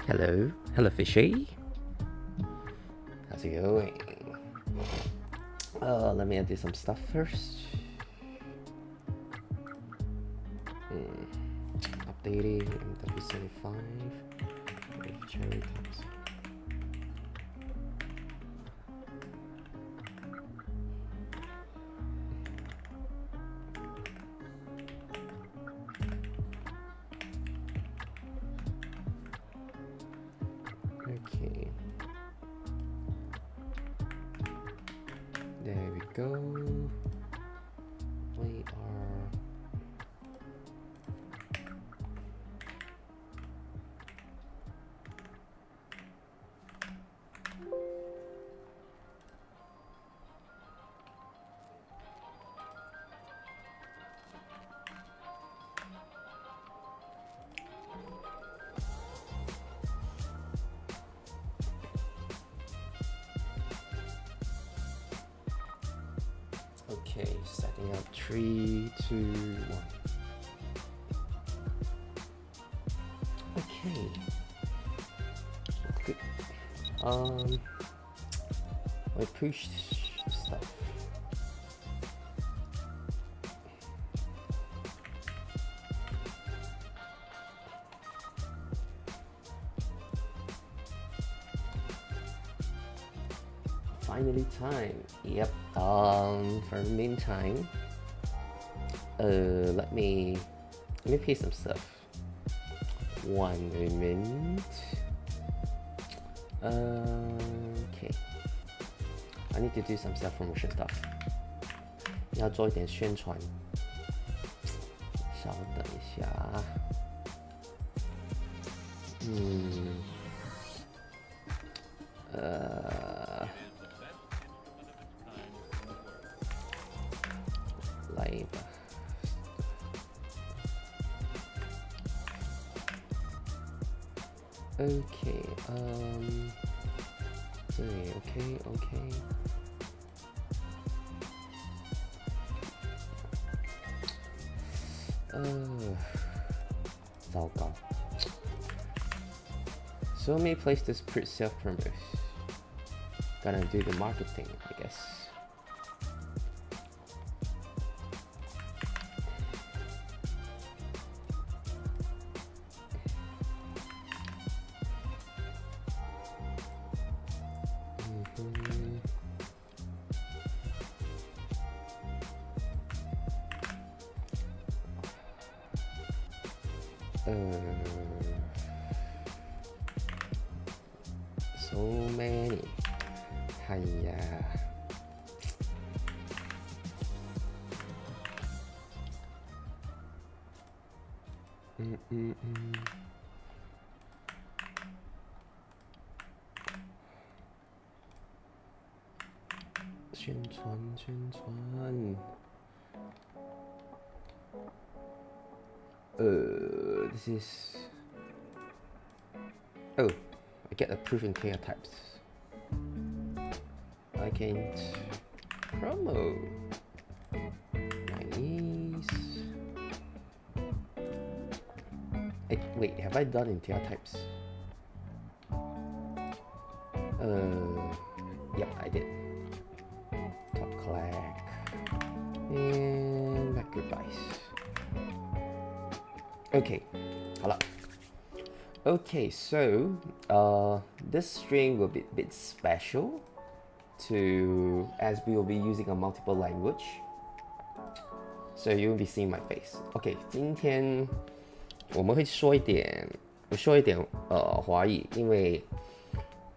Hello fishy. How's it going? Let me edit some stuff first. Updating MW75 with cherry tops. Okay. There we go. We are okay, setting up 3, 2, 1. Okay. Good. I pushed stuff. Finally time. Yep. For the meantime, let me paste some stuff. 1 minute. Okay. I need to do some self-promotion stuff. 要做一点宣传。稍等一下。来吧。Okay, 这里 OK。糟糕。So many places to self-promote. Gotta do the marketing, I guess. So many. 哎呀。宣传。This is. Oh, I get approved in Keycaps. I can't promo. Nice. Wait, have I done in Keycaps? Yep, I did. Top clack. And back goodbyes. Okay, 好了。Okay, so this stream will be a bit special as we will be using a multiple language. So you will be seeing my face. Okay, 今天我们会说一点华语，因为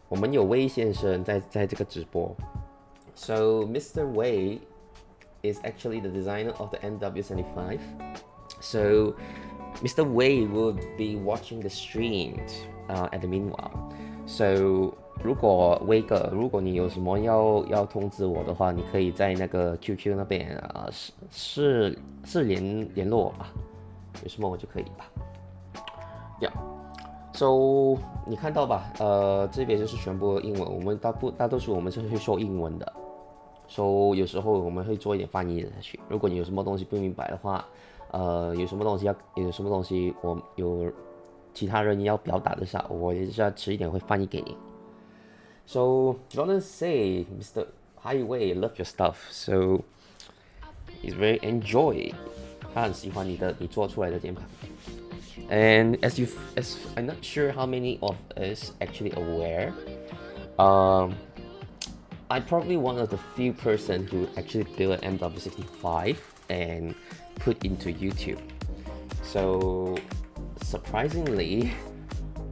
我们有Wei先生在这个直播。So Mr. Wei is actually the designer of the MW75. So Mr. Wei will be watching the stream at the meanwhile. So 如果你有什么要通知我的话，你可以在那个 QQ 那边是联络我吧，有什么我就可以吧。Yeah. So 你看到吧？这边就是全部英文，我们大多数我们是会说英文的。So 有时候我们会做一点翻译下去。如果你有什么东西不明白的话，有什么东西其他人要表达的时候，我也是要迟一点会翻译给你。So gonna say, Mr. Highway, love your stuff. So he's very enjoy. 他很喜欢你做出来的键盘。And as I'm not sure how many of us actually aware, I'm probably one of the few person who actually built an MW75 and put into YouTube. So surprisingly,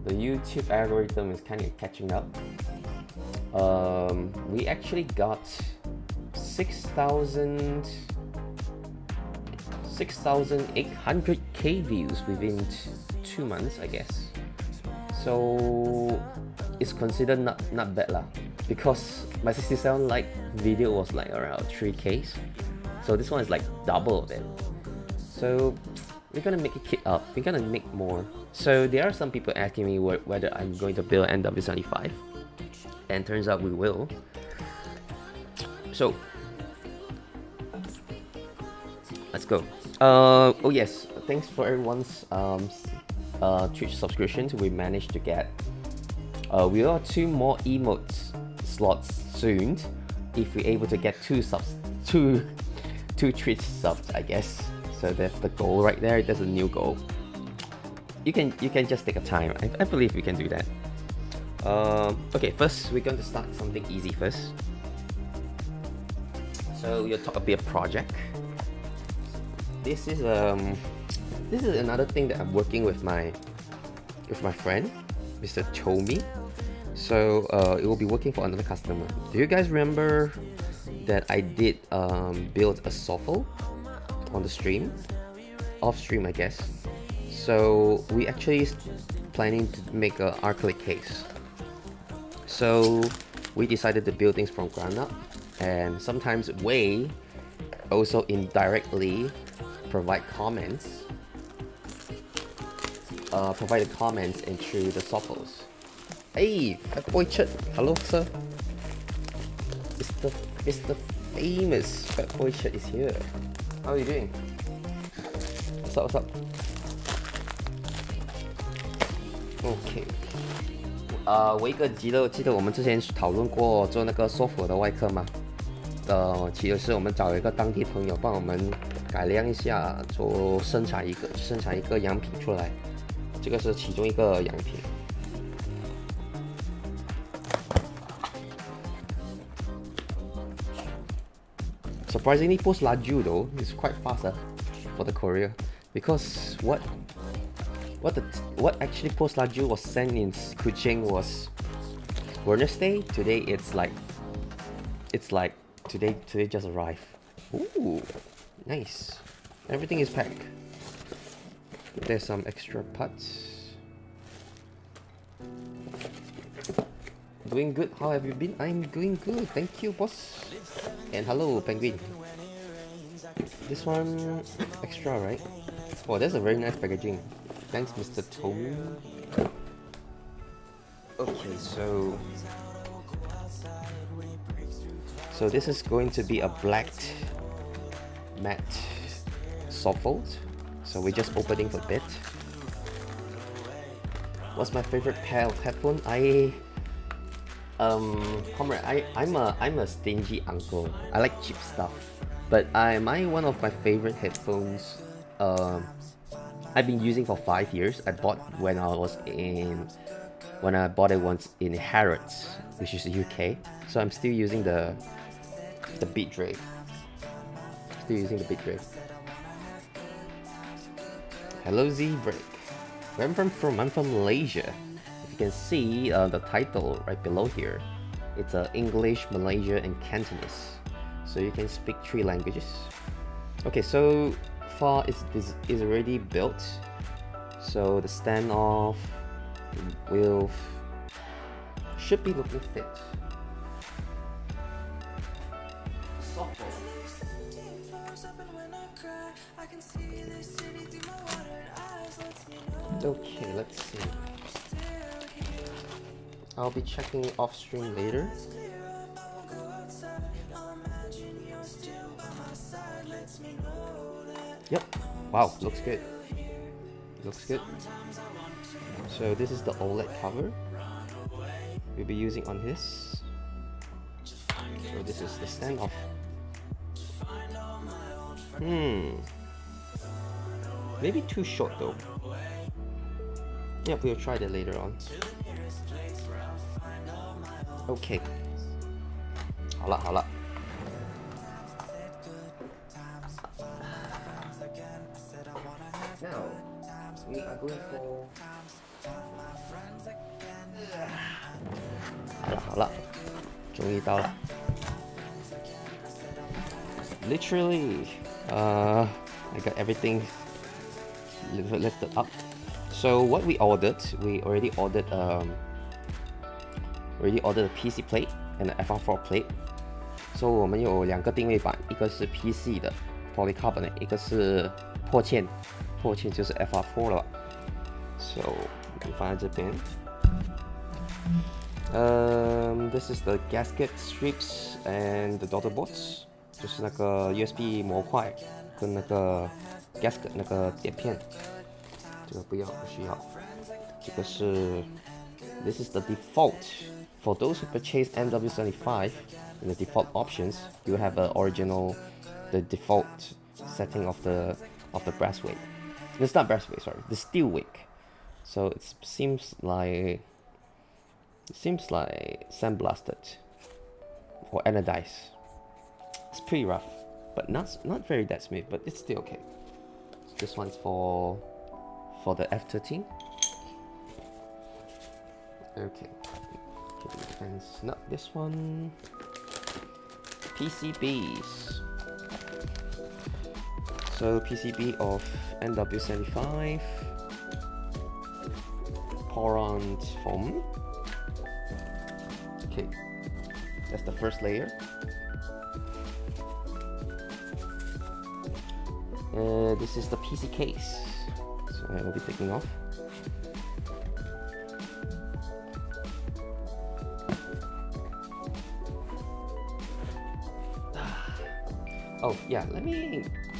the YouTube algorithm is kind of catching up. We actually got 6,800k views within 2 months, I guess. So it's considered not bad lah, because my 67 like video was like around 3k. So this one is like double of it. So we're gonna make it keep up. We're gonna make more. So there are some people asking me whether I'm going to build MW75, and turns out we will. So let's go. Oh yes, thanks for everyone's Twitch subscriptions. We managed to get we got 2 more emotes slots soon if we're able to get 2 Twitch subs, I guess. So that's the goal right there. That's a new goal. You can just take a time. I believe we can do that. Okay, first we're going to start something easy first. So we'll talk about a project. This is another thing that I'm working with my friend, Mr. Tomi. So it will be working for another customer. Do you guys remember that I did build a soffle on the stream, off stream, I guess? So we actually planning to make an acrylic case. So we decided to build things from ground up, and sometimes Wei also indirectly provided comments into the soffles. Hey, Fat Boy Chut, hello sir. It's the famous Fat Boy Chut is here. How are you doing? What's up? Okay. 维哥记得我们之前讨论过做那个soft的外壳吗？其实是我们找了一个当地朋友帮我们改良一下，生产一个样品出来。这个是其中一个样品。Surprisingly, post laju though is quite faster for the courier, because what actually post laju was sent in Kuching was Wednesday. Today it's like today just arrived. Ooh, nice. Everything is packed. There's some extra parts. Doing good. How have you been? I'm doing good. Thank you, boss. And hello, Penguin. This one extra, right? Oh, that's a very nice packaging. Thanks, Mr. Tom. Okay, so this is going to be a black matte soffle. So we're just opening a bit. What's my favorite pair of headphones? Comrade, I'm a stingy uncle. I like cheap stuff, but one of my favorite headphones. I've been using for 5 years. I bought when I bought it once in Harrods, which is the UK. So I'm still using the Beat Drake. Hello Z Break. Where I'm from? I'm from Malaysia. If you can see the title right below here, it's English, Malaysia, and Cantonese. So you can speak 3 languages. Okay, so far is already built. So the standoff should be looking fit. Okay, let's see. I'll be checking off stream later. Yep. Wow, looks good. So this is the OLED cover we'll be using on this. So this is the standoff. Maybe too short though. Yeah, we'll try that later on. Okay. 好了好了。Now we are going for. 好了，终于到了。Literally, I got everything lifted up. So what we already ordered a PC plate and an FR4 plate. So 我们有2个定位板，一个是 PC 的 Polycarbonate， 一个是破嵌就是 FR4 了吧。So 我们放在这边。This is the gasket strips and the daughterboards， 就是那个 USB 模块跟那个 gasket 那个碟片。这个不需要。这个是 This is the default. For those who purchase MW75, in the default options, you have the default setting of the brass weight. It's not brass weight, sorry, the steel wick. So it seems like sandblasted or anodized. It's pretty rough, but not very that smooth, but it's still okay. This one's for the F13. Okay. Not this one. PCBs. So PCB of MW75 Poron foam. Okay, that's the first layer. This is the PC case. So I will be taking off. Oh yeah,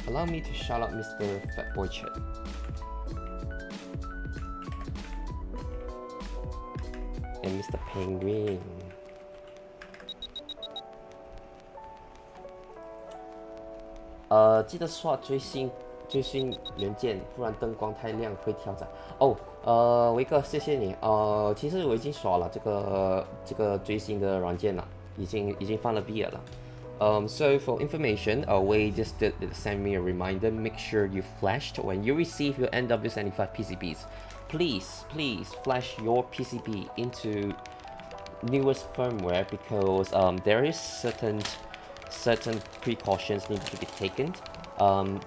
allow me to shout out Mr. Fatboy Chet. And Mr. Penguin. 记得刷最新元件，不然灯光太亮会跳闸。维哥，谢谢你。其实我已经刷了这个最新的软件了，已经放了 Vega 了。So for information, Wei just did send me a reminder. Make sure you flashed when you receive your MW75 PCBs. Please flash your PCB into newest firmware because there is certain precautions need to be taken.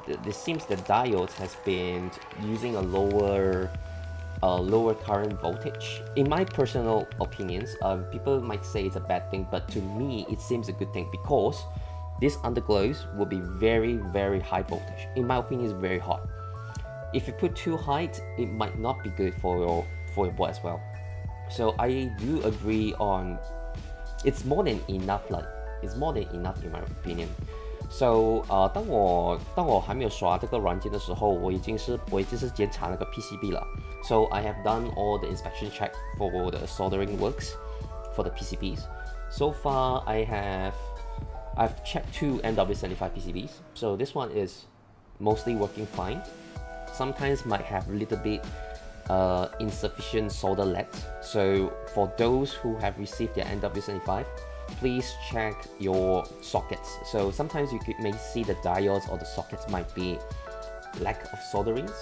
It seems the diode has been using a lower current voltage. In my personal opinions, people might say it's a bad thing, but to me it seems a good thing because this underglows will be very, very high voltage. In my opinion, it's very hot. If you put too high, it might not be good for your board as well. So I do agree on it's more than enough. It's more than enough in my opinion. So 当我还没有刷这个软件的时候，我已经是检查那个 PCB 了。So I have done all the inspection check for the soldering works for the PCBs. So far I've checked 2 MW75 PCBs. So this one is mostly working fine. Sometimes might have a little bit insufficient solder lead. So for those who have received their MW75, please check your sockets. So sometimes you may see the diodes or the sockets might be lack of solderings.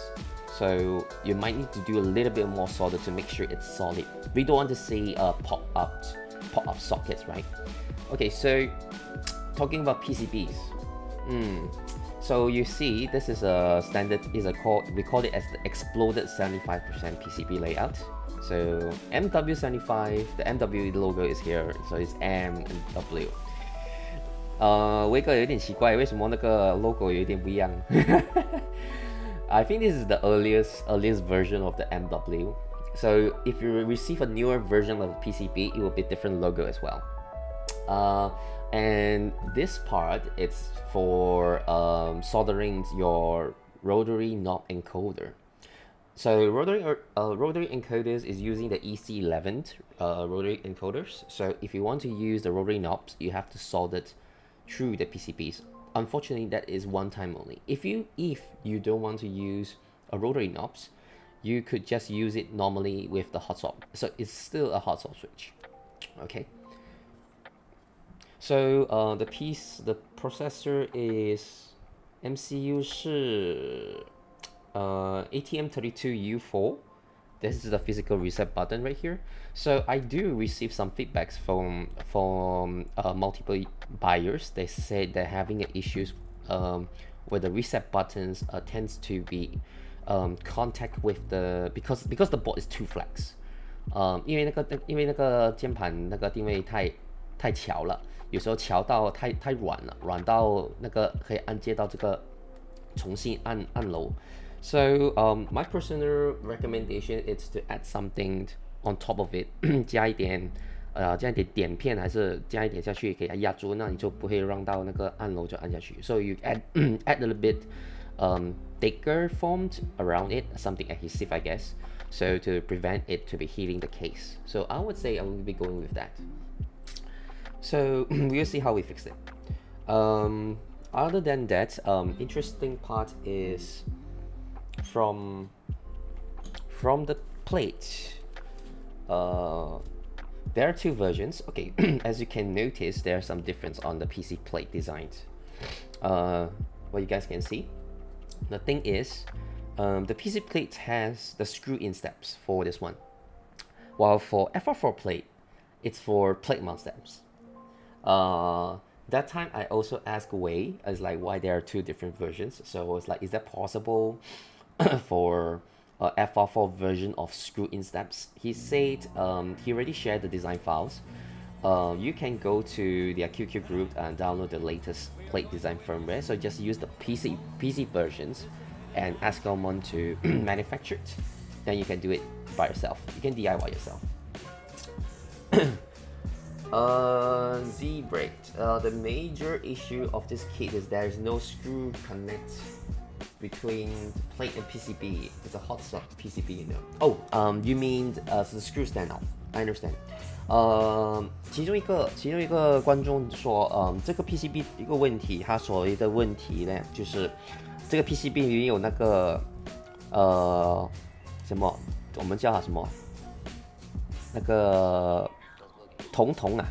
So you might need to do a little bit more solder to make sure it's solid. We don't want to see pop up sockets, right? Okay, so talking about PCBs. So you see, this is a standard. We call it as the exploded 75% PCB layout. So MW75, the MW logo is here, so it's M and W. 威哥有点奇怪，为什么那个 logo 有点不一样？ I think this is the earliest version of the MW. So if you receive a newer version of the PCB, it will be different logo as well. And this part, it's for soldering your rotary knob encoder. So rotary encoders is using the EC11 rotary encoders. So if you want to use the rotary knobs, you have to solder it through the PCBs. Unfortunately, that is one time only. If you don't want to use a rotary knobs, you could just use it normally with the hot swap. So it's still a hot swap switch. Okay. So the processor is MCU 是 ATM32U4. This is the physical reset button right here. So I do receive some feedbacks from multiple buyers. They said they're having issues where the reset buttons tends to be contact with the because the board is too flex. 因为那个键盘那个定位太巧了，有时候巧到太软了，软到那个可以按接到这个重新按钮。So my personal recommendation is to add something on top of it， 加一点点片，还是加一点下去给它压住，那你就不会让到那个按钮就按下去。So you add a little bit thicker foam around it, something adhesive I guess, so to prevent it to be hitting the case. So I would say I will be going with that. So we'll see how we fix it. Other than that, interesting part is from the plate. There are two versions. Okay, as you can notice, there's some difference on the PC plate designs. What you guys can see. The thing is, the PC plate has the screw-in steps for this one, while for FR4 plate, it's for plate mount steps. That time I also asked Wei, as like why there are two different versions. So I was like, is that possible for FR4 version of screw-in steps? He said he already shared the design files. You can go to the QQ group and download the latest plate design firmware. So just use the PC versions and ask someone to manufacture it. Then you can do it by yourself. You can DIY yourself. Z-brake. The major issue of this kit is there is no screw connect between the plate and PCB. It's a hot swap PCB, you know. Oh, you mean the screw standoff? I understand. 其中一个观众说，这个 PCB 一个问题，他所谓的问题呢，就是这个 PCB 里面有那个什么，我们叫它什么？那个铜啊，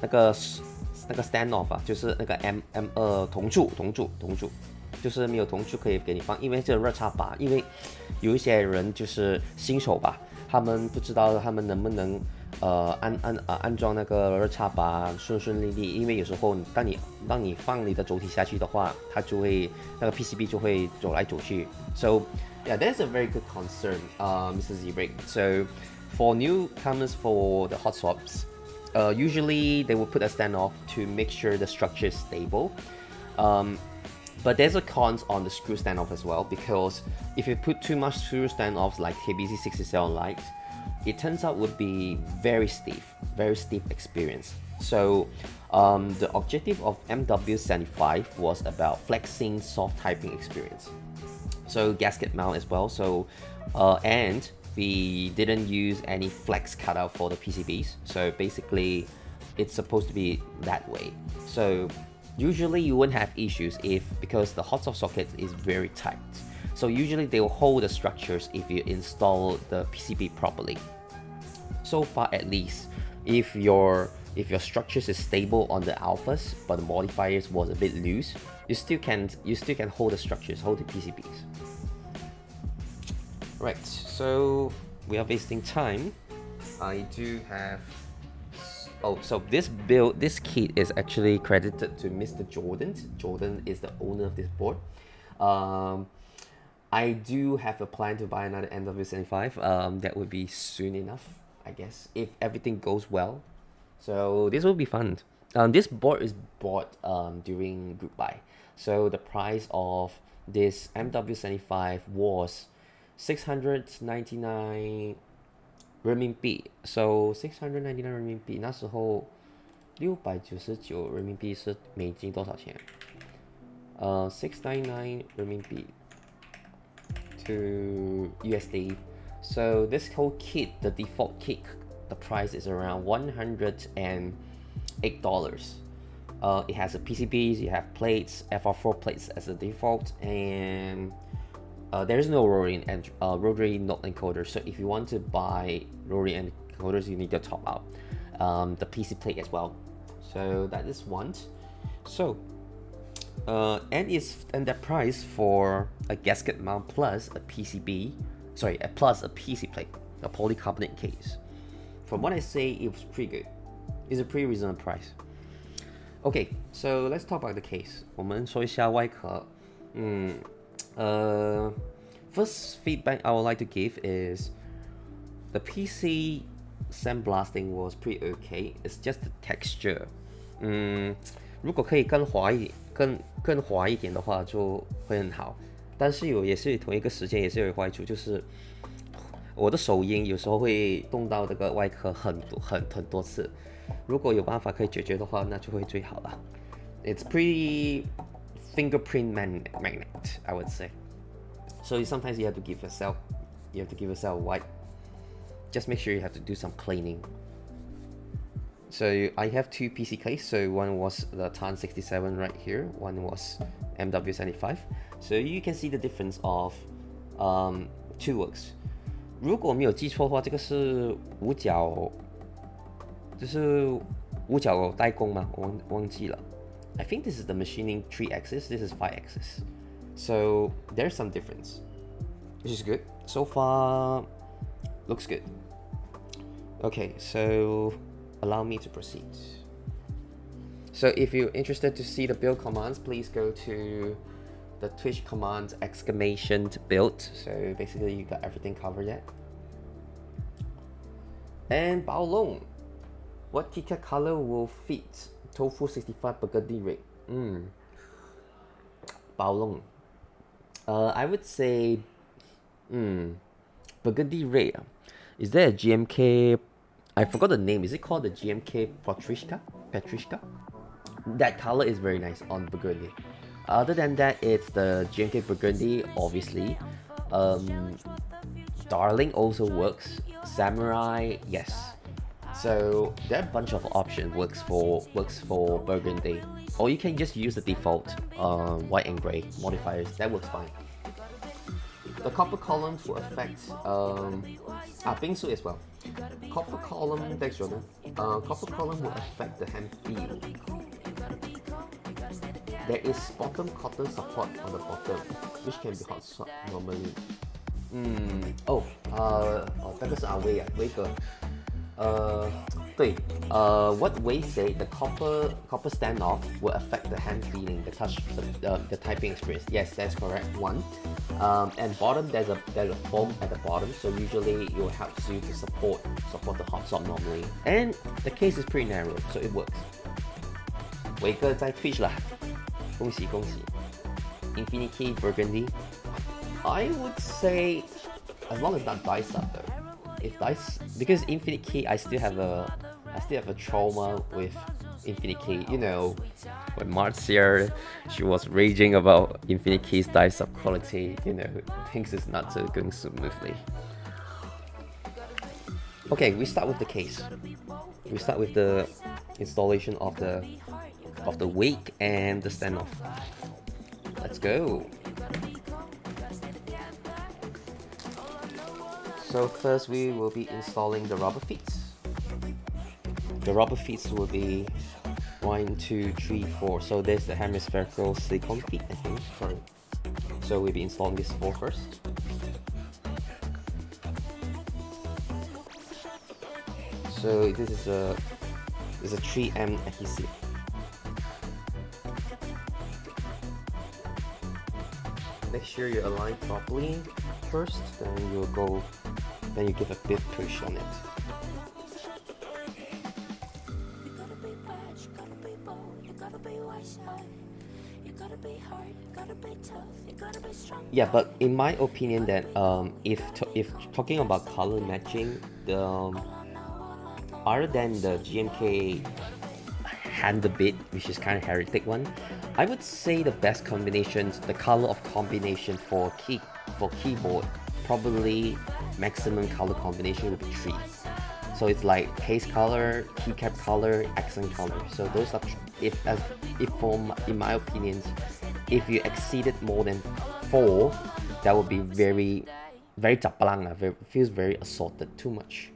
那个 standoff 啊，就是那个 M2铜柱，就是没有铜柱可以给你放，因为这个热插拔，因为有一些人就是新手吧，他们不知道他们能不能安装那个热插拔顺利，因为有时候当你放你的轴体下去的话，它就会那个 PCB 就会走来走去。So yeah, that's a very good concern, Mr. Z-Break. So for newcomers for the hot swaps, usually they will put a standoff to make sure the structure is stable. But there's a cons on the screw standoff as well, because if you put too much screw standoffs like KBC67 Lite, it turns out would be very stiff experience. So the objective of MW75 was about flexing soft typing experience. So gasket mount as well. So and we didn't use any flex cutout for the PCBs. So basically, it's supposed to be that way. So usually you wouldn't have issues because the hot swap socket is very tight. So usually they will hold the structures if you install the PCB properly. So far at least, if your structures is stable on the alphas, but the modifiers was a bit loose, you still can hold the structures, hold the PCBs. Right, so we are wasting time. I do have. Oh, so this kit is actually credited to Mr. Jordan. Jordan is the owner of this board. I do have a plan to buy another MW75. That would be soon enough, I guess, if everything goes well. So this will be fun. This board is bought during group buy. So the price of this MW75 was 699 人民币 So 699人民币那时候699人民币是美金多少钱？699人民币 to USD. So this whole kit, the default kit, the price is around $108. It has a PCBs, you have plates, FR4 plates as a default, and there is no rotary node encoder. So if you want to buy rotary encoders, you need to top out the PC plate as well. So that is one. So and the price for a gasket mount plus a PCB, plus a PC plate, a polycarbonate case. From what I say, it was pretty good. It's a pretty reasonable price. Okay, so let's talk about the case. 我们说一下外壳。First feedback I would like to give is the PC sandblasting was pretty okay. It's just the texture. 如果可以更滑一点的话就会很好。但是也是同一个时间也是有坏处，就是我的手印有时候会动到这个外壳很多次。如果有办法可以解决的话，那就会最好了。It's pretty fingerprint magnet, I would say. So sometimes you have to give yourself a wipe. Just make sure you have to do some cleaning. So I have two PC cases. So one was the TAN 67 right here. One was MW75. So you can see the difference of two works. 如果没有记错的话，这个是五角代工吗？我忘记了。I think this is the machining 3 axis. This is 5 axis. So there's some difference, which is good. So far, looks good. Okay, so allow me to proceed. So if you're interested to see the build commands, please go to the Twitch commands !build. So basically you got everything covered yet. And bao long. What Keycap color will fit Tofu 65 Burgundy red? Bao long. I would say Burgundy red. Is there a GMK? I forgot the name. Is it called the GMK Patrishka? That color is very nice on Burgundy. Other than that, it's the GMK Burgundy, obviously. Darling also works. Samurai, yes. So there are a bunch of options works for Burgundy. Or you can just use the default white and gray modifiers. That works fine. The copper columns will affect Bingsu as well. Copper column, thanks Jordan. Copper column will affect the hand feel. There is bottom cotton support on the bottom, which can be hot swap normally. 这个是威哥。对，what Wei say, the copper standoff will affect the hand feeling, the touch, the typing experience. Yes, that's correct. One, and bottom there's a foam at the bottom, so usually it will help you to support the hot swap normally. And the case is pretty narrow, so it works. 伟哥在 Twitch 啦，恭喜恭喜。Infinity Burgundy, I would say, as long as not dice up though. If dice, because Infinite Key, I still have a trauma with Infinite Key. You know, when Marcia, she was raging about Infinite Key's dice up quality. You know, things is not going smoothly. Okay, we start with the case. We start with the installation of the wake and the standoff. Let's go. So first we will be installing the rubber feet. The rubber feet will be 1, 2, 3, 4. So there's the hemispherical silicone feet, I think. Sorry. So we'll be installing this 4 first. So this is a 3M adhesive. Make sure you align properly first, then you give a big push on it. Yeah, but in my opinion that if talking about color matching, other than the GMK Panda bit, which is kind of heretic one. I would say the best combinations, the color of combination for keyboard, probably maximum color combination would be 3. So it's like case color, keycap color, accent color. So those are, in my opinion, if you exceeded more than 4, that would be very japlang, feels very assorted, too much.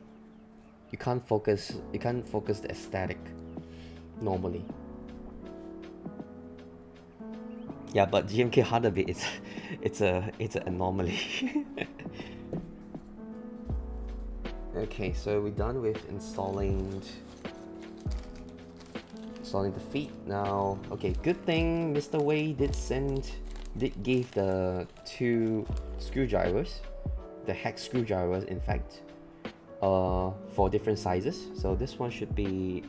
You can't focus the aesthetic normally. Yeah, but GMK harder bit, it's an anomaly. Okay, so we're done with installing the feet now. Okay, good thing Mr. Wei did give the 2 screwdrivers, the hex screwdrivers in fact, for different sizes. So this one should be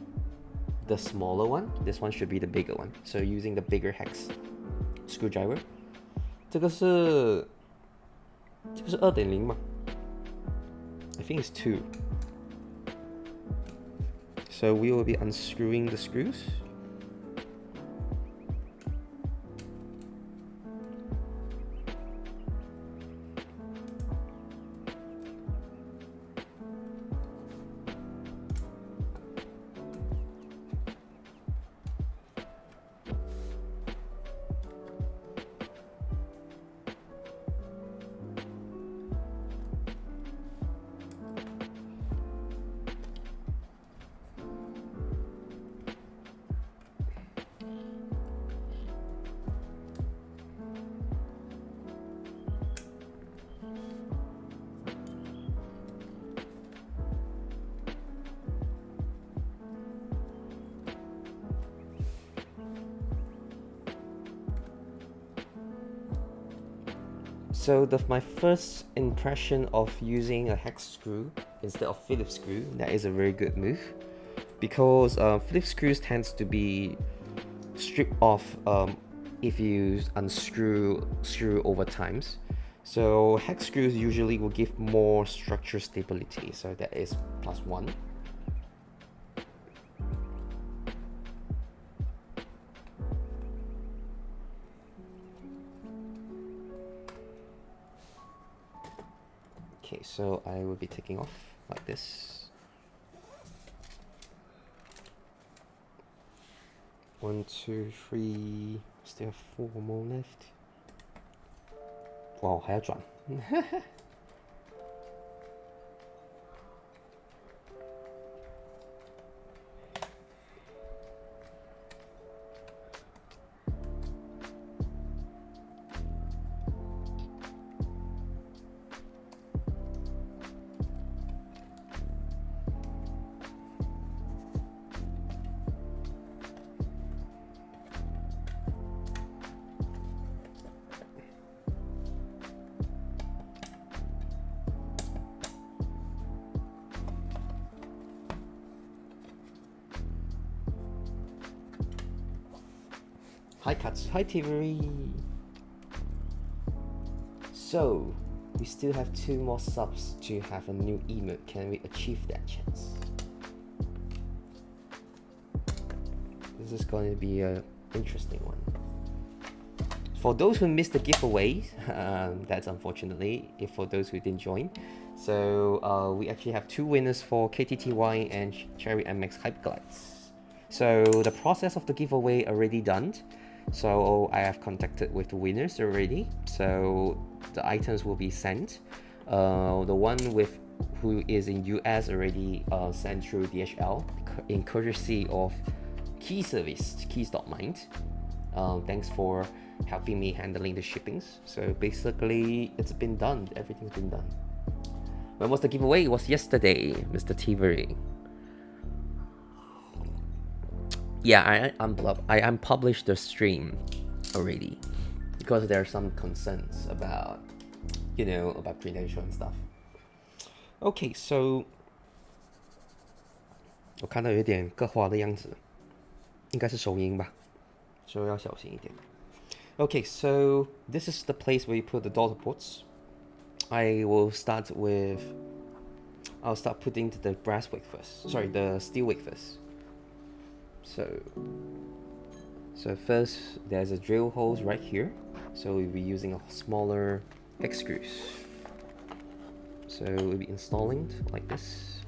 the smaller one, this one should be the bigger one. So using the bigger hex screwdriver. 这个是 2.0 嘛? I think it's 2. So we will be unscrewing the screws. So my first impression of using a hex screw instead of Phillips screw, that is a very good move, because Phillips screws tends to be stripped off if you screw over times. So hex screws usually will give more structure stability, so that is +1. Okay, so I will be taking off like this. 1, 2, 3, still have 4 more left. Wow, 还要转。Hi Katsu, hi Tivery. So we still have 2 more subs to have a new emote. Can we achieve that chance? This is going to be an interesting one. For those who missed the giveaway, that's unfortunately, if for those who didn't join. So we actually have 2 winners for KTTY and Cherry MX Hyperglides. So the process of the giveaway already done. So I have contacted with the winners already. So the items will be sent. The one who is in US already sent through DHL in courtesy of Key Service, Keys.mind. Thanks for helping me handling the shippings. So basically it's been done. Everything's been done. When was the giveaway? It was yesterday, Mr. Tivery. Yeah, I unpublished the stream already because there are some concerns about, you know, about credential and stuff. Okay, so 我看到有点各花的样子，应该是手音吧，所以要小心一点。Okay, so this is the place where you put the daughterboards. I'll start putting the brass wick first. Sorry, the steel wick first. So first, there's a drill holes right here. So we'll be using a smaller hex screws. So we'll be installing like this.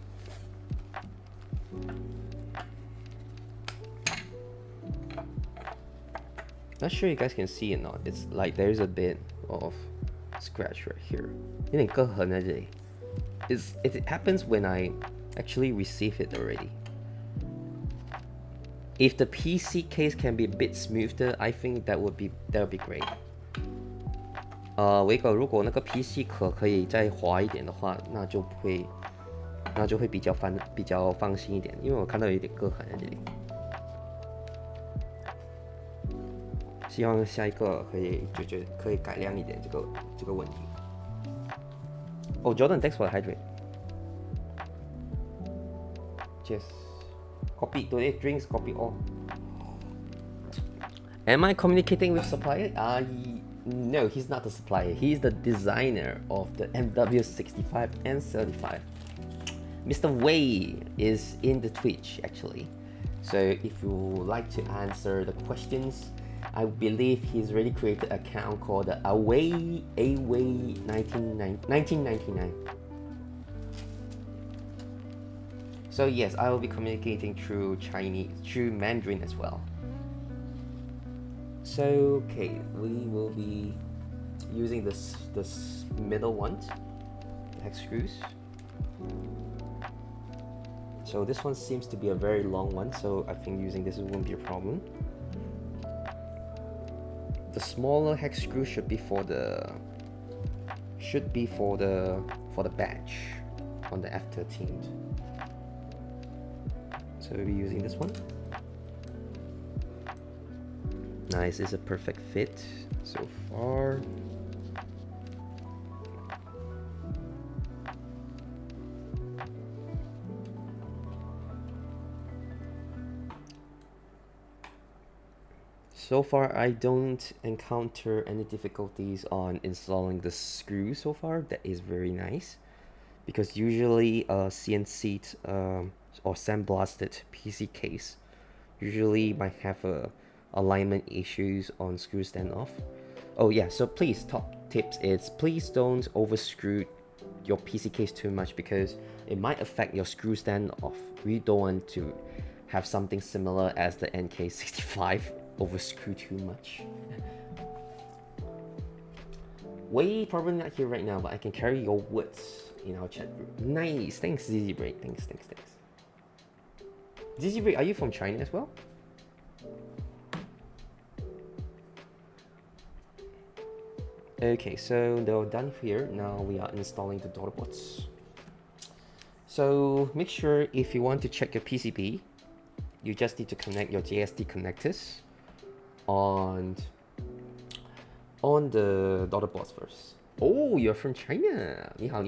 Not sure you guys can see it or not. It's like there's a bit of scratch right here. It happens when I actually receive it already. If the PC case can be a bit smoother, I think that would be great. Vega， 如果那个 PC 壳可以再滑一点的话，那就会比较放心一点，因为我看到有一点割痕在这里。希望下一个可以改良一点这个问题。Oh, Jordan, thanks for the hydrate. Cheers. Copy today drinks, copy all. Am I communicating with supplier? No, he's not the supplier. He's the designer of the MW75 R1. Mr. Wei is in the Twitch actually. So if you would like to answer the questions, I believe he's already created an account called Away 1999. So yes, I will be communicating through Mandarin as well. So okay, we will be using this middle one, the hex screws. So this one seems to be a very long one, so I think using this won't be a problem. The smaller hex screw should be for the badge on the F13. So we'll be using this one. Nice, it's a perfect fit so far. So far, I don't encounter any difficulties on installing the screw so far. That is very nice, because usually CNC or sandblasted PC case usually might have alignment issues on screw standoff. Oh yeah, so please, top tips is please don't over screw your PC case too much, because it might affect your screw standoff. We don't want to have something similar as the NK65 over screw too much. Wei probably not here right now, but I can carry your woods in our chat group. Nice, thanks ZZ Break, thanks. ZZ Break, are you from China as well? Okay, so they're done here. Now we are installing the daughterboards. So make sure if you want to check your PCB, you just need to connect your JST connectors on the daughterboards first. Oh, you're from China. 你好，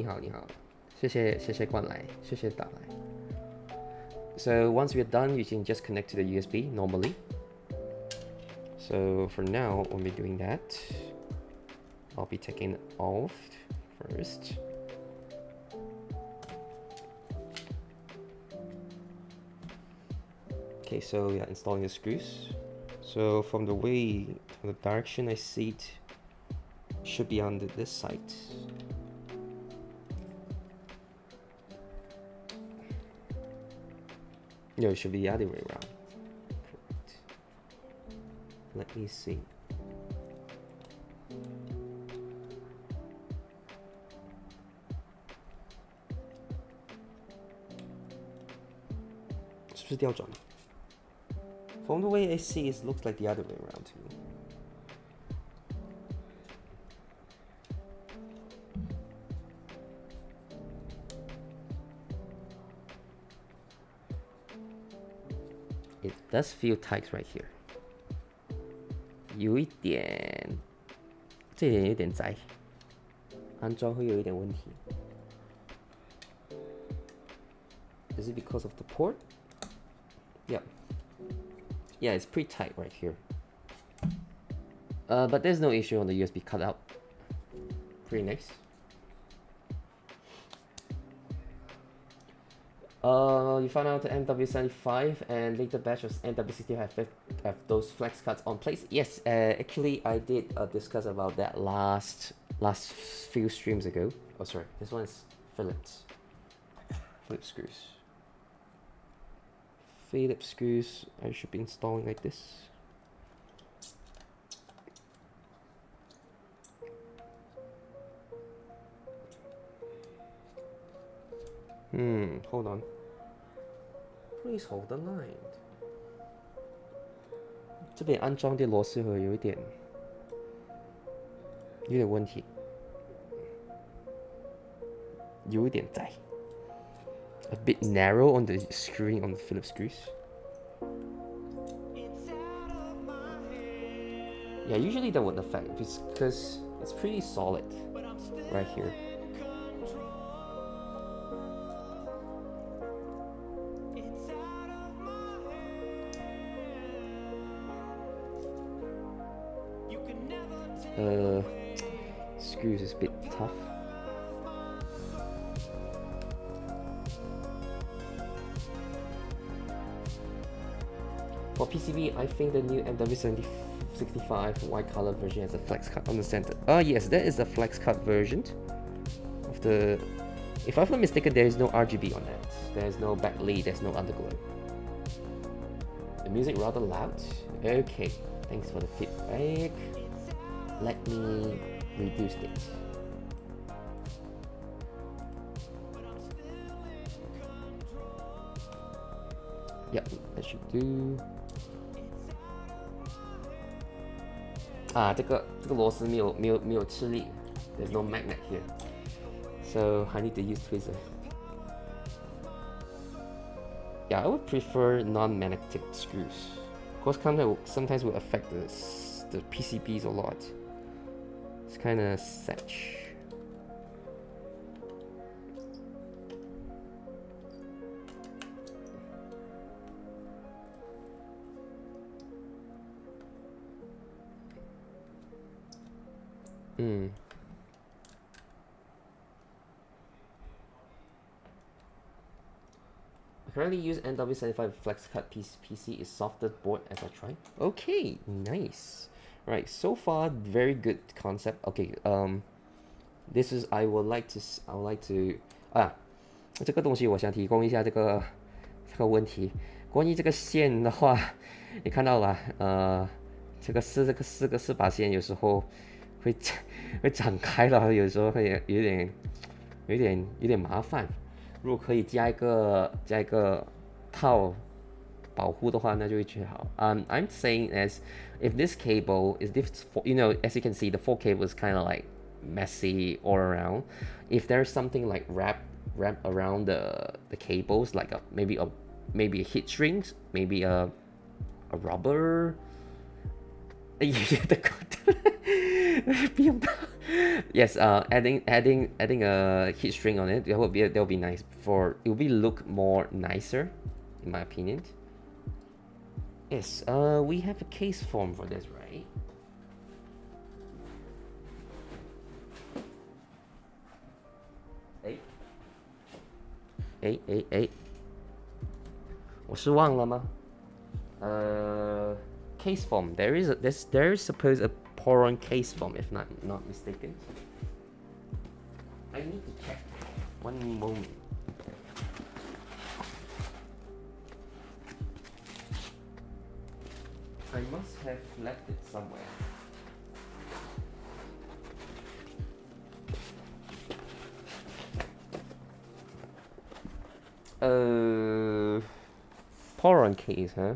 谢谢光来，谢谢打来。So once we're done, you can just connect to the USB normally. So for now, when we're doing that, I'll be taking it off first. Okay, so we are installing the screws. So from the direction I see it, should be on this side. No, it should be the other way around. Correct. Let me see. From the way I see, it looks like the other way around to me. It does feel tight right here. 有一点，这点有点窄，安装会有一点问题。Is it because of the port? Yeah. Yeah, it's pretty tight right here. But there's no issue on the USB cutout. Pretty nice. You found out the MW75 and later batch of MW65 have those flex cuts on plates. Yes, actually I did discuss about that last few streams ago. Oh sorry, this one is fillets. Phillips screws. Phillips screws I should be installing like this. Hold on. Please hold the line. 这边安装的螺丝盒有点问题，有一点窄。A bit narrow on the screwing on the Phillips screws. Yeah, usually that wouldn't affect because it's pretty solid right here. Screws is a bit tough. For PCB, I think the new MW75 white color version has a flex cut on the center. Yes, that is a flex cut version of the. If I'm not mistaken, there is no RGB on that. There is no backlight. There's no underglow. The music rather loud. Okay, thanks for the feedback. Let me reduce it. Yep, that should do. 这个螺丝没有吃力。There's no magnet here, so I need to use tweezer. Yeah, I would prefer non-magnetic screws. Of course, sometimes will affect the PCBs a lot. It's kind of satch. I currently use MW75 flex cut PC is softer board as I try. Okay, nice. Right, so far very good concept. Okay, this is I would like to 这个东西我想提供一下这个问题。关于这个线的话，你看到了，这个四把线有时候会展开了，有时候会有点麻烦。如果可以加一个套保护的话，那就会最好。I'm saying as if this cable is this, you know, as you can see, the 4 cable is kind of like messy all around. If there's something like wrap around the cables, like maybe a heat strings, maybe a rubber. Yes, adding a heat string on it, that'll be nice. It will look more nicer, in my opinion. Yes, we have a case form for this, right? Hey. 我是忘了吗？case form. There is supposed a Poron case form, if not mistaken. I need to check. One moment. I must have left it somewhere. Poron case, huh?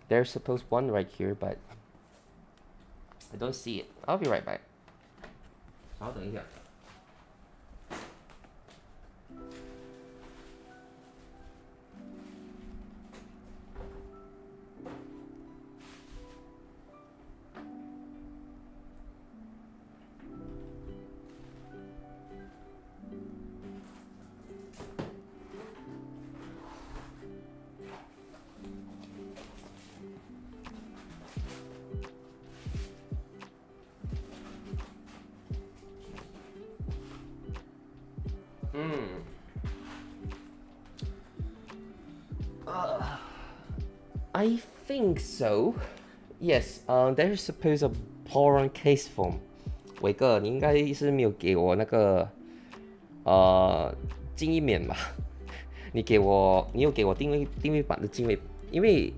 There's supposed one right here, but I don't see it. I'll be right back. 稍等一下。I think so. Yes. There is supposed a Poron case foam. 伟哥，你应该是没有给我那个静音棉吧？你有给我定位板的静位，因为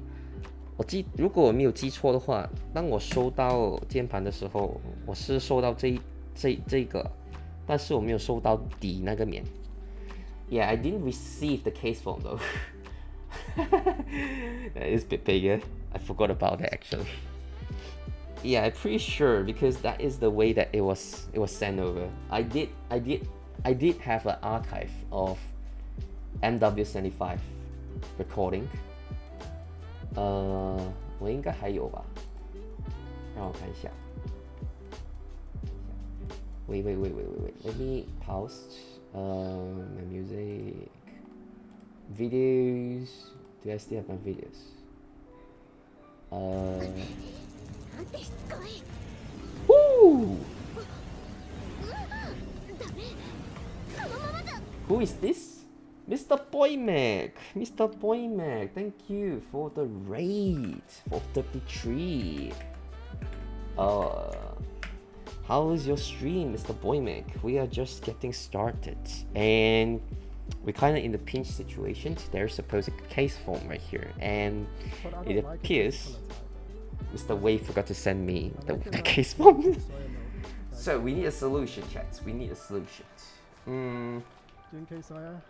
如果我没有记错的话，当我收到键盘的时候，我是收到这个，但是我没有收到底那个棉。Yeah, I didn't receive the case foam though. It's a bit bigger. I forgot about that actually. Yeah, I'm pretty sure because that is the way that it was sent over. I did have an archive of MW75 recording. 我应该还有吧？让我看一下。Wait. Let me pause. My music, videos. Do I still have my videos? Woo! Who is this? Mr. Boymac! Mr. Boymac, thank you for the raid for 33. How is your stream, Mr. Boymac? We are just getting started, and we're kind of in the pinch situation. There's supposed case foam right here, and it appears Mr. Wave forgot to send me the case foam. So we need a solution, chat. We need a solution. Doing case IR.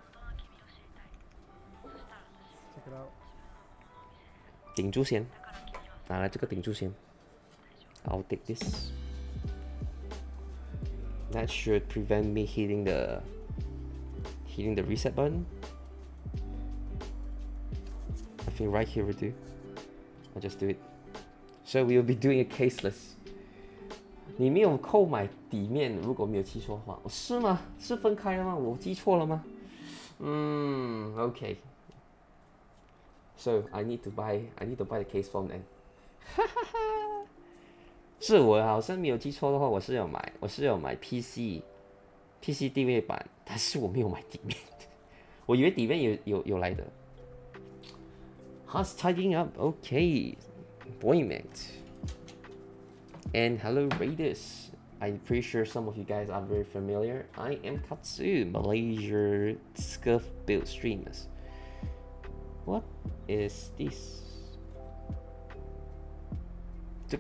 Check it out. 顶住先，拿来这个顶住先。I'll take this. That should prevent me hitting the reset button. I think right here will do. I'll just do it. So we will be doing a caseless. 你没有购买底面，如果没有记错的话，是吗？是分开的吗？我记错了吗？Okay. So I need to buy the case foam then. 是我好像没有记错的话，我是有买 PC 定位板，但是我没有买底面，我以为底面有来的。How's tidying up? Okay, Boymate. And hello Raiders. I'm pretty sure some of you guys are very familiar. I am Katsu, Malaysia Scuff build streamers. What is this? 这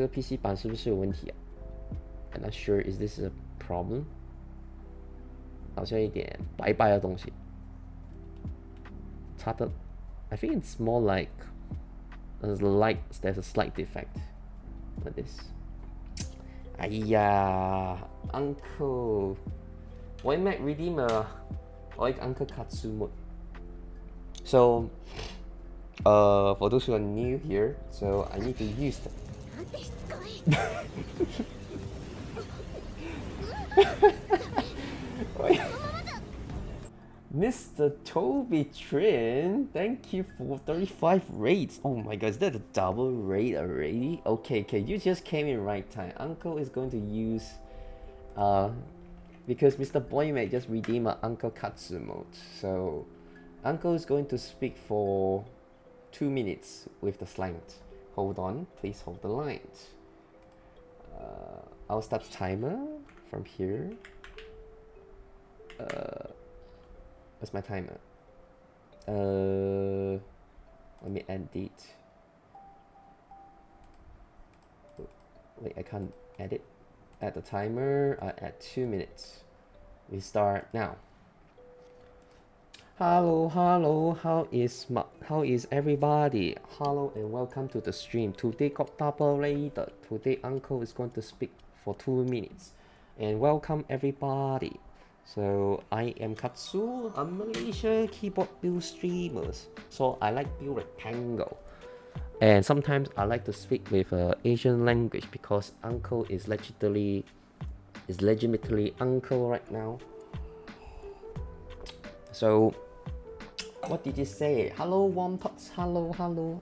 个 PC 版是不是有问题啊？ I'm not sure. Is this a problem? 好像一点白白的东西。差的 I think it's more like there's a slight defect with this. 哎呀 Uncle Waymac Redeemer or Uncle Katsu mode. So for those who are new here, so I need to use them. Mr. Toby Trin, thank you for 35 raids. Oh my god, is that a double raid already? Okay, you just came in right time. Uncle is going to use because Mr. Boymate just redeemed a Uncle Katsu mode. So Uncle is going to speak for 2 minutes with the slang. Hold on, please hold the line. I'll start the timer from here. What's my timer? Let me end it. Wait, I can't edit. Add the timer. At 2 minutes. We start now. Hello, how is everybody? Hello and welcome to the stream. Today got double rated. Today Uncle is going to speak for 2 minutes. And welcome everybody. So I am Katsu, a Malaysia keyboard build streamers. So I like build rectangle. And sometimes I like to speak with Asian language because Uncle is legitimately Uncle right now. So what did you say? Hello Warm Tots, hello.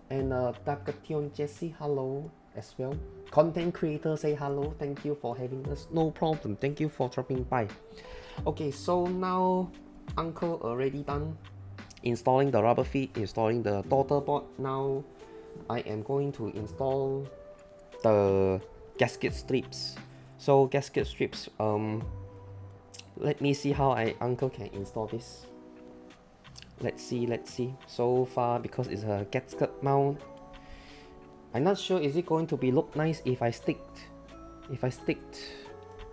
And Dakation Jesse, hello as well. Content creator say hello, thank you for having us. No problem, thank you for dropping by. Okay, so now Uncle already done installing the rubber feet, installing the daughterboard. Now I am going to install the gasket strips. So gasket strips, let me see how uncle can install this. Let's see. So far, because it's a gasket mount, I'm not sure is it going to be look nice if I stick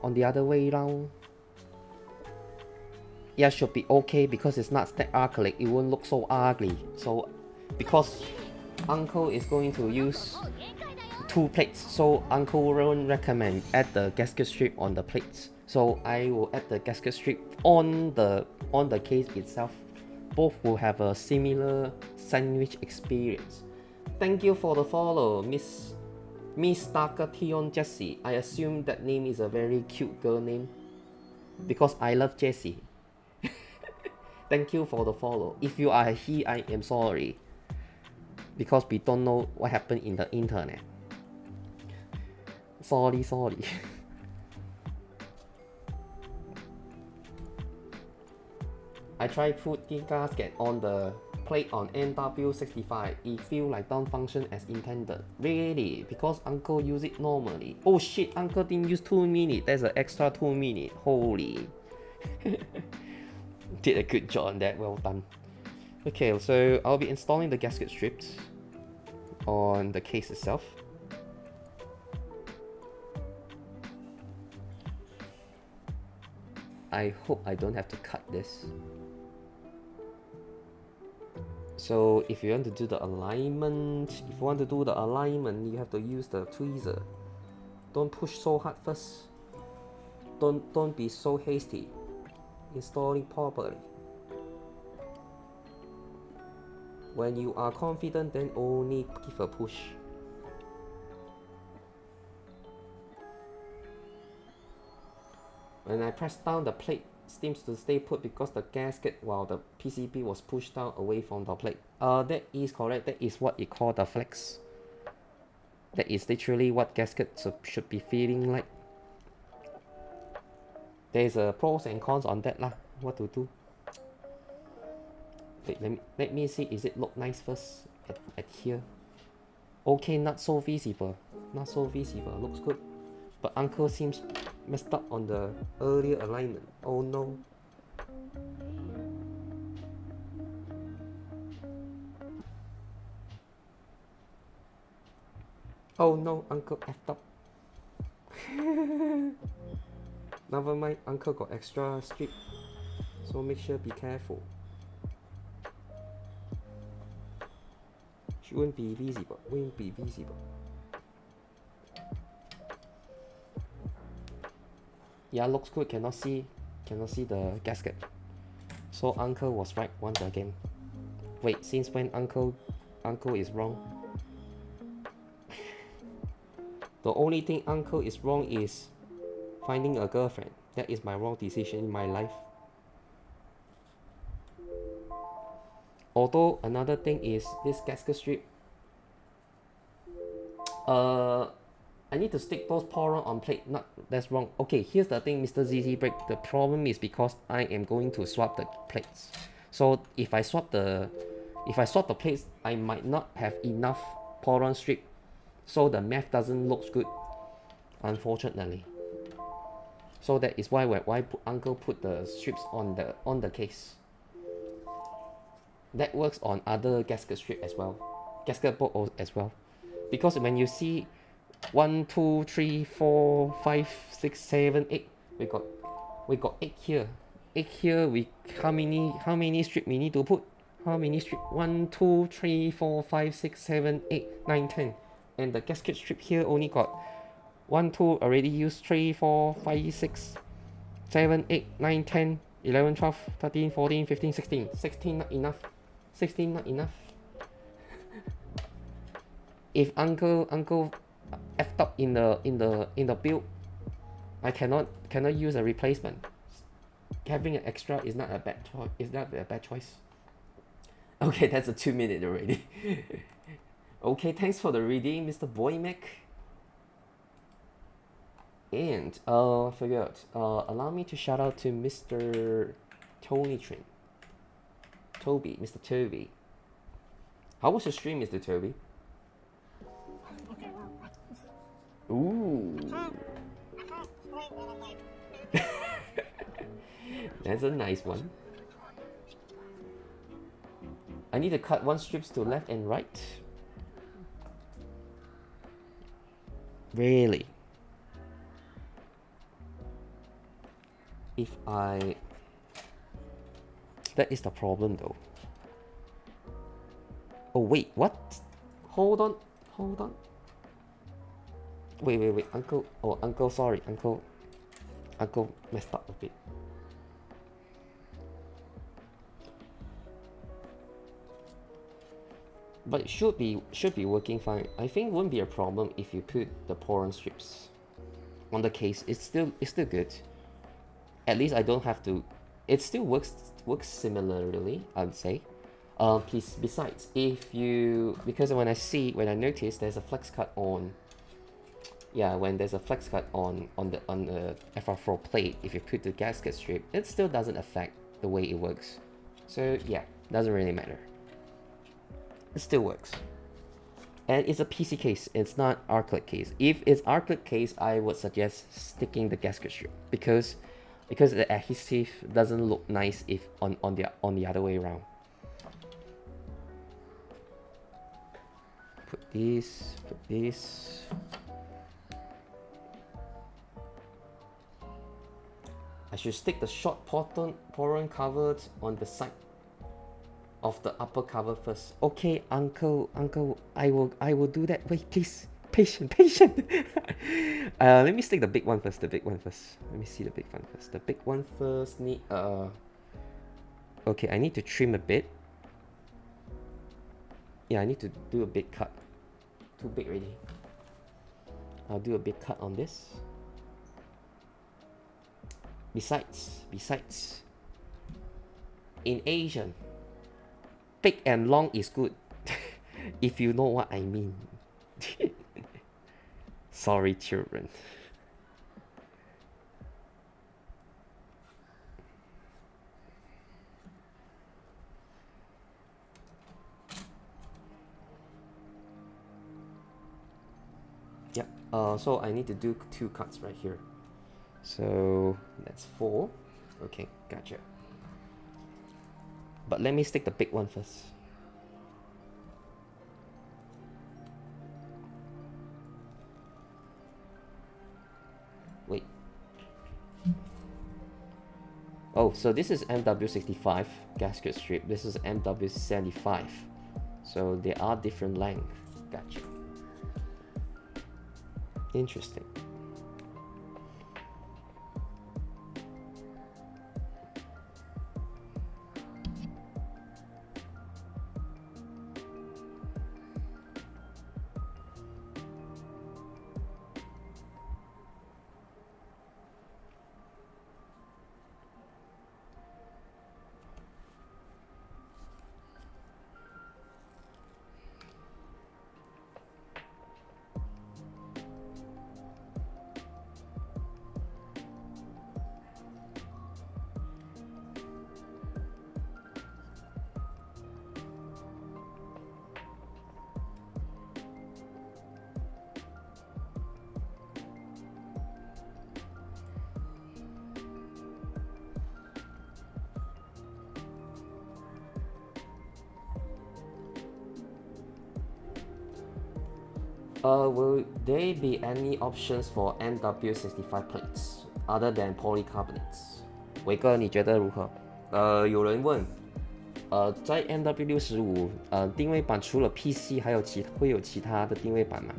on the other way round. Yeah, should be okay because it's not stacked acrylic, it won't look so ugly. So because uncle is going to use 2 plates, so uncle won't recommend add the gasket strip on the plates. So I will add the gasket strip on the case itself. Both will have a similar sandwich experience. Thank you for the follow, Miss Starkation Jessie. I assume that name is a very cute girl name because I love Jessie. Thank you for the follow. If you are he, I am sorry because we don't know what happened in the internet. Sorry. I tried putting gasket on the plate on MW75. It feels like don't function as intended. Really? Because uncle use it normally. Oh shit, uncle didn't use 2 minutes. There's an extra 2 minutes. Holy. Did a good job on that. Well done. Okay, so I'll be installing the gasket strips on the case itself. I hope I don't have to cut this. So if you want to do the alignment, you have to use the tweezer. Don't push so hard first. Don't be so hasty. Installing properly. When you are confident, then only give a push. When I press down, the plate seems to stay put because the gasket, while the PCB was pushed down away from the plate. That is correct. That is what you call the flex. That is literally what gaskets should be feeling like. There's a pros and cons on that lah. What to do? Wait, let me see. Is it look nice first at here? Okay, not so visible. Looks good. But uncle seems messed up on the earlier alignment. Oh no. Oh no, uncle effed up. Never mind, uncle got extra strip. So make sure be careful. Won't be visible. Yeah, looks good. Cannot see the gasket. So uncle was right once again. Wait, since when uncle is wrong? The only thing uncle is wrong is finding a girlfriend. That is my wrong decision in my life. Although another thing is this gasket strip. I need to stick those Poron on plate. That's wrong. Okay, here's the thing, Mr. ZZ Break. The problem is because I am going to swap the plates. So if I swap the plates, I might not have enough Poron strip. So the math doesn't look good, unfortunately. So that is why uncle put the strips on the case. That works on other gasket strip as well, gasket board as well, because when you see 1, 2, 3, 4, 5, 6, 7, 8, we got 8 here. 8 here. How many strip we need to put? How many strip? 1, 2, 3, 4, 5, 6, 7, 8, 9, 10. And the gasket strip here only got 1, 2 already used, 3, 4, 5, 6, 7, 8, 9, 10, 11, 12, 13, 14, 15, 16. 16 not enough. 16 not enough. If uncle effed up in the build, I cannot use a replacement. Having an extra is not a bad choice. Is not a bad choice. Okay, that's a 2 minute already. Okay, thanks for the reading, Mr. Boymek. And forgot. Allow me to shout out to Mr. Tony Trin. Toby. Mr. Toby. How was your stream, Mr. Toby? Ooh. That's a nice one. I need to cut one strips to left and right. Really? If I... That is the problem though. Oh wait, what? Hold on, hold on. Wait, uncle. Oh, uncle, sorry, uncle. Uncle messed up a bit. But it should be working fine. I think it wouldn't be a problem if you put the Poron strips on the case. It's still good. At least I don't have to. It still works similarly, I would say. Please. Besides, if you, because when I notice there's a flex cut on. Yeah, when there's a flex cut on the FR4 plate, if you put the gasket strip, it still doesn't affect the way it works. So yeah, doesn't really matter. It still works. And it's a PC case, it's not R-clip case. If it's R-clip case, I would suggest sticking the gasket strip because the adhesive doesn't look nice if on the other way around. Put this. I should stick the short Poron covered on the side of the upper cover first. Okay, uncle, I will do that. Wait, please, patient. Let me stick the big one first. Let me see the big one first. The big one first need okay, I need to trim a bit. Yeah, I need to do a big cut. Too big already. I'll do a big cut on this. Besides, in Asian, big and long is good, if you know what I mean. Sorry, children. Yep. So I need to do 2 cuts right here. So that's 4. Okay, gotcha. But let me stick the big one first. Wait. Oh, so this is MW65 gasket strip. This is MW75. So they are different length. Gotcha. Interesting. Will there be any options for MW65 plates other than polycarbonates? 伟哥，你觉得如何？有人问，在 MW65，定位板除了 PC， 还有会有其他的定位板吗？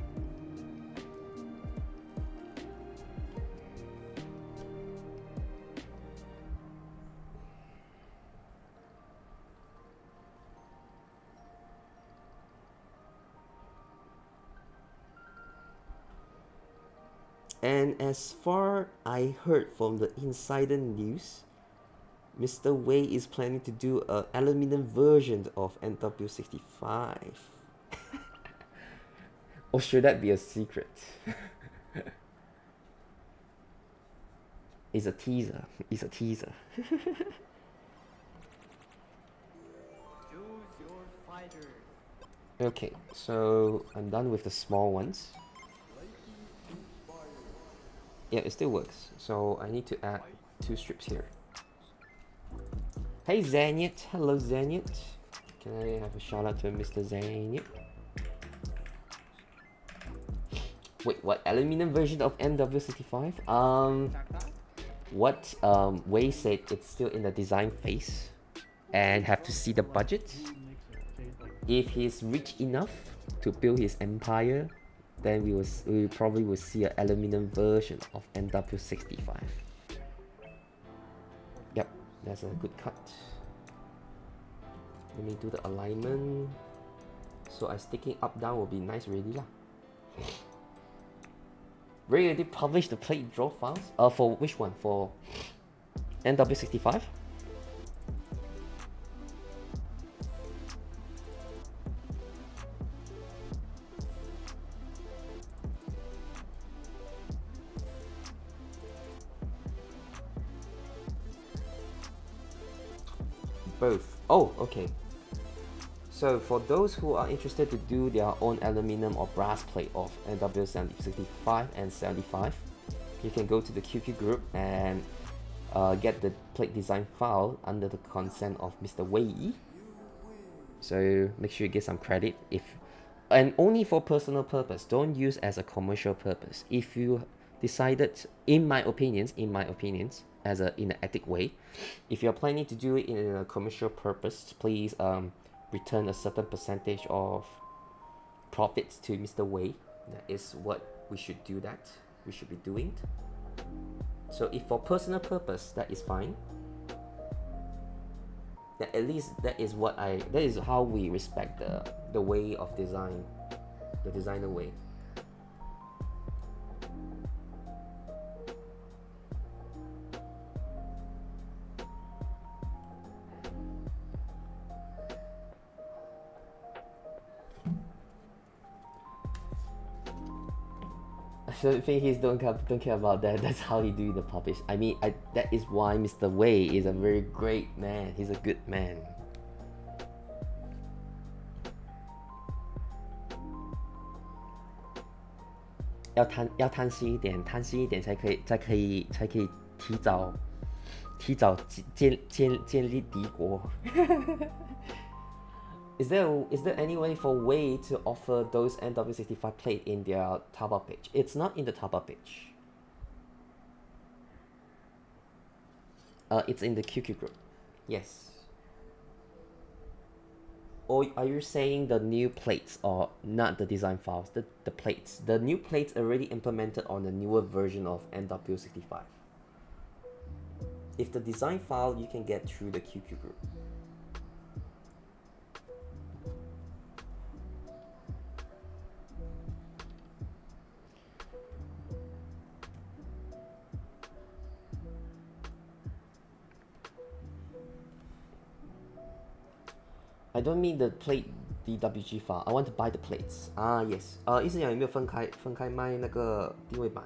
And as far I heard from the insider news, Mr. Wei is planning to do an aluminum version of MW65. Or should that be a secret? It's a teaser. It's a teaser. Okay, so I'm done with the small ones. Yeah, it still works. So I need to add 2 strips here. Hey Zanyet, hello Zanyet. Can I have a shout out to Mr. Zanyet? Wait, what aluminum version of MW75? What Wei said it's still in the design phase and have to see the budget. If he's rich enough to build his empire, then we probably will see an aluminum version of MW65. Yep, that's a good cut. Let me do the alignment. So I sticking up down will be nice already lah. We already published the plate draw files? For which one? For MW65? Both. Oh, okay. So for those who are interested to do their own aluminum or brass plate of MW75 and 75, you can go to the QQ group and get the plate design file under the consent of Mr. Wei. So make sure you get some credit and only for personal purpose. Don't use as a commercial purpose. If you decided, in my opinions, in an ethic way, if you're planning to do it in a commercial purpose, please return a certain percentage of profits to Mr. Wei. That is what we should do. That we should be doing. So if for personal purpose, that is fine. That at least that is how we respect the way of design, the designer way. So think he's don't care about that. That's how he do the publish. I mean, that is why Mr. Wei is a very great man. He's a good man.要贪心一点才可以提早建立帝国。Is there any way for Wei to offer those MW65 plate in their taobao page? It's not in the taobao page. It's in the QQ group. Yes. Or are you saying the new plates or not the design files? The plates. The new plates already implemented on the newer version of MW65. If the design file you can get through the QQ group. I don't mean the plate DWG file. I want to buy the plates. Ah, yes. 意思讲有没有分开卖那个定位板？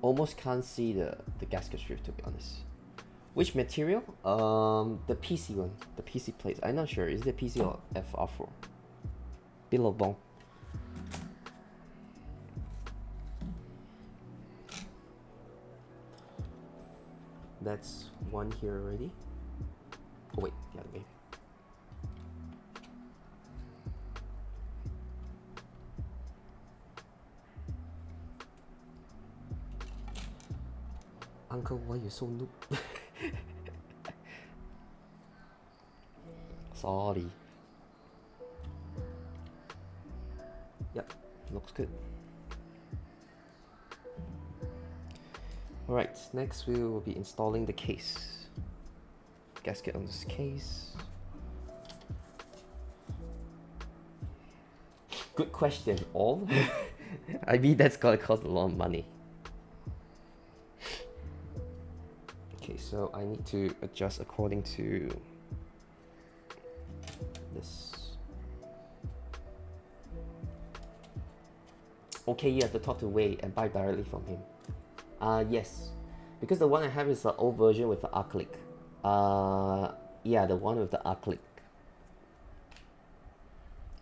Almost can't see the gasket strip, to be honest. Which material? The PC one, the PC plates. I'm not sure. Is it PC or FR4? Below bone. That's one here already. Oh wait, the other way. Uncle, why you so noob? Sorry. Yep, looks good. Alright, next we will be installing the case. Gasket on this case. Good question, all? I mean, that's gonna cost a lot of money. so I need to adjust according to this. Okay, you have to talk to Wei and buy directly from him. Yes, because the one I have is the old version with the acrylic. Yeah, the one with the acrylic.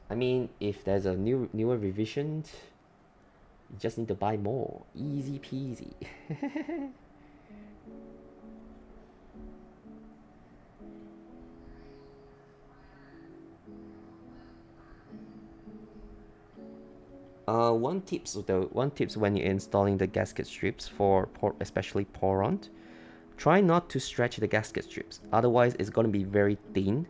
I mean, if there's a newer revision, you just need to buy more. Easy peasy. One tips when you're installing the gasket strips for especially Poron, try not to stretch the gasket strips. Otherwise, it's gonna be very thin,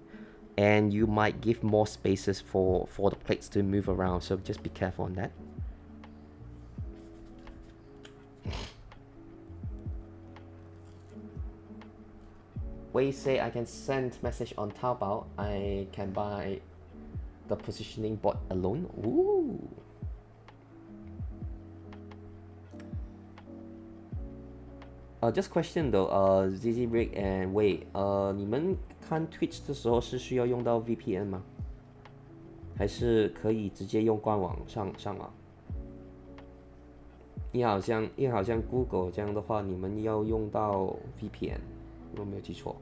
and you might give more spaces for the plates to move around. So just be careful on that. Wei say I can send message on Taobao. I can buy the positioning board alone. Ooh. Just question though, ZZ Break and Wei, 你们看 Twitch 的时候是需要用到 VPN 吗？还是可以直接用官网上网？因为好像 Google 这样的话，你们要用到 VPN， 如果没有记错。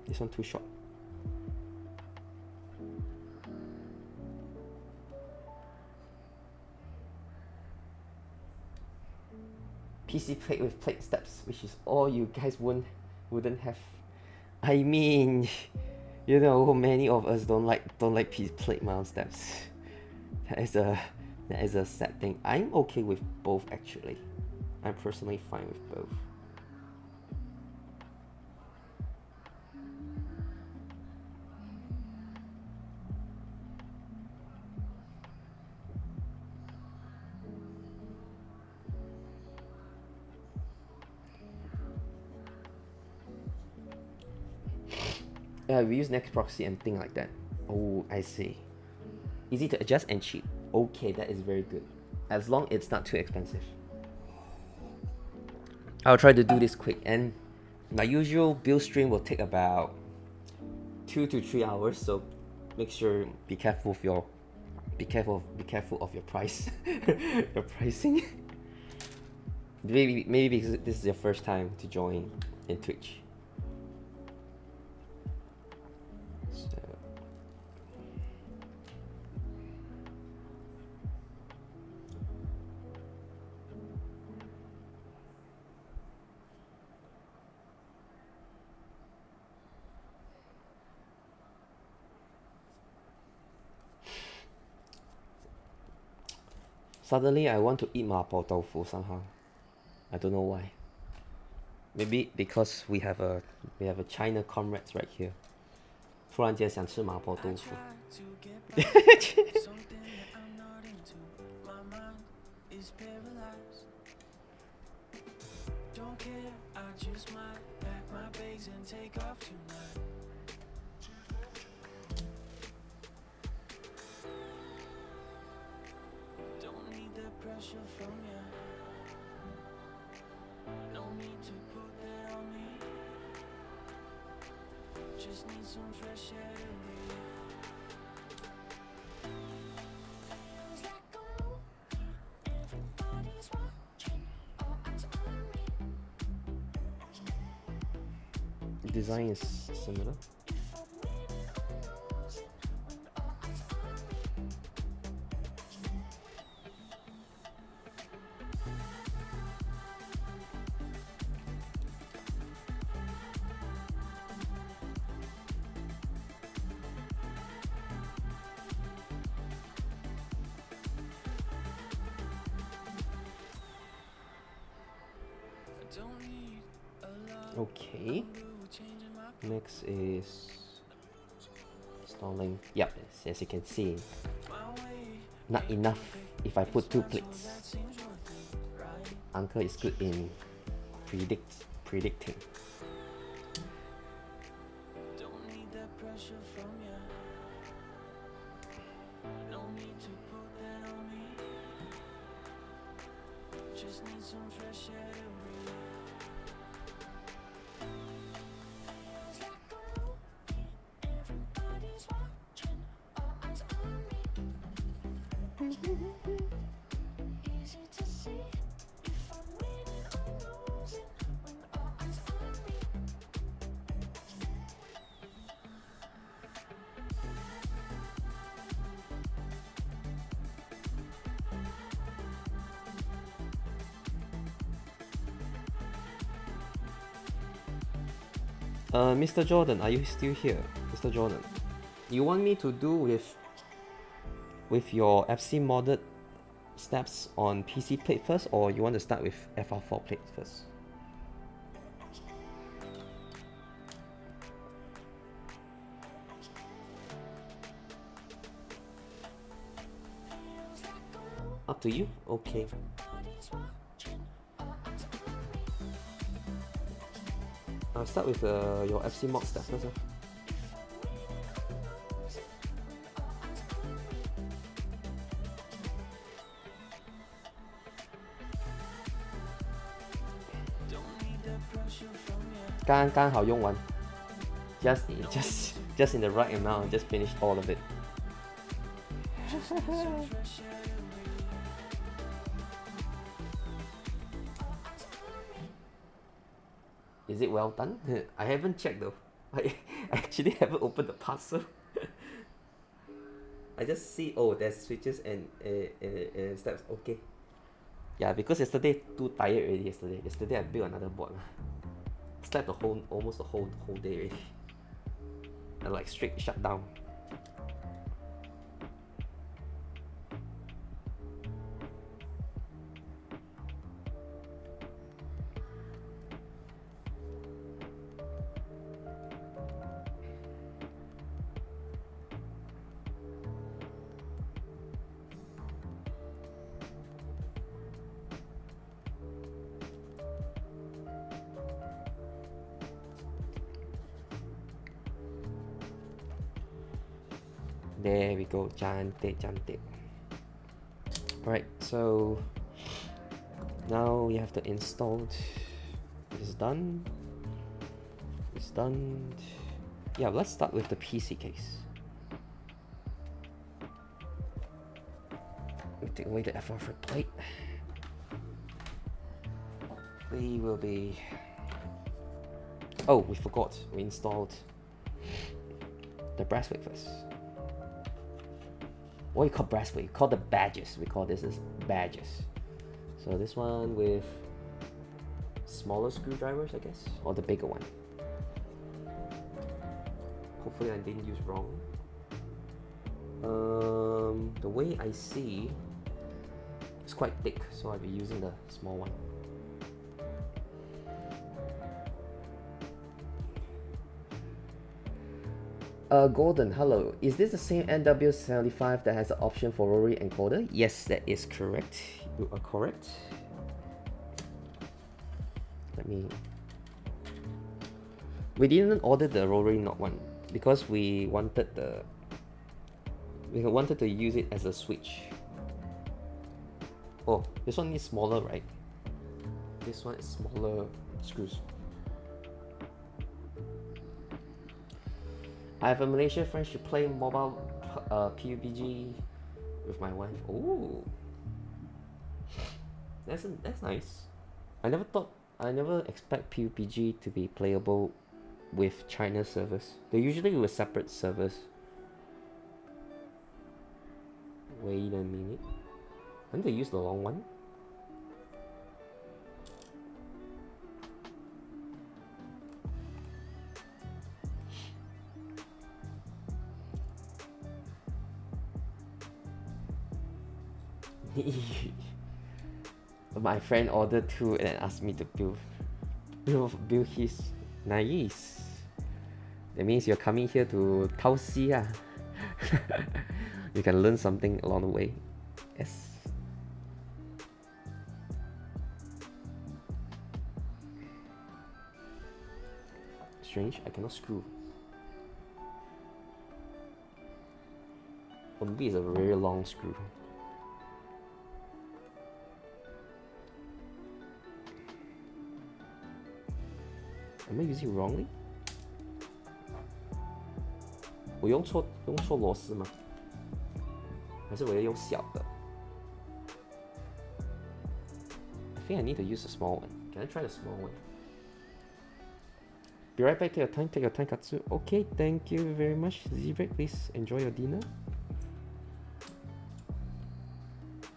This one too short. PC plate with plate steps, which is all you guys wouldn't have. I mean, you know, many of us don't like plate mount steps. That is a sad thing. I'm okay with both actually. I'm personally fine with both. Yeah, we use next proxy and things like that. Oh, I see. Easy to adjust and cheap. Okay, that is very good. As long it's not too expensive. I'll try to do this quick, and my usual build stream will take about 2 to 3 hours. So make sure be careful of your price, your pricing. Maybe because this is your first time to join in Twitch. Suddenly, I want to eat mapo tofu somehow. I don't know why. Maybe because we have a China comrades right here. 突然间想吃麻婆豆腐。Design is similar. Okay. Next is installing. Yep, as you can see, not enough if I put 2 plates. Uncle is good in predicting. Mr. Jordan, are you still here? Mr. Jordan, you want me to do with your FC modded steps on PC plate first, or you want to start with FR4 plate first? Up to you. Okay. I'll start with your FC mod stuff first. Just in the right amount, just finish all of it. Is it well done? I haven't checked though. I actually haven't opened the parcel. I just see, oh, there's switches and steps. Okay. Yeah, because yesterday too tired already. Yesterday I built another board. Slept almost the whole day already. I like straight shut down. There we go, cantik. Alright, so now we have to install. It's done. It's done. Yeah, let's start with the PC case. We take away the FR4 plate. We will be. Oh, we forgot. We installed the brass plate first. What do you call brass plate? We call the badges. We call this as badges. So this one with smaller screwdrivers, I guess, or the bigger one. Hopefully I didn't use wrong. The way I see, it's quite thick, so I'll be using the small one. Gordon, hello. Is this the same MW75 that has an option for rotary encoder? Yes, that is correct. You are correct. Let me... We didn't order the rotary knob one because we wanted to use it as a switch. Oh, this one is smaller, right? This one is smaller screws. I have a Malaysian friend to play mobile PUBG with my wife. Oh, that's nice. I never expect PUBG to be playable with China servers. They usually with separate servers. Wait a minute. I think they use the long one. My friend ordered two and asked me to build his. Nice. That means you're coming here to Tausi. You can learn something along the way. Yes. Strange, I cannot screw. Or maybe it's a very long screw. Am I using it wrongly? 我用错螺丝吗？还是我要用小的？ I think I need to use a small one. Can I try the small one? Be right back. Take your time, Katsu. Okay, thank you very much, Zebek. Please enjoy your dinner.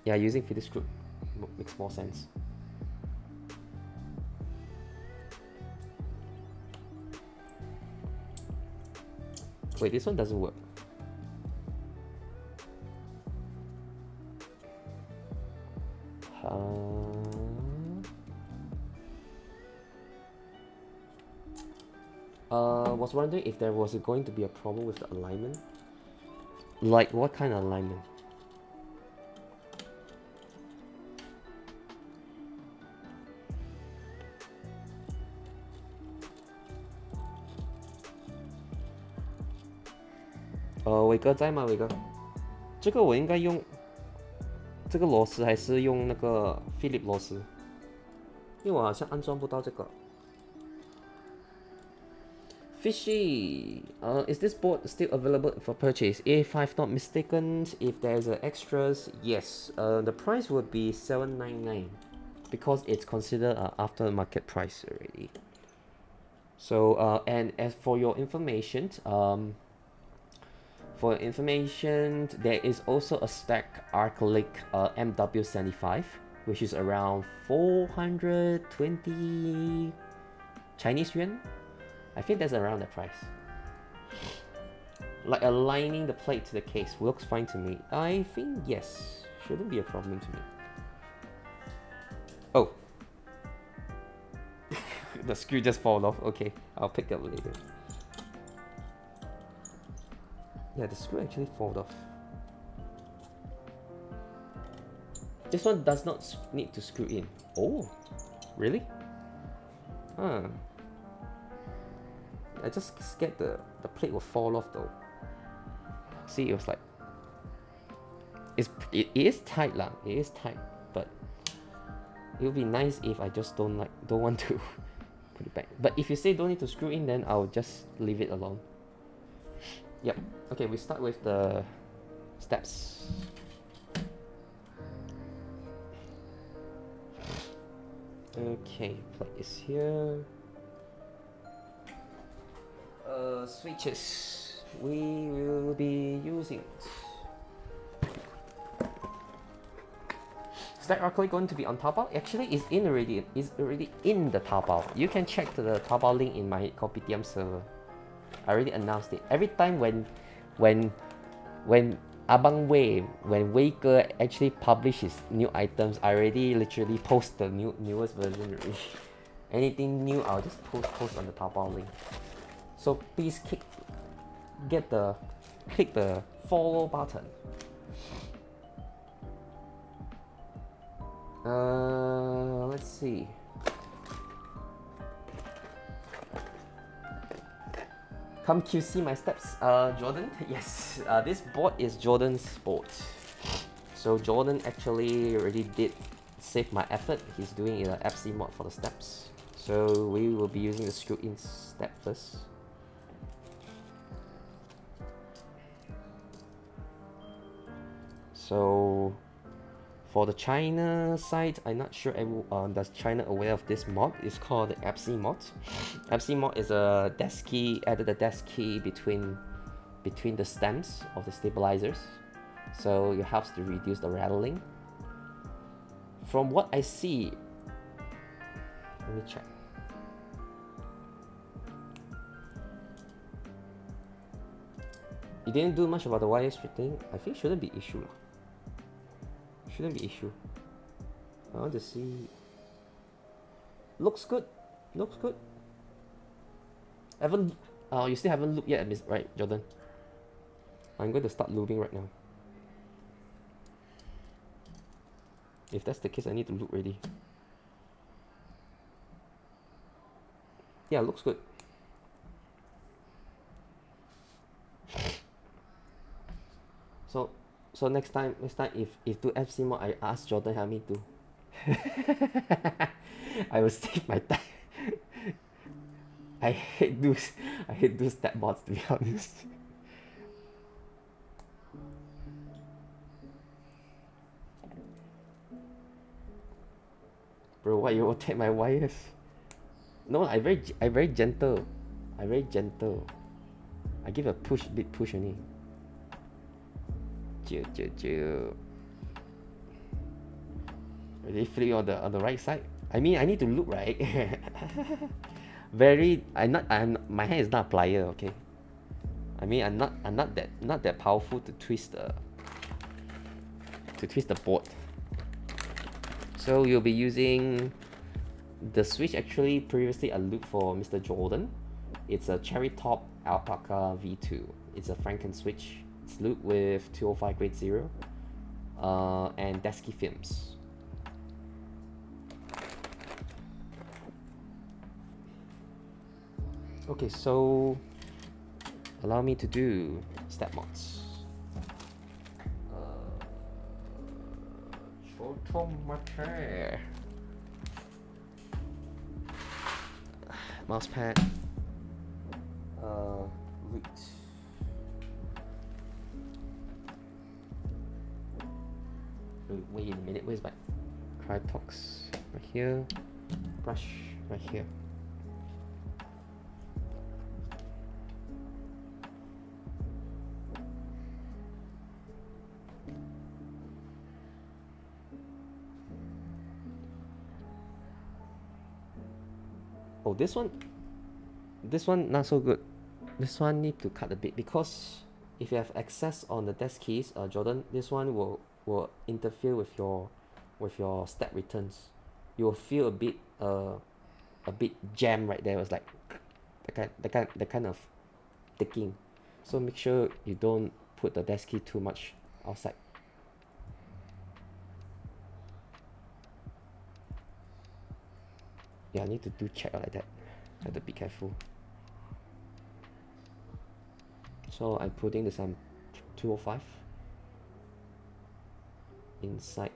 Yeah, using Phillips screw makes more sense. Wait, this one doesn't work. Was wondering if there was going to be a problem with the alignment. Like what kind of alignment?伟哥在吗？伟哥，这个我应该用这个螺丝还是用那个 Philip 螺丝？因为我好像安装不到这个。Fishy, is this board still available for purchase? If I've not mistaken, if there's extras, yes. The price would be $799 because it's considered aftermarket price already. So, and as for your information, there is also a stack acrylic MW75, which is around 420 Chinese yuan. I think that's around the price. Like aligning the plate to the case works fine to me. I think yes, shouldn't be a problem to me. Oh, the screw just fall off. Okay, I'll pick up later. Yeah, the screw actually fall off. This one does not need to screw in. Oh, really? Huh. I just scared the plate will fall off though. See, it was like it is tight lah. It is tight, but it would be nice if I just don't want to put it back. But if you say don't need to screw in, then I'll just leave it alone. Yep. Okay, we start with the steps. Okay, plate is here. Switches we will be using. Is that acrylic going to be on taobao? Actually, it's already in the taobao. You can check the taobao link in my kopitiam server. I already announced it. Every time when Abang Wei, when Vega actually publishes new items, I already literally post the newest version already. Anything new, I'll just post on the taobao link. So please click the follow button. Let's see. Come QC my steps. Jordan, yes. This board is Jordan's board. So Jordan actually already did save my effort. He's doing an FC mod for the steps. So we will be using the screw-in step first. So for the China side, I'm not sure does China aware of this mod. It's called the FC mod. FC mod is a desk key, added a desk key between the stems of the stabilizers. So it helps to reduce the rattling. From what I see, let me check. You didn't do much about the wire thing. I think shouldn't be issue. Shouldn't be issue. I want to see. Looks good. Looks good. You still haven't looped yet, right, Jordan? I'm going to start looping right now. If that's the case, I need to loop ready. Yeah, looks good. So next time if do FC mod, I ask Jordan help me do. I will save my time. I hate those I hate those stat bots, to be honest. Bro, why you attack my wires? No, I very gentle. I very gentle. I give a push, big push only. Chill, chill, chill. Ready, flip on the right side. I mean, I need to look right. My hand is not a plier, okay. I mean, I'm not that powerful to twist the board. So you'll be using the switch. Actually, previously I looked for Mr. Jordan. It's a cherry top alpaca V2. It's a Franken switch. It's looped with 205 grade 0 and Desky films. Okay, so allow me to do step mods. Mouse pad. Root. Wait a minute, where's my Crytox? Right here. Brush right here. Oh, this one not so good. This one need to cut a bit, because if you have access on the desk keys, Jordan, this one will interfere with your step returns. You will feel a bit jam right there. It's like the kind of ticking. So make sure you don't put the desk key too much outside. Yeah, I need to do check like that. Have to be careful. So I'm putting the some 205 inside.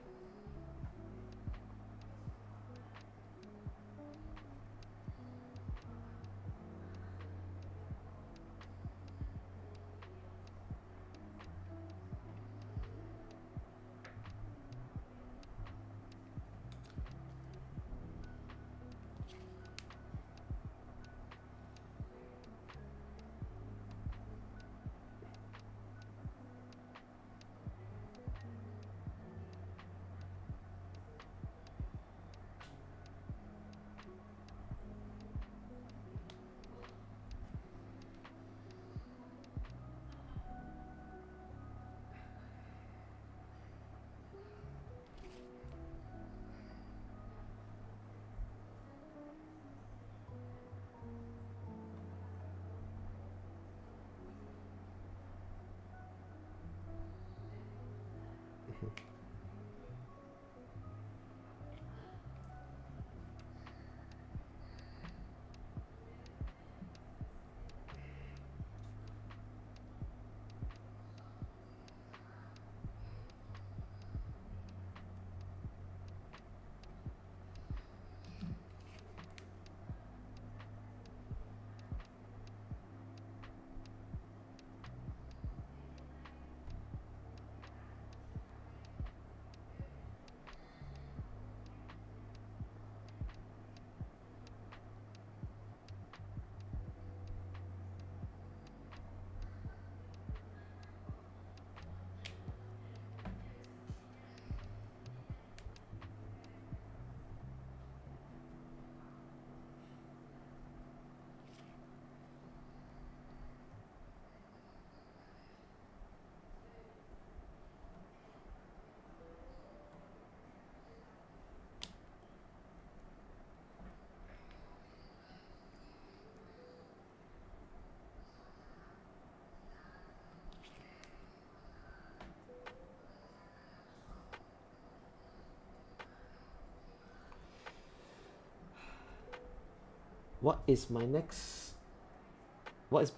What is my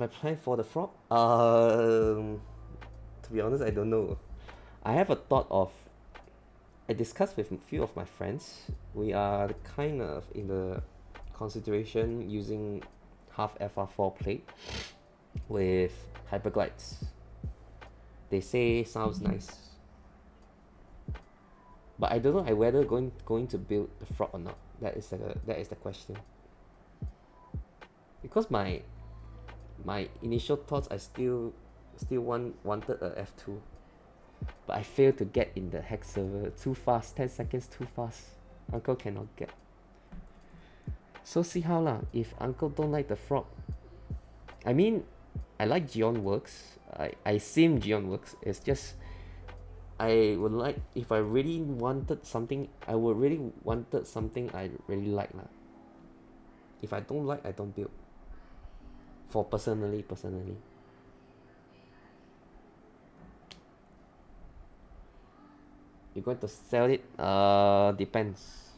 plan for the frog? To be honest, I don't know. I have a thought of, I discussed with a few of my friends. We are kind of in the consideration using half FR4 plate with hyperglides. They say sounds nice, but I don't know whether going to build the frog or not. That is the question. Because my initial thoughts, I still wanted a F2, but I failed to get in the hex server. Too fast, 10 seconds too fast. Uncle cannot get. So see how lah. If Uncle don't like the frog, I mean, I like Geon Works. I sim Geon Works. It's just I would like, if I really wanted something, I would really wanted something I really like lah. If I don't like, I don't build. For personally. You're going to sell it? Depends.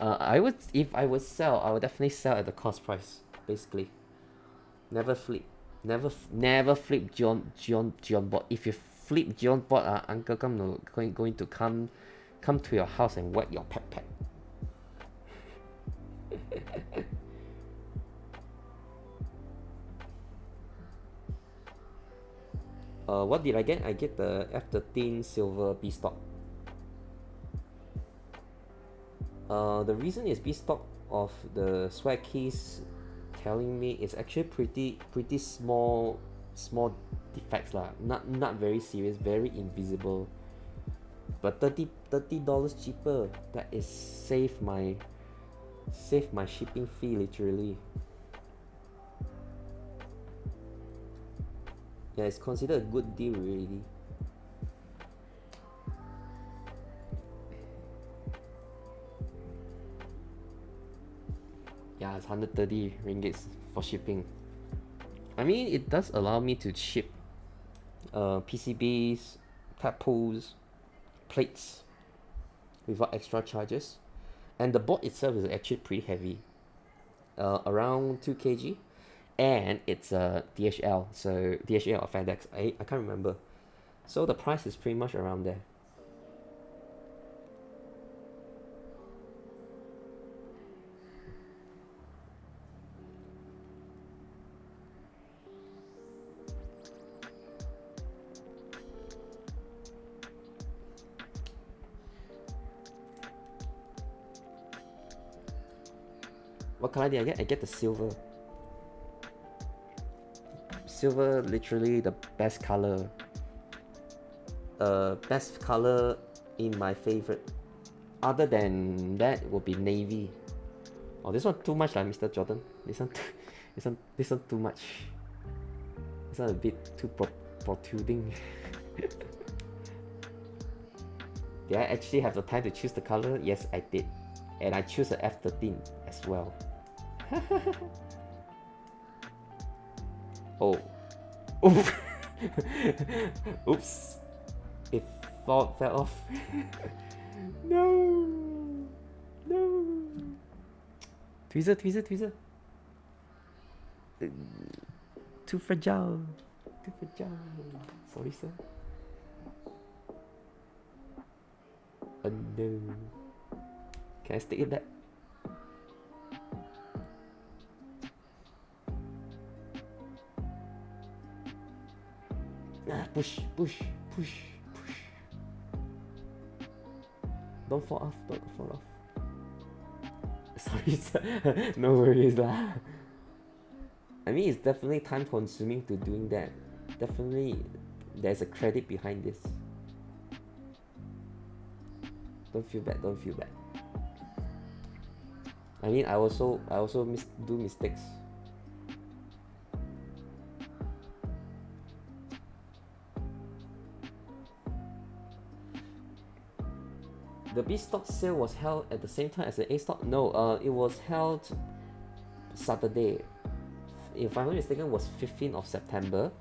If I would sell, I would definitely sell at the cost price, basically. Never flip. Never flip Geon board. If you flip Geon board, Uncle going to come to your house and whack your pet. What did I get? I get the F13 silver B stock. The reason is B stock of the swag keys telling me it's actually pretty small defects lah. Not very serious, very invisible. But $30 cheaper. That is save my shipping fee literally. Yeah, it's considered a good deal already. Yeah, it's 130 ringgits for shipping. I mean, it does allow me to ship PCBs, tap pools, plates without extra charges. And the board itself is actually pretty heavy, around 2 kg. And it's a DHL, so DHL or FedEx, I can't remember. So the price is pretty much around there. What color did I get? I get the silver. Silver, literally the best color. Best color in my favorite. Other than that would be navy. Oh, this one too much, Mr. Jordan. This one too much. This one a bit too protruding. Did I actually have the time to choose the color? Yes, I did, and I choose the F13 as well. Oh. Oops. It fell off. No. Tweezer. Too fragile. Sorry, sir. Oh no. Can I stick it back? Push. Don't fall off. Sorry, sir. No worries lah. I mean, it's definitely time consuming to doing that. Definitely, there's a credit behind this. Don't feel bad. I mean, I also do mistakes. The B stock sale was held at the same time as the A stock. No, it was held Saturday. If I'm not mistaken, it was 15th of September.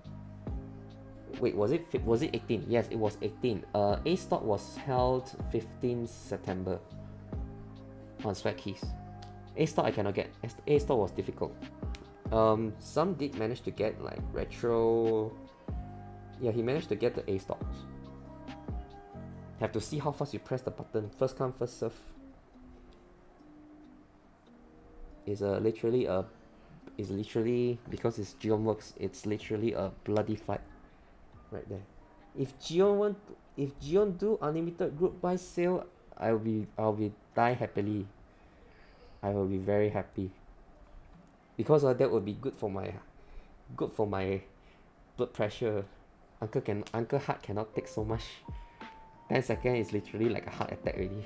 Wait, was it 18? Yes, it was 18. A stock was held 15th September on swag keys. A stock I cannot get. A stock was difficult. Some did manage to get like retro. Yeah, he managed to get the A stocks. Have to see how fast you press the button. First come, first serve. It's literally a is literally, because it's Gion Works, it's literally a bloody fight right there. If Gion do unlimited group buy sale, I'll be die happily. I will be very happy. Because that would be good for my blood pressure. Uncle heart cannot take so much. 10 seconds is literally like a heart attack already.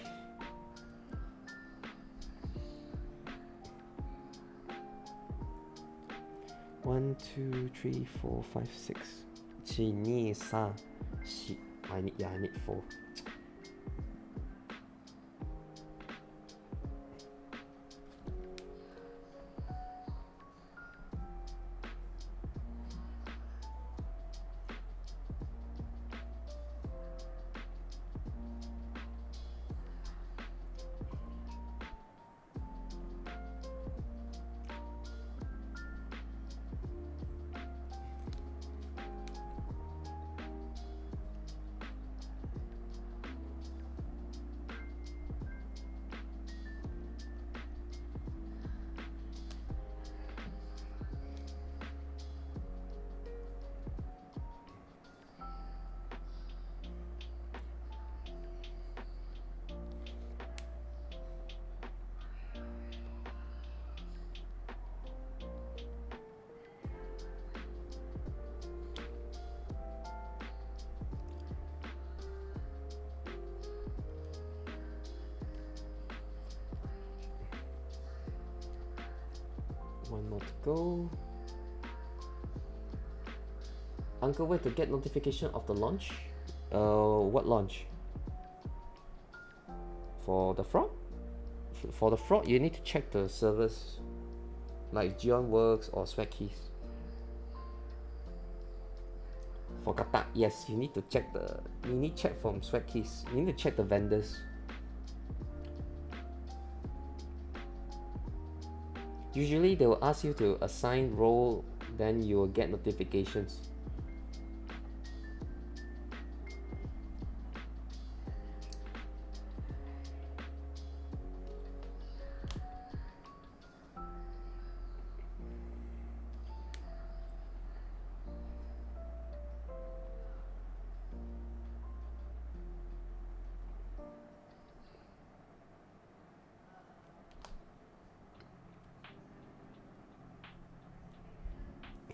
One, two, three, four, five, six. She needs shit. I need 4. One more to go. Uncle, where to get notification of the launch? What launch? For the fraud? For the fraud, you need to check the servers, like Gion Works or Swag Keys. For Qatar, yes, you need to check from Swag Keys. You need to check the vendors. Usually they will ask you to assign role, then you will get notifications.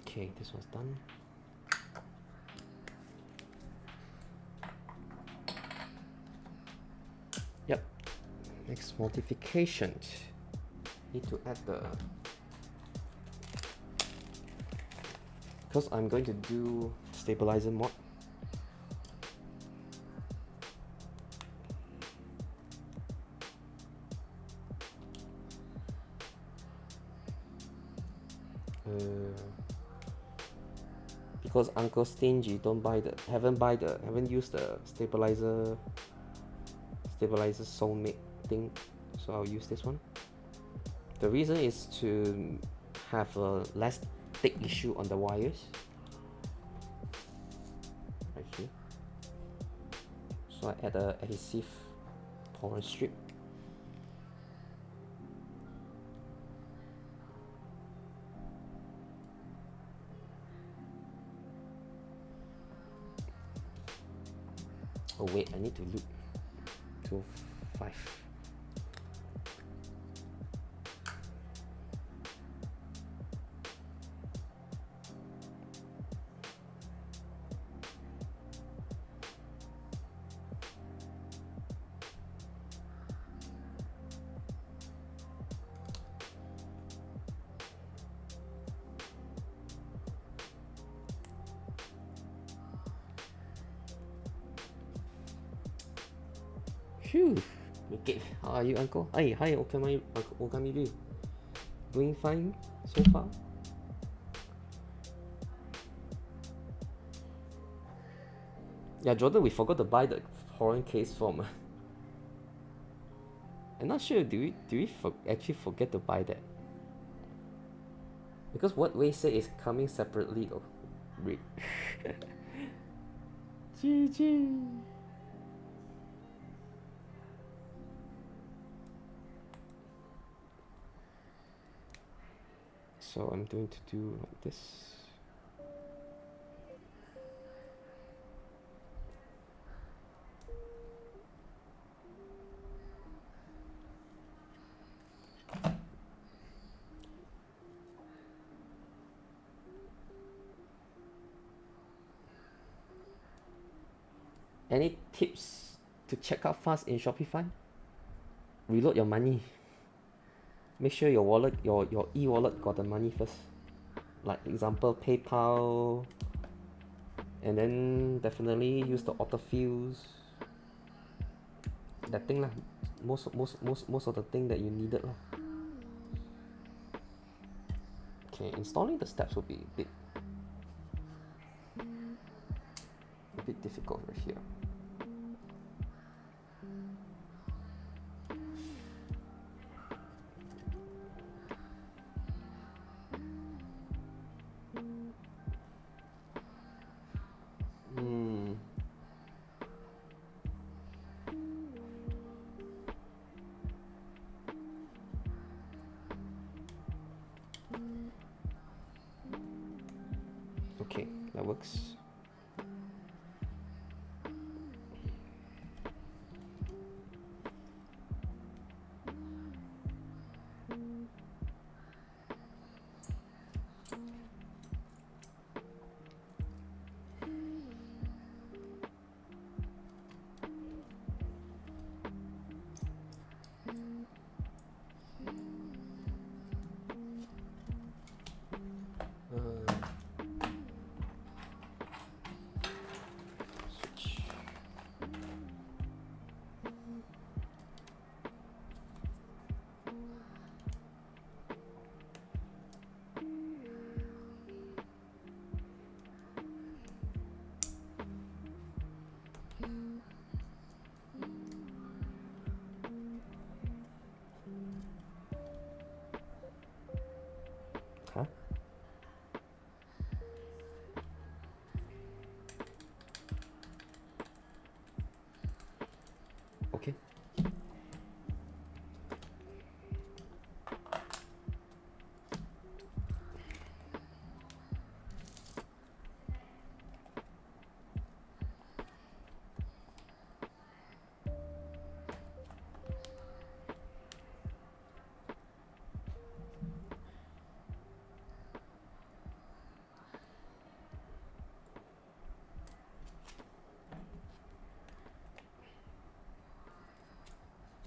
Okay, this one's done. Yep. Next modification. Need to add the, because I'm going to do stabilizer mod. Because Uncle stingy, haven't used the stabilizer soulmate thing, so I'll use this one. The reason is to have a less thick issue on the wires right here. So I add a adhesive Poron strip. Oh wait, I need to loop to 5. Phew, okay. How are you, Uncle? Hi, Okami. Doing fine so far? Yeah, Jordan, we forgot to buy the Poron case form. I'm not sure, do we actually forget to buy that? Because what Wei said is coming separately though. GG. So I'm going to do like this. Any tips to check out fast in Shopify? Reload your money. Make sure your wallet, your e-wallet got the money first. Like example PayPal, and then definitely use the autofills. That thing lah. Most of the thing that you needed lah. Okay, installing the steps will be a bit difficult right here. Okay, that works. Huh? Okay.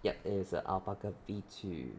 Yep, it's an Alpaca V2.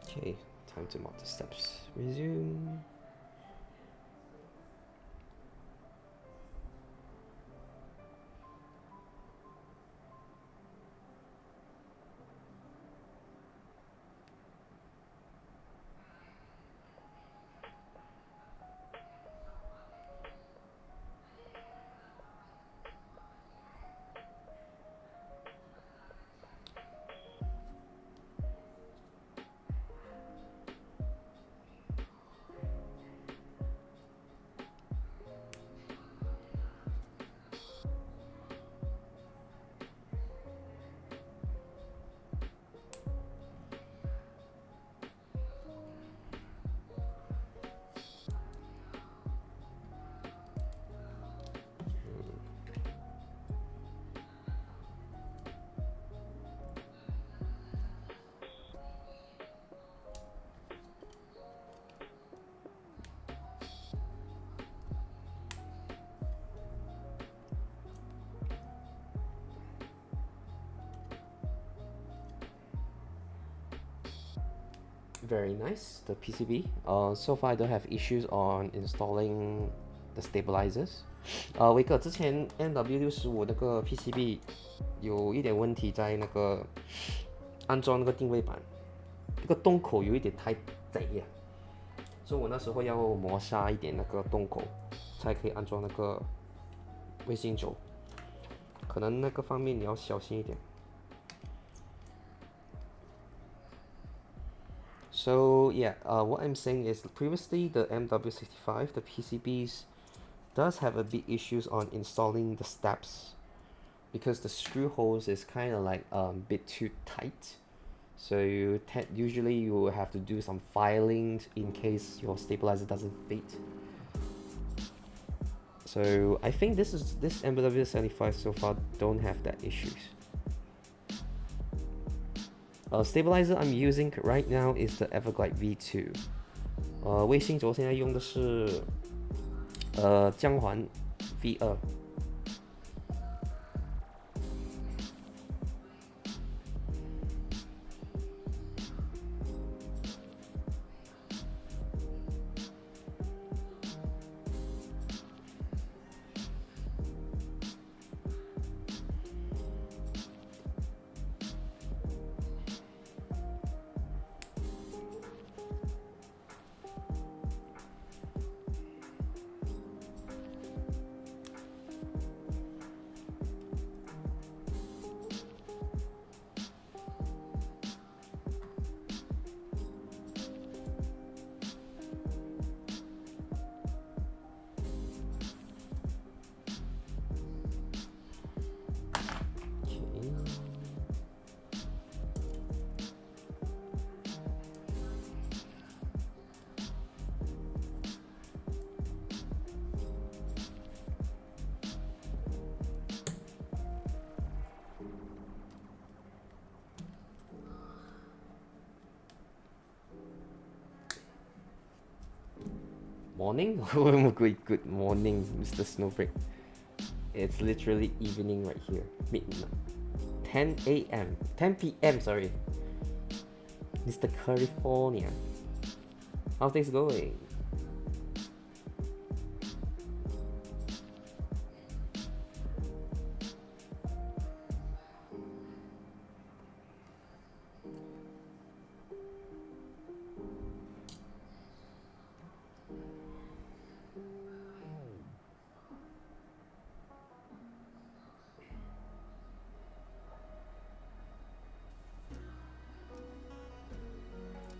Okay, time to mark the steps. Resume. Very nice, the PCB. So far I don't have issues on installing the stabilizers. 维哥，之前 MW65那个 PCB 有一点问题在那个安装那个定位板，那个洞口有一点太窄呀，所以我那时候要磨砂一点那个洞口，才可以安装那个卫星轴。可能那个方面你要小心一点。So yeah, what I'm saying is previously the MW65, the PCBs does have a big issues on installing the steps because the screw holes is kind of like a bit too tight. So usually you will have to do some filing in case your stabilizer doesn't fit. So I think this MW75 so far don't have that issues. Stabilizer I'm using right now is the Everglide V2. 卫星轴现在用的是江环 V2。Morning? Good morning, Mr. Snowbreak. It's literally evening right here. Midnight. 10 a.m. 10 p.m. sorry. Mr. California. How things going?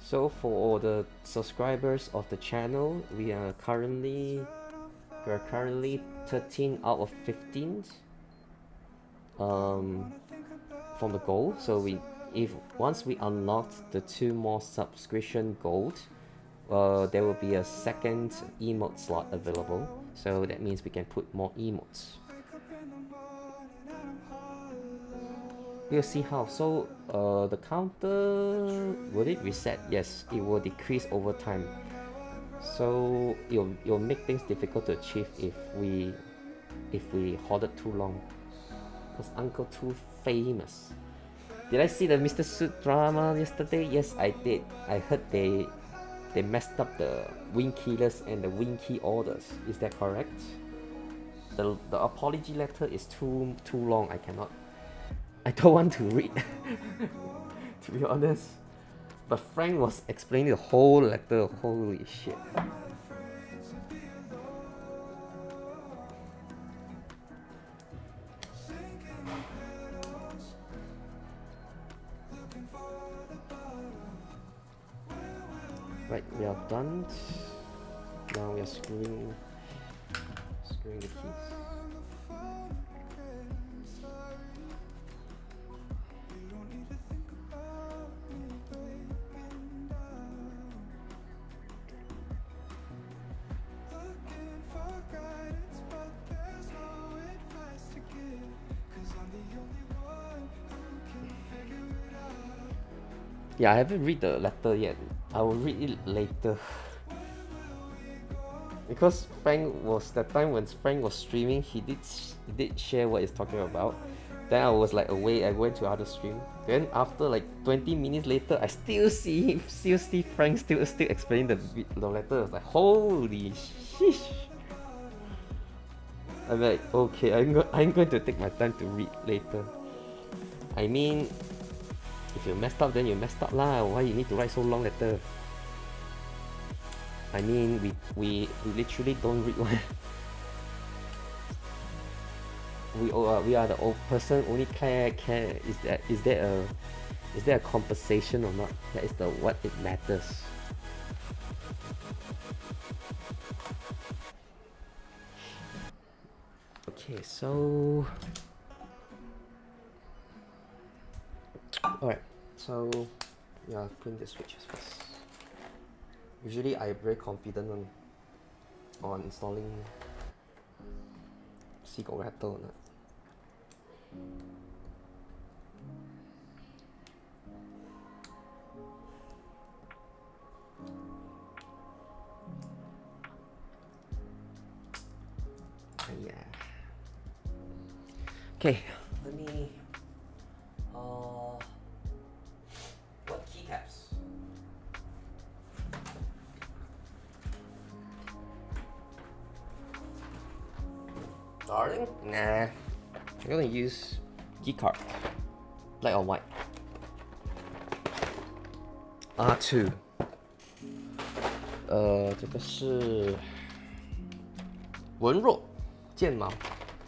So for the subscribers of the channel, we are currently 13 out of 15 from the goal. So once we unlock the 2 more subscription gold, there will be a second emote slot available. So that means we can put more emotes. We'll see how. So the counter, will it reset? Yes, it will decrease over time. So it'll make things difficult to achieve if we hold it too long. Was Uncle too famous? Did I see the Mr. Suit drama yesterday? Yes, I did. I heard they messed up the wing killers and the wing key orders. Is that correct? The apology letter is too long. I don't want to read, to be honest. But Frank was explaining the whole letter. Holy shit. Right, we are done. Now we are screwing the keys. Yeah, I haven't read the letter yet. I will read it later. Because Frank was, that time when Frank was streaming, he did share what he's talking about. Then I was like away, I went to other stream. Then after like 20 minutes later, I still see Frank still explaining the letter. I was like, holy sheesh. I'm like, okay, I'm going to take my time to read later. I mean, if you messed up, then you messed up lah. Why you need to write so long letter? I mean, we literally don't read one. We are the old person only care is there a compensation or not? That is the what it matters. Okay, so alright, so yeah, put the switches first. Usually I'm very confident on installing Seagull Rattle. Yeah. Okay, let me what keycaps? Darling? Nah. I'm gonna use keycap. Black or white. R2. 这个是纹弱剑帽，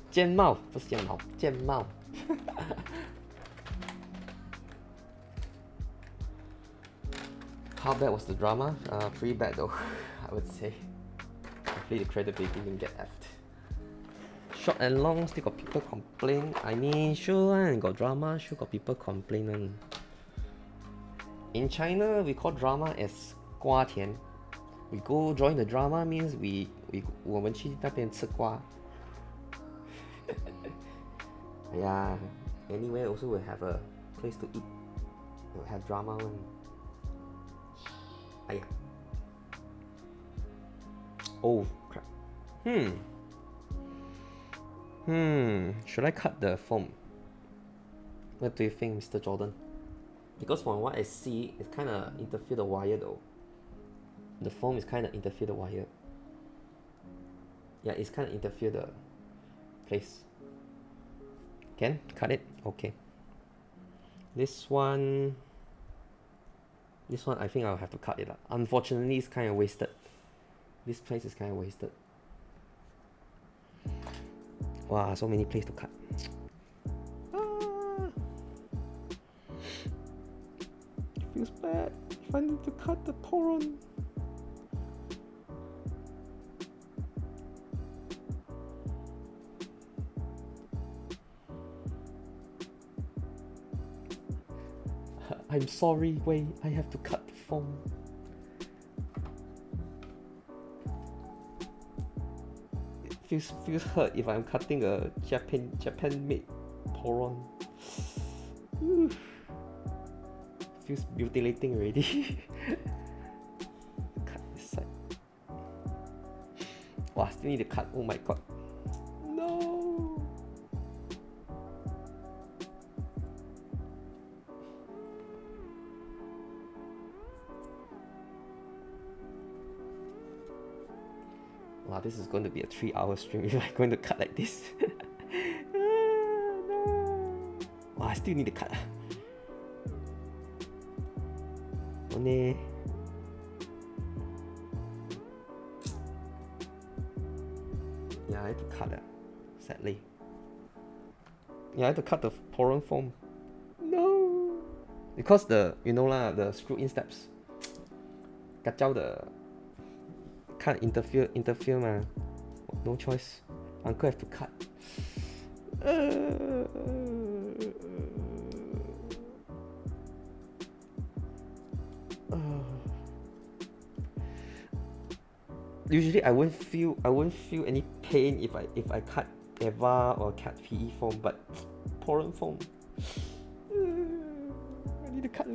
剑帽不是剑帽，剑帽。How bad was the drama? Pretty bad though, I would say. Hopefully the credibility didn't get effed. Short and long, still got people complain. I mean, sure, got drama, sure got people complaining. In China, we call drama as 瓜田. We go join the drama means我们去那边吃瓜. Yeah, anyway, also we'll have a place to eat. We'll have drama one. Aiyah. Oh crap. Should I cut the foam? What do you think, Mr. Jordan? Because from what I see, it's kind of interfere the wire though. The foam is kind of interfere the wire. Yeah, it's kind of interfere the place. Can cut it? Okay. This one I think I'll have to cut it. Unfortunately, it's kind of wasted. This place is kind of wasted. Wow, so many places to cut. Feels bad if I need to cut the Poron. I'm sorry, Wei, I have to cut the foam. It feels hurt if I'm cutting a Japan-made Poron. Feels mutilating already. Cut this side. Wow, still need to cut. Oh my god. No. Wow, this is going to be a 3-hour stream if I'm going to cut like this. No. Wow, I still need to cut. Oh no. Yeah, I had to cut it, sadly. Yeah, I had to cut the Poron foam. No. Because the, you know lah, the screw-in steps. Kacau the. Can't interfere man. No choice. Uncle have to cut. Usually I won't feel any pain if I cut Eva or cut PE foam, but Poron foam. I need to cut.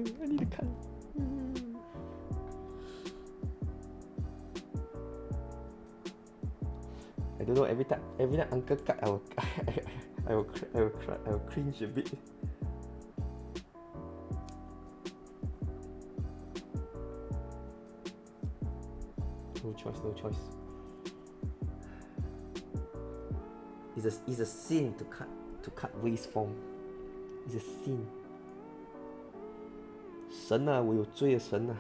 I don't know, every time Uncle cut, I will I will cringe a bit. No choice, no choice. It's a sin to cut waste form. It's a sin. 神啊，我有罪啊，神啊。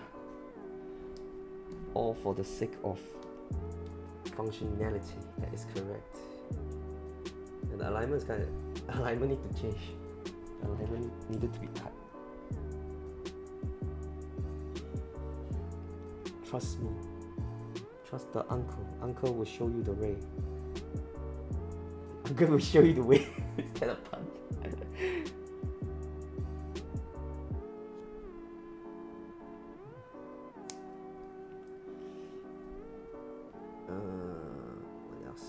All for the sake of functionality. That is correct. And the alignment is alignment need to change. Alignment needed to be cut. Trust me. Trust the uncle. Uncle will show you the way. Uncle will show you the way. Instead of pun. What else?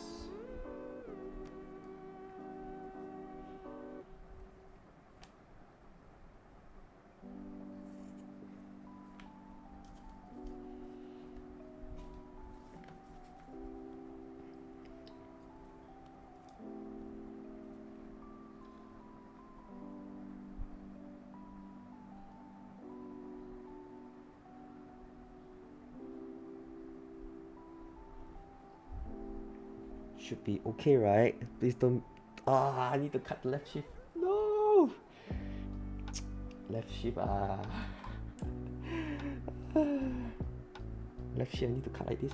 Should be okay, right? Please don't. Ah, I need to cut the left shift. No! Left shift, left shift, I need to cut like this.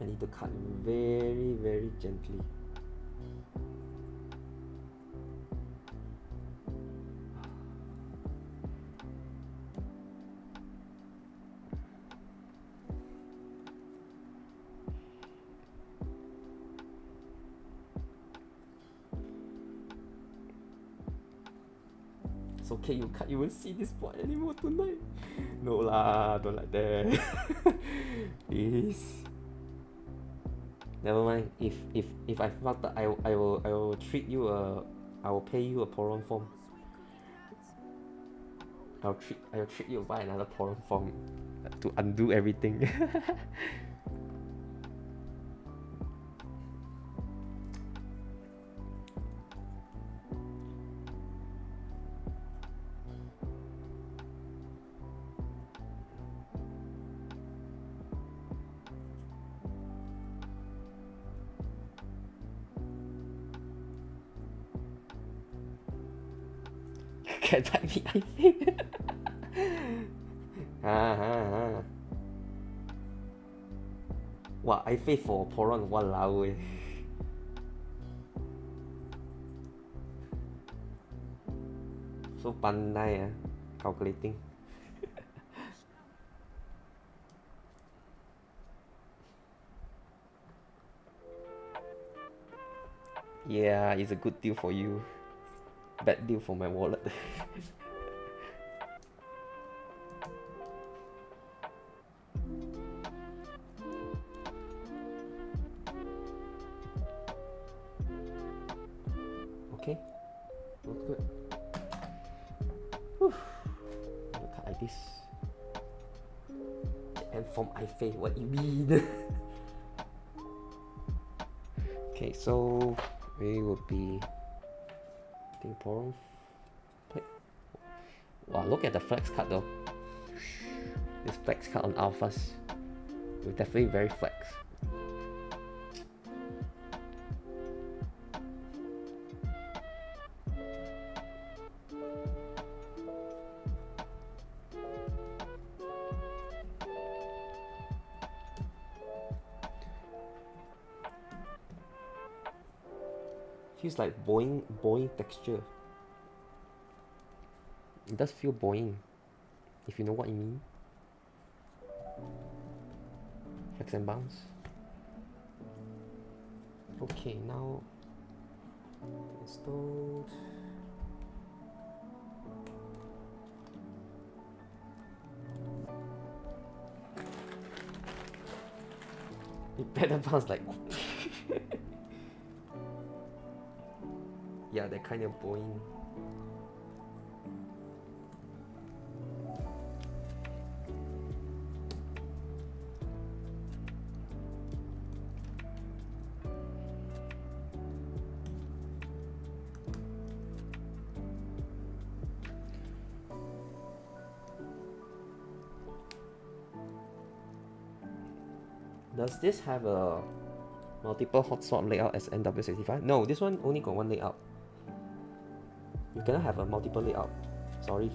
I need to cut very, very gently. It's okay, you won't see this part anymore tonight. No lah, don't like that. Please. Never mind. If I fucked up, I will treat you I will pay you a Poron form. I'll treat you by another Poron form to undo everything. Can buy me iPhone. Wow, iPhone for Poron, walao eh. So pandai calculating. Yeah, it's a good deal for you. Bad deal for my wallet. Okay, looks good. Whew. Look like this. And from iPhone, what you mean? Okay, so we will be Poron plate. Wow, look at the flex cut though. This flex cut on alphas. We're definitely very flex. Feels like boing texture. It does feel boing, if you know what I mean. Flex and bounce. Okay, now installed. It better bounce like. Yeah, that kind of boing. Does this have a multiple hot swap layout as MW75? No, this one only got one layout. You cannot have a multiple layout. Sorry.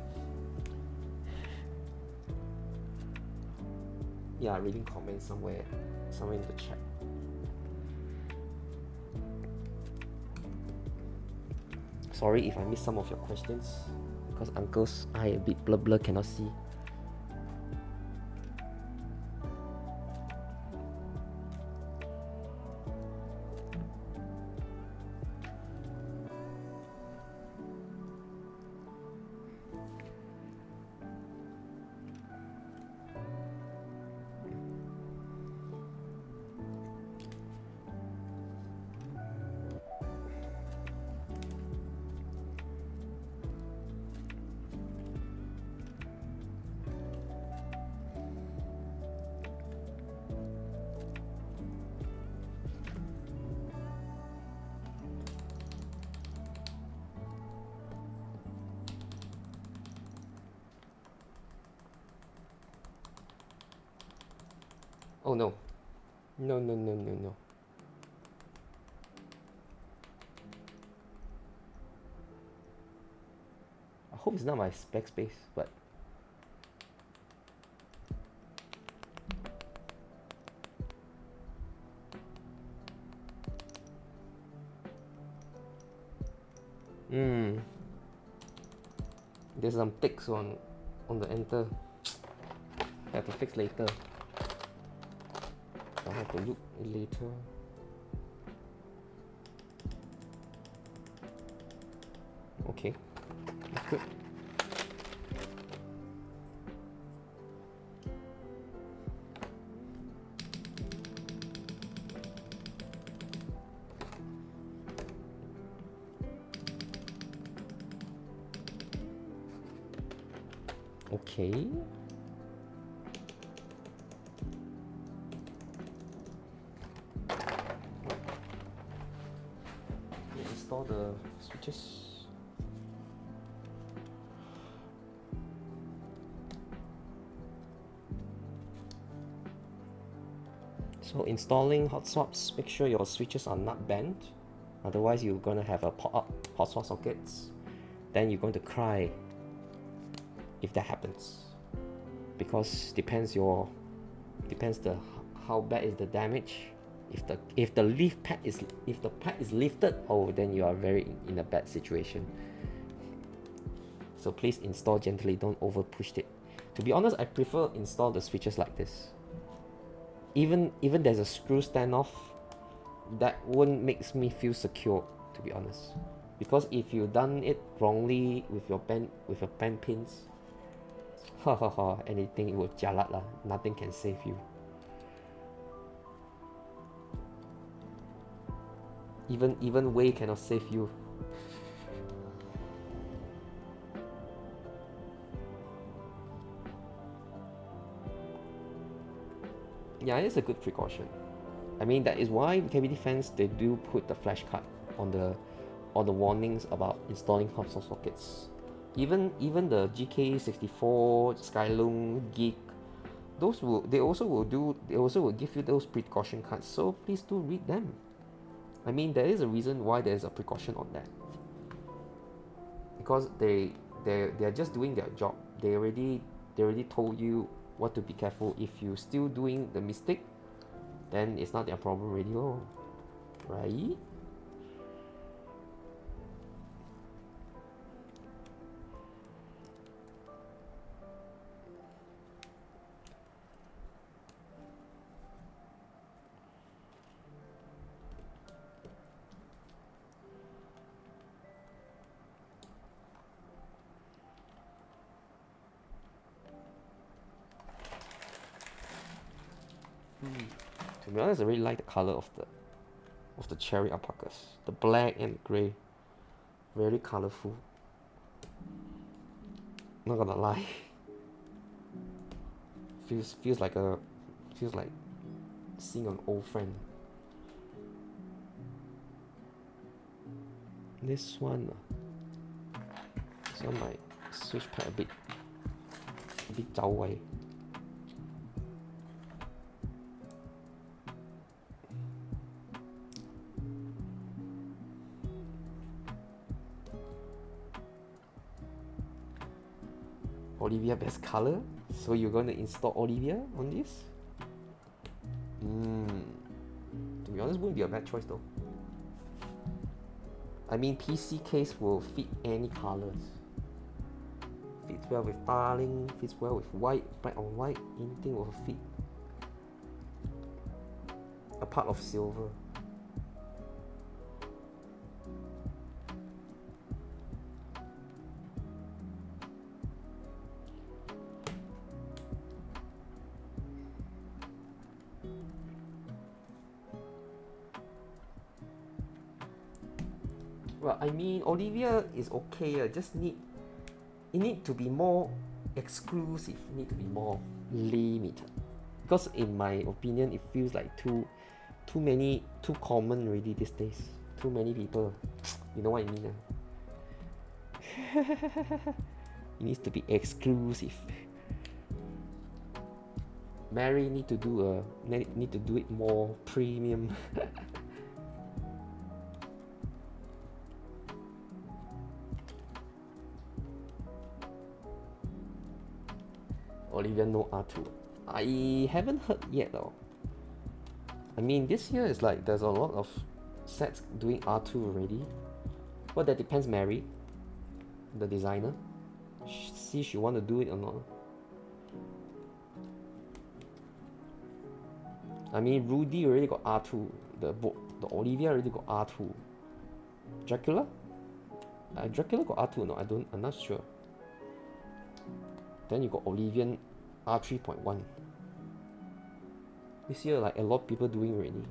Yeah, reading comments somewhere in the chat. Sorry if I missed some of your questions, because uncle's eye a bit blur cannot see. Oh no. No. I hope it's not my spec space, but there's some ticks on the enter. I have to fix later. I'll have to look later. Okay, that's good. Okay. Install the switches. So installing hot swaps, make sure your switches are not bent, otherwise you're gonna have a pop-up hot swap sockets. Then you're going to cry if that happens, because depends how bad is the damage. If the leaf pad is lifted, oh, then you are very in a bad situation. So please install gently, don't over push it. To be honest, I prefer install the switches like this. Even there's a screw standoff, that won't makes me feel secure, to be honest. Because if you done it wrongly with your pen pins, anything it will jalat lah. Nothing can save you. Even Way cannot save you. Yeah, it's a good precaution. I mean, that is why KBD fans, they do put the flash card on the warnings about installing hot swap sockets. Even the GK64, Skylung, Geek, they also will give you those precaution cards. So please do read them. I mean, there is a reason why there is a precaution on that. Because they're just doing their job. They already told you what to be careful. If you still doing the mistake, then it's not their problem already, oh, right? To be honest, I really like the color of the cherry alpacas. The black and grey, very colorful. Not gonna lie, feels like seeing an old friend. This one might switch pad a bit zao wei. Olivia best color. So you're going to install Olivia on this? To be honest, wouldn't be a bad choice though. I mean, PC case will fit any colors. Fits well with darling, fits well with white, black on white, anything will fit. A part of silver. Well, I mean, Olivia is okay. It need to be more exclusive. Need to be more limited. Because in my opinion, it feels like too common already these days. Too many people. You know what I mean? It needs to be exclusive. Mary need to do it more premium. Olivia no R2. I haven't heard yet though. I mean, this year is like there's a lot of sets doing R2 already. But that depends, Mary, the designer. See if she want to do it or not. I mean, Rudy already got R2. The Olivia already got R2. Dracula? Dracula got R2 or no? I'm not sure. Then you got Olivian R3.1. This year, like a lot of people doing already.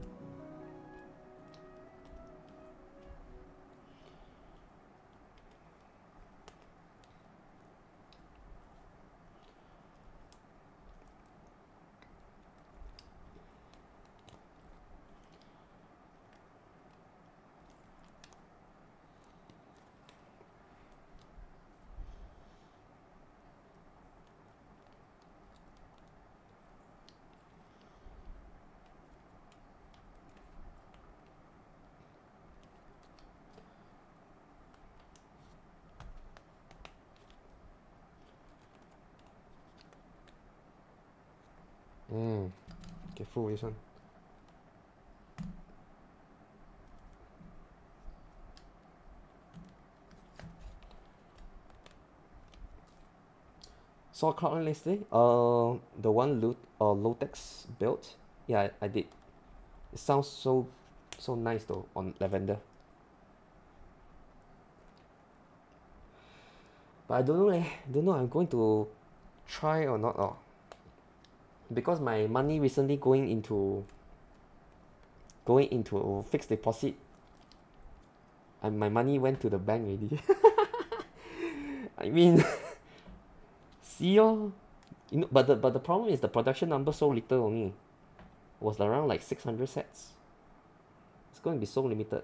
Careful with this one. Saw Cloud yesterday? The one Lotex built? Yeah, I did. It sounds so nice though on lavender. But I don't know leh. Don't know I'm going to try or not because my money recently going into fixed deposit, and my money went to the bank already. I mean, see you know, but the problem is the production number so little only. It was around like 600 sets. It's going to be so limited.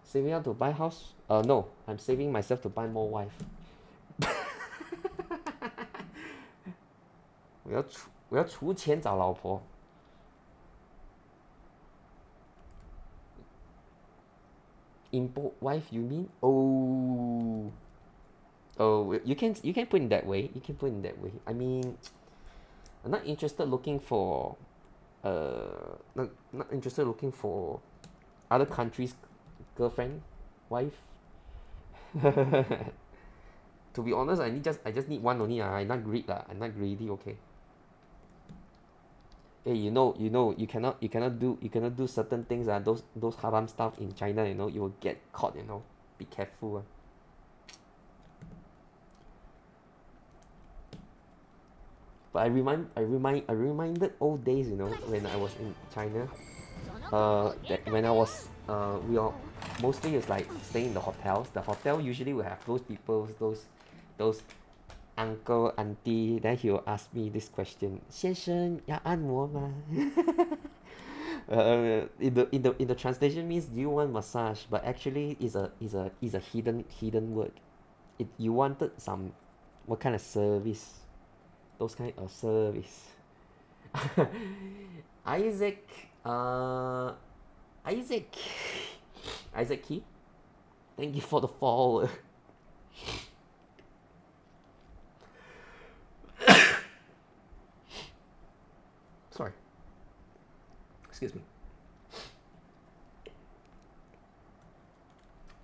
Saving up to buy house? No, I'm saving myself to buy more wife. 我要出钱找老婆。Import wife, you mean? Oh, you can put it that way. You can put it that way. I mean, I'm not interested looking for not interested looking for other countries' girlfriend, wife. To be honest, I just need one only. I'm not greedy lah. I'm not greedy, okay. Hey, you know, you cannot do certain things, those haram stuff in China, you know, you will get caught, you know. Be careful. But I reminded old days, you know, when I was in China. That when I was we all mostly is like staying in the hotels. The hotel usually will have those people, those uncle, auntie, then he will ask me this question: 先生要按摩吗? In the translation means do you want massage, but actually is a hidden word. You wanted some what kind of service? Those kind of service. Isaac Key. Thank you for the follow. Sorry. Excuse me.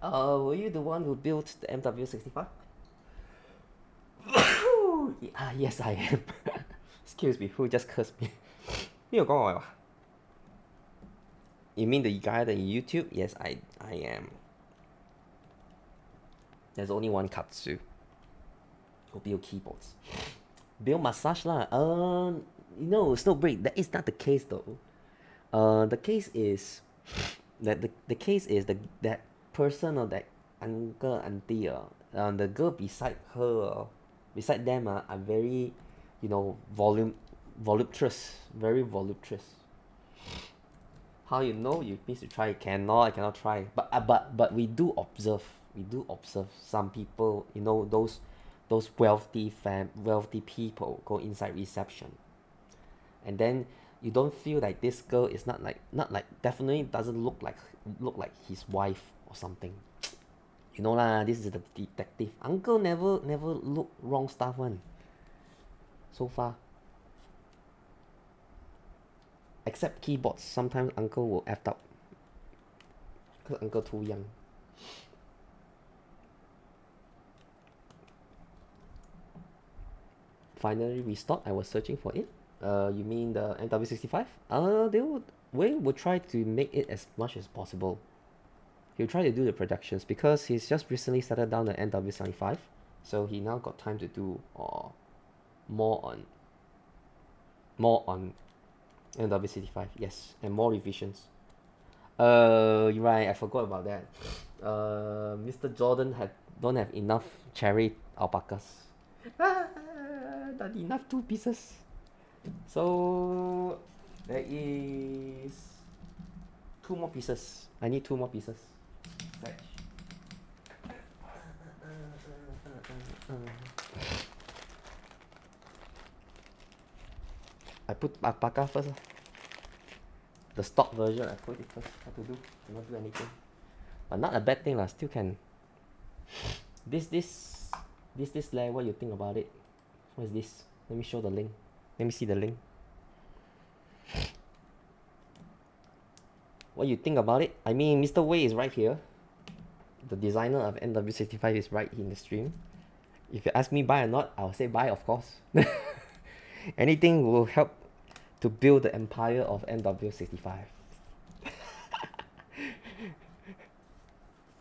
Were you the one who built the MW75? Yes, I am. Excuse me, who just cursed me? 没有跟我吧? You mean the guy that YouTube? Yes, I am. There's only one Katsu who build keyboards. Build massage lah. No, Snowbreak, that is not the case though. The case is that the case is that person or that uncle auntie the girl beside her beside them are very, you know, voluptuous, very voluptuous. How you know? You need to try. I cannot try. But we do observe. We do observe some people. You know, those wealthy people go inside reception, and then you don't feel like this girl is not like definitely doesn't look like his wife or something. You know lah. This is the detective. Uncle never look wrong stuff one. So far. Except keyboards, sometimes uncle will F up. Because uncle too young. Finally restored, I was searching for it. You mean the MW65? We will try to make it as much as possible. He'll try to do the productions because he's just recently settled down the MW75. So he now got time to do more on MW75, yes, and more revisions. You're right, I forgot about that. Mr. Jordan don't have enough cherry alpacas. Not enough 2 pieces. So there is 2 more pieces. I need 2 more pieces. I put alpaca first. The stock version, I put it first. What to do? Cannot do anything. But not a bad thing lah. Still can. This layer. What you think about it? What is this? Let me show the link. Let me see the link. What you think about it? I mean, Mr. Wei is right here. The designer of MW65 is right in the stream. If you ask me buy or not, I'll say buy, of course. Anything will help to build the empire of MW65.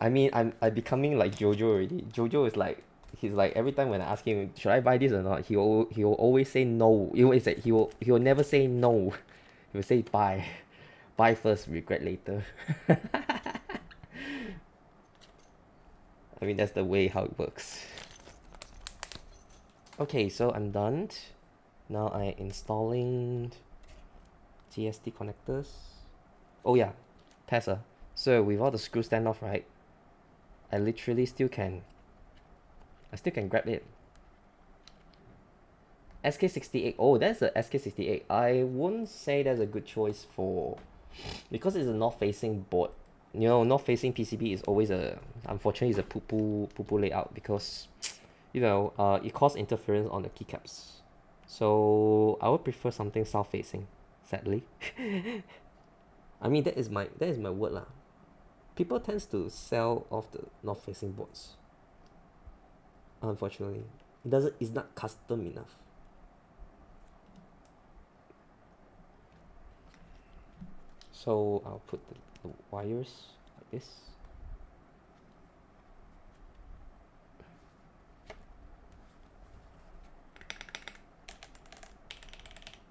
I mean, I'm becoming like Jojo already. Jojo is like, he's like, every time when I ask him, should I buy this or not, he will always say no. He will never say no. He will say buy. Buy first, regret later. I mean, that's the way how it works. Okay, so I'm done. Now I'm installing GST connectors. Oh yeah, Tessa. So with all the screw standoff, right? I literally still can grab it. SK68. Oh, that's a SK68. I wouldn't say that's a good choice for, because it's a north-facing board. You know, north-facing PCB is always unfortunately, it's a poo-poo layout because, you know, it causes interference on the keycaps. So I would prefer something south-facing, sadly. I mean, that is my word lah. People tends to sell off the north-facing boards. Unfortunately, it's not custom enough. So I'll put the wires like this.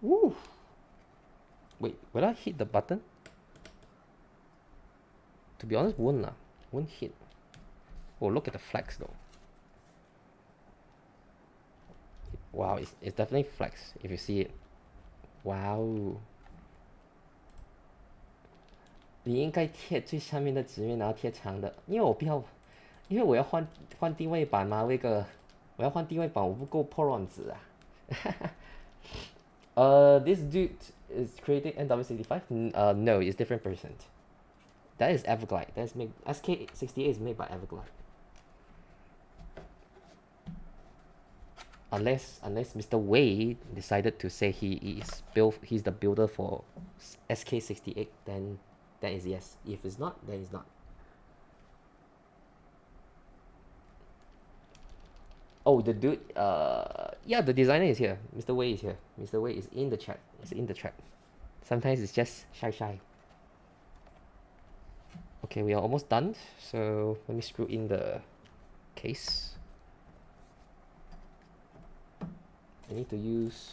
Woo! Wait, will I hit the button? To be honest, won't hit. Oh, look at the flex though. Wow, it's definitely flex if you see it. Wow. 你应该贴最下面的纸面，然后贴长的，因为我不要，因为我要换定位板嘛，那个我要换定位板，我不够 Poron 纸啊。This dude is creating MW75? No, it's different person. That is Everglide. That's made SK68 is made by Everglide. Unless Mr. Wei decided to say he's the builder for SK68, then that is yes. If it's not, then it's not. Oh, the dude, yeah, the designer is here. Mr. Wei is here. Mr. Wei is in the chat. It's in the chat. Sometimes it's just shy. Okay, we are almost done. So let me screw in the case. I need to use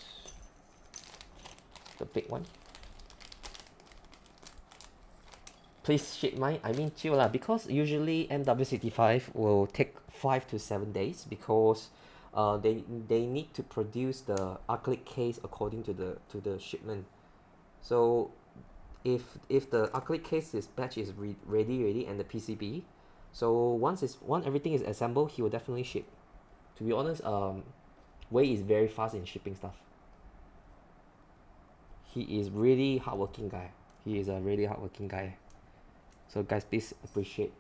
the big one. Please ship mine. I mean chill lah, because usually MW75 will take 5 to 7 days because they need to produce the acrylic case according to the shipment. So if the acrylic case batch is ready and the PCB, so once everything is assembled, he will definitely ship. To be honest, Wei is very fast in shipping stuff. He is really hardworking guy. He is a really hardworking guy. So guys, please appreciate.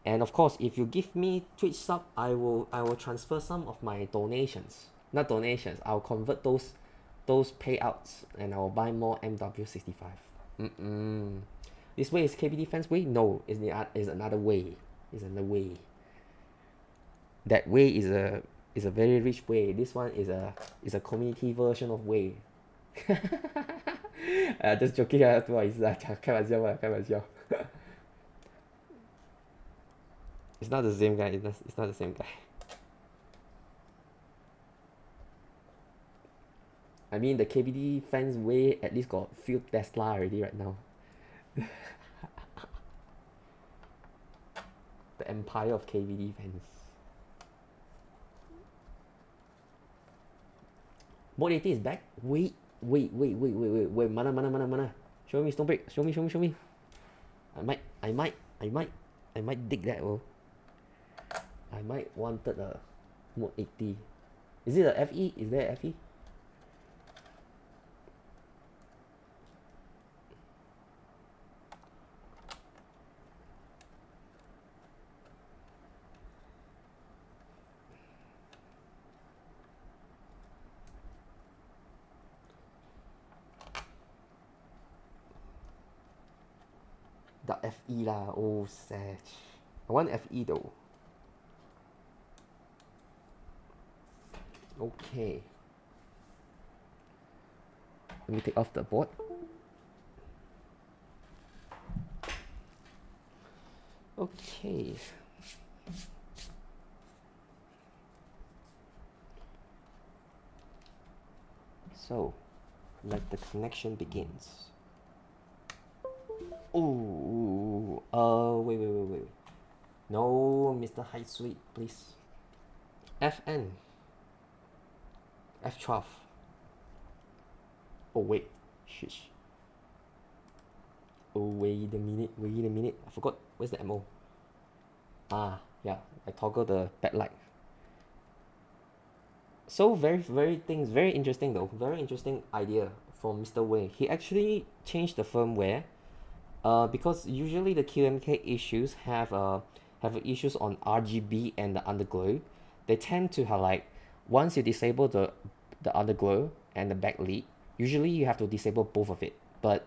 And of course, if you give me Twitch sub, I will transfer some of my donations. Not donations. I'll convert those payouts and I'll buy more MW65. This way is KBD fans way? No, is another way. Is another way. That way is a very rich way. This one is a community version of way. Just joking 不好意思开玩笑 It's not the same guy. It's not the same guy. I mean, the KBD fans way at least got few Tesla already right now. The empire of KBD fans. Mod 80 is back. Wait. Mana. Show me Stonebreak. Show me. I might dig that. Oh. I might wanted a Mod 80. Is it a FE? Is there a FE? The FE lah, oh sad. I want FE though. Okay. Let me take off the board. Okay. So, let the connection begins. Oh, wait. No, Mr. High Sweet, please. FN. F12. Oh, wait. Shush. Oh, wait a minute. I forgot. Where's the MO? Ah, yeah. I toggle the backlight. So, very interesting though. Very interesting idea from Mr. Wei. He actually changed the firmware. Because usually the QMK issues have issues on RGB and the underglow. They tend to have like, once you disable the underglow and the backlit, usually you have to disable both of it. But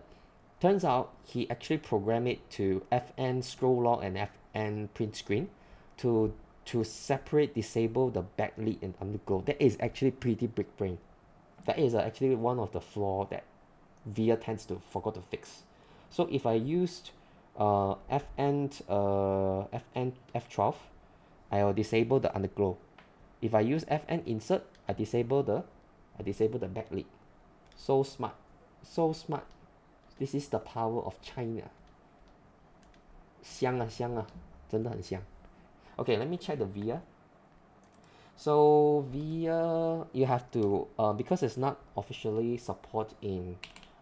turns out he actually programmed it to FN scroll lock and FN print screen to disable the backlit and underglow. That is actually pretty big brain. That is actually one of the flaw that VIA tends to forget to fix. So if I used FN F12, I will disable the underglow. If I use FN insert, I disable the backlit. So smart. This is the power of China. 香啊，真的很香。Okay, let me check the VIA. So VIA, you have to because it's not officially support in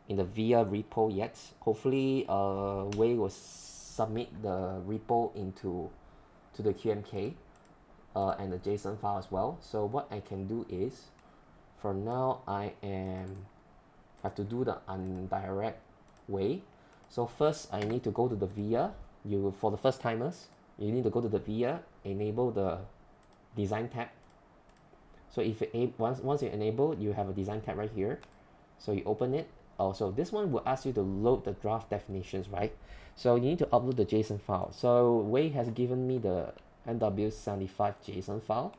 the VIA repo yet. Hopefully Wei will submit the repo to the QMK and the JSON file as well. So what I can do is, for now I have to do the indirect way. So first I need to go to the VIA. For the first timers, you need to go to the VIA, enable the design tab. So if once you enable, you have a design tab right here. So you open it. Also, this one will ask you to load the draft definitions, right? So you need to upload the JSON file. So Wei has given me the MW75 JSON file.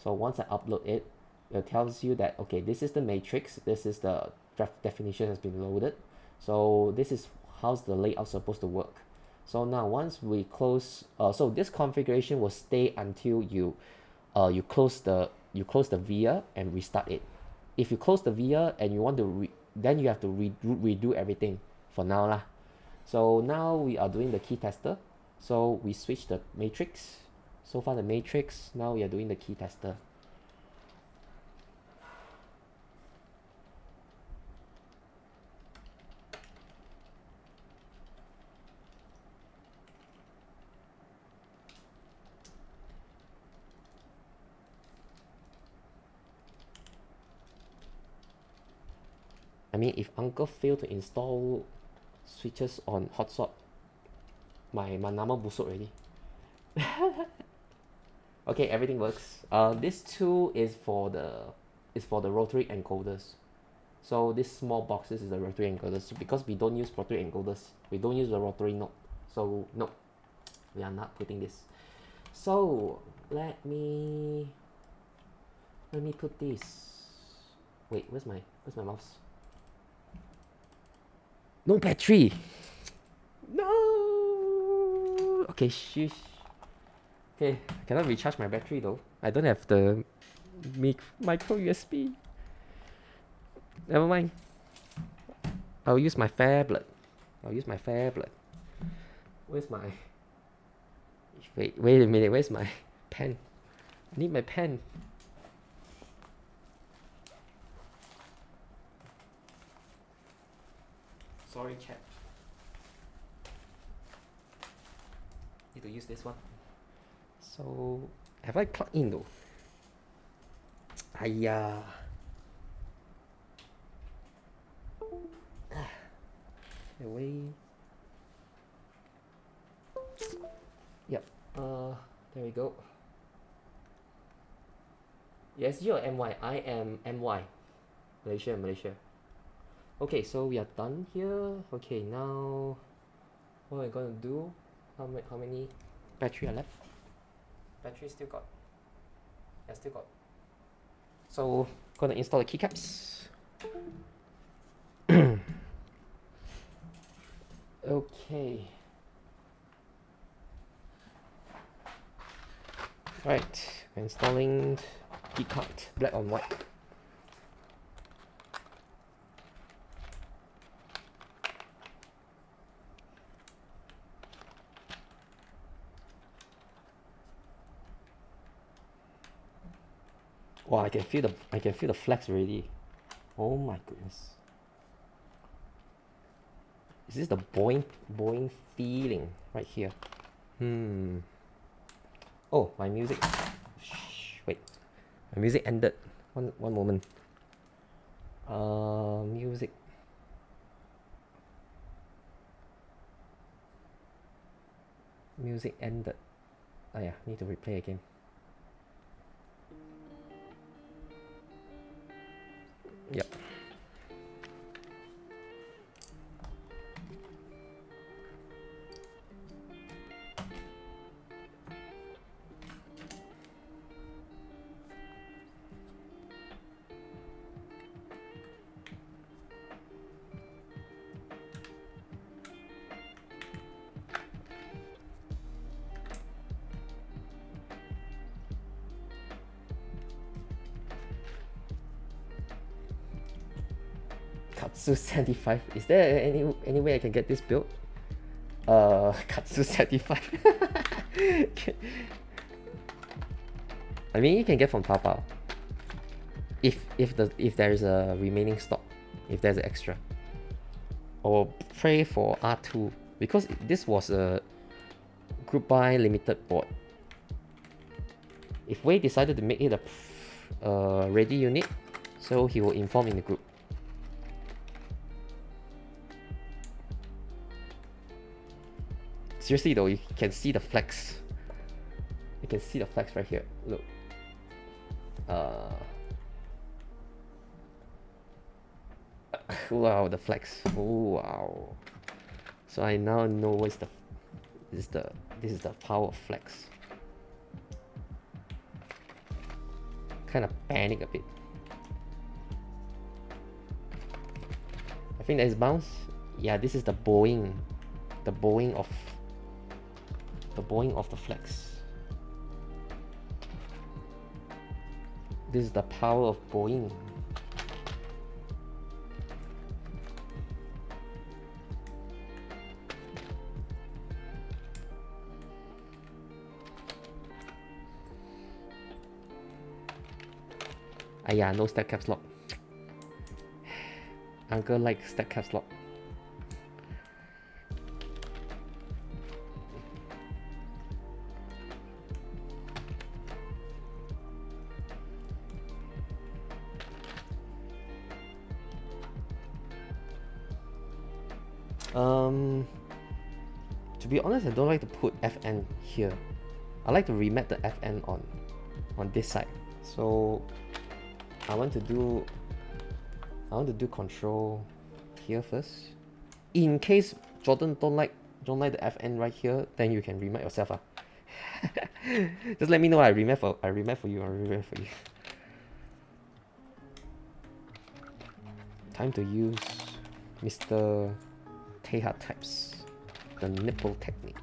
So once I upload it, it tells you that, okay, this is the matrix, this is the draft definition has been loaded. So this is how's the layout supposed to work. So now once we close, so this configuration will stay until you close the VIA and restart it. If you close the VIA and you want to then you have to redo everything for now lah. So now we are doing the key tester. So we switch the matrix. So far the matrix, now we are doing the key tester. I mean, if uncle failed to install switches on hotspot, my nama busuk already. Okay, everything works. This tool is for the rotary encoders. So these small boxes is the rotary encoders. So because we don't use rotary encoders, we don't use the rotary node. So no, we are not putting this. So let me put this. Wait, where's my mouse? No battery. No. Okay, sheesh. Okay, I cannot recharge my battery though. I don't have the micro USB. Never mind. I'll use my phablet. Where's my... Wait a minute. Where's my pen? I need my pen. Sorry, chat. Need to use this one. So, have I plugged in though? Aiya. Away. Yep. There we go. Yes, you're MY. I am MY. Malaysia. Okay, so we are done here. Okay, now what we're gonna do? How many battery are left? Battery still got. Yeah, still got. So gonna install the keycaps. Okay. Right, we're installing keycap black on white. Wow, I can feel the flex already. Oh my goodness. Is this the boing feeling right here? Oh, my music. Wait, my music ended. One moment. Music. Music ended. Oh yeah, need to replay again. Yep. Katsu 75. Is there any way I can get this built? Katsu 75. I mean, you can get from taobao. If there is a remaining stock, if there's an extra. Or pray for R2 because this was a group buy limited board. If Wei decided to make it a ready unit, so he will inform in the group. Seriously though, you can see the flex. You can see the flex right here. Look. Wow, the flex. Oh, wow. So I now know what's the this is the power of flex. Kind of panic a bit. I think that is bounce. Yeah, this is the bowing of the flex. This is the power of bowing. Yeah, no stack caps lock. Uncle likes stack caps lock. To be honest, I don't like to put FN here. I like to remat the FN on this side. So I want to do control here first. In case Jordan don't like the FN right here, then you can remat yourself. Just let me know. I remat for you. Time to use Mr. Teha types, the nipple technique.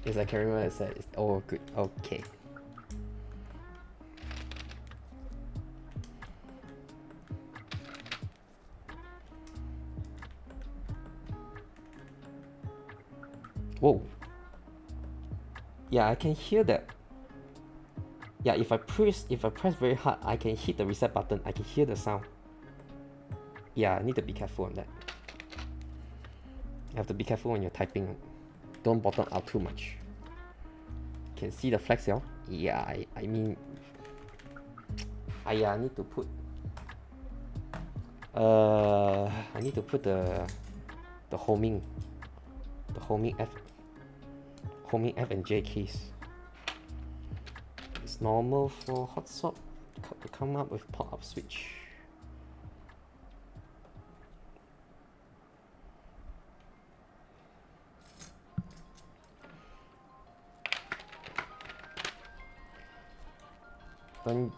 Yes, I can remember I said it's all good. Okay. Whoa. Yeah, I can hear that. Yeah, if I press very hard, I can hit the reset button. I can hear the sound. Yeah, I need to be careful on that. You have to be careful when you're typing. Don't bottom out too much. Can see the flex, y'all? Yeah, I mean, yeah, I need to put the homing F and J keys. It's normal for hot swap to come up with pop-up switch.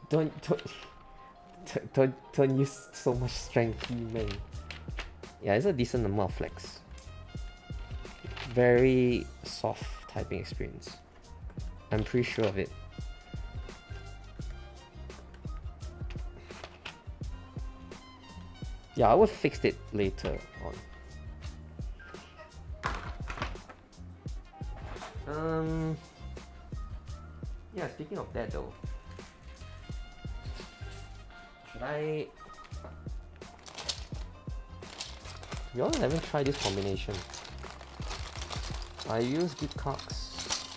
Don't use so much strength, man. Yeah, it's a decent amount of flex. Very soft typing experience. I'm pretty sure of it. Yeah, I will fix it later on. Yeah, speaking of that though, should I? You all haven't tried this combination. I use Keycaps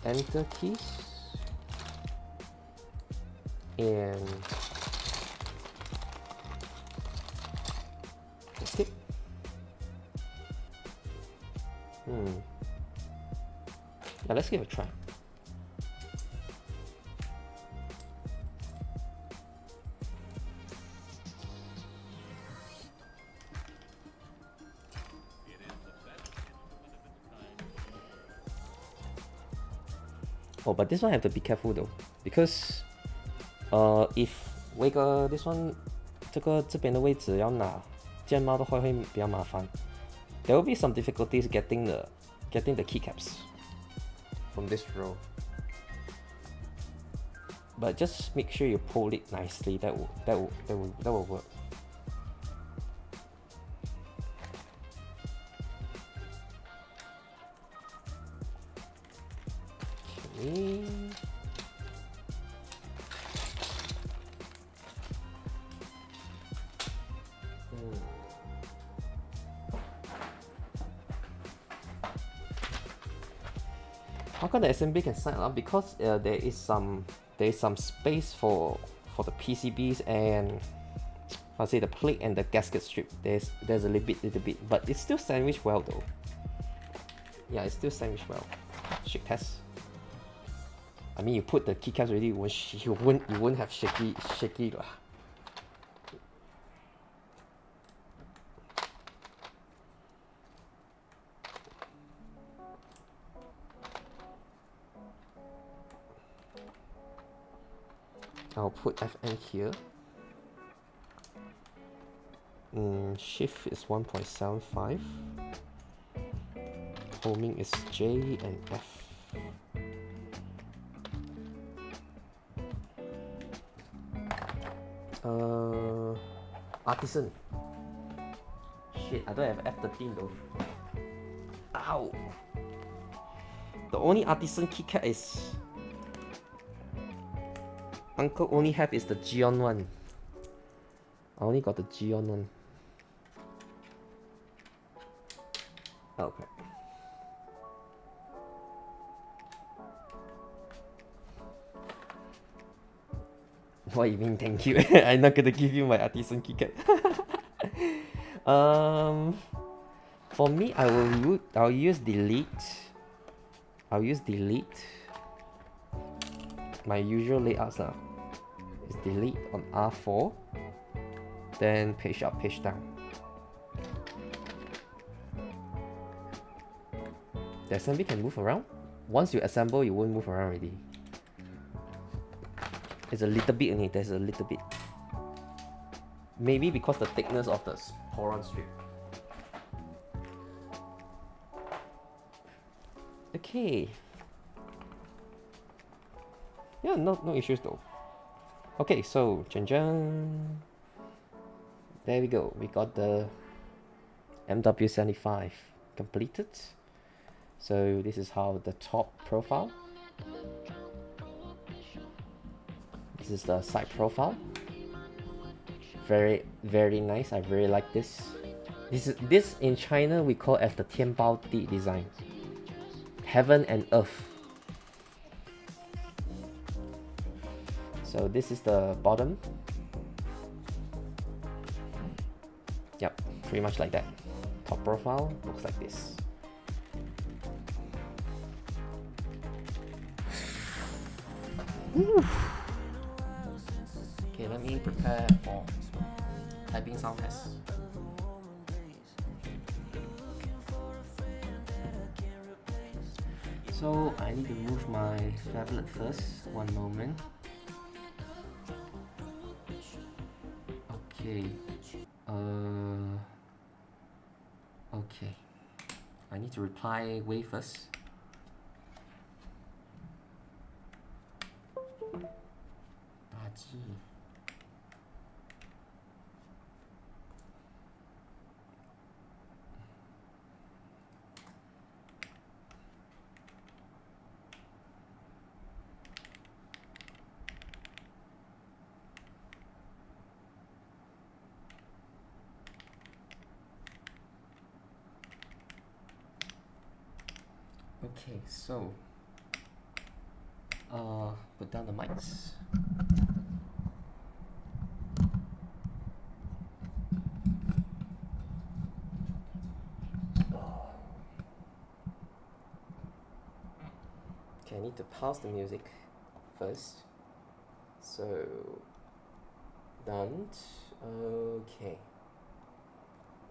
enter keys and escape. Yeah, let's give it a try. Oh, but this one I have to be careful though, because if Vega this one 这边的位置要拿键猫的话会比较麻烦。There will be some difficulties getting the keycaps from this row, but just make sure you pull it nicely. That will work. Okay. how come the assembly can slide up? Because there is some space for the PCBs and I'll say the plate and the gasket strip. There's a little bit, but it's still sandwiched well though. Yeah, it's still sandwiched well. Shake test. I mean, you put the keycaps already, you won't have shaky lah. I'll put FN here. Shift is 1.75. Homing is J and F. Artisan. Shit, I don't have F13 though. Ow! The only artisan keycap is Uncle only have is the Geon one. I only got the Geon one. Okay. What you mean thank you? I'm not gonna give you my artisan keycap. For me, I'll use delete. I'll use delete. My usual layouts is delete on R4, then page up, page down. The assembly can move around. Once you assemble, you won't move around already. It's a little bit only, there's a little bit. Maybe because the thickness of the Poron strip. Okay. Yeah, no issues though. Okay, so there we go. We got the MW75 completed. So this is how the top profile. This is the side profile. Very nice. I very like this. This in China we call as the taobao design. Heaven and earth. So this is the bottom. Yep, pretty much like that. Top profile looks like this. Okay, let me prepare for typing sound test. So I need to move my phablet first. One moment. Okay. Okay. I need to reply wave first. Okay, so put down the mics. Okay, I need to pause the music first. So done. Okay.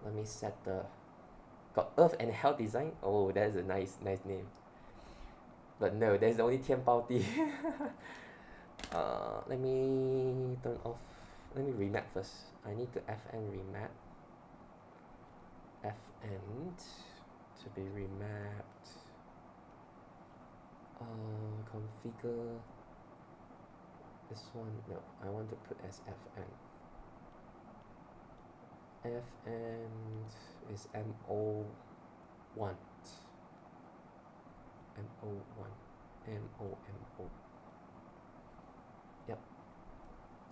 Let me set the got Earth and Hell design. Oh, that's a nice name. But no, there's only taobao. Let me turn off. Let me remap first. I need to FN remap. FN to be remapped. Configure this one. No, I want to put as FN. FN is MO1. MO. Yep.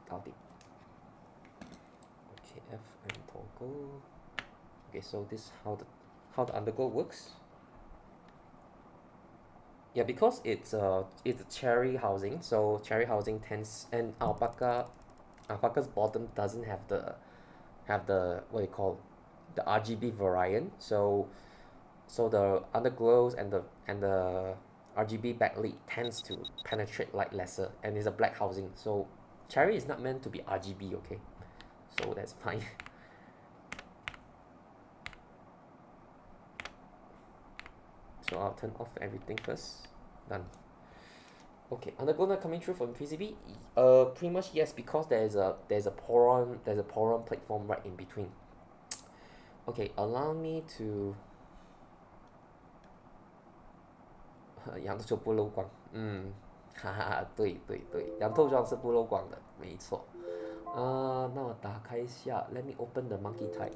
Got it. Okay, FN toggle. Okay, so this is how the undergo works. Yeah, because it's a cherry housing, so cherry housing tends, and alpaca's bottom doesn't have the what you call the RGB variant, so the underglows and the RGB backlit tends to penetrate light lesser, and it's a black housing, so cherry is not meant to be RGB, okay, so that's fine. So I'll turn off everything first. Done. Okay, underglow not coming through from PCB. Pretty much yes, because there's a Poron platform right in between. Okay, allow me to 阳透就不漏光，哈哈哈，对对对，阳透装是不漏光的，没错。那我打开一下 ，Let me open the monkey type.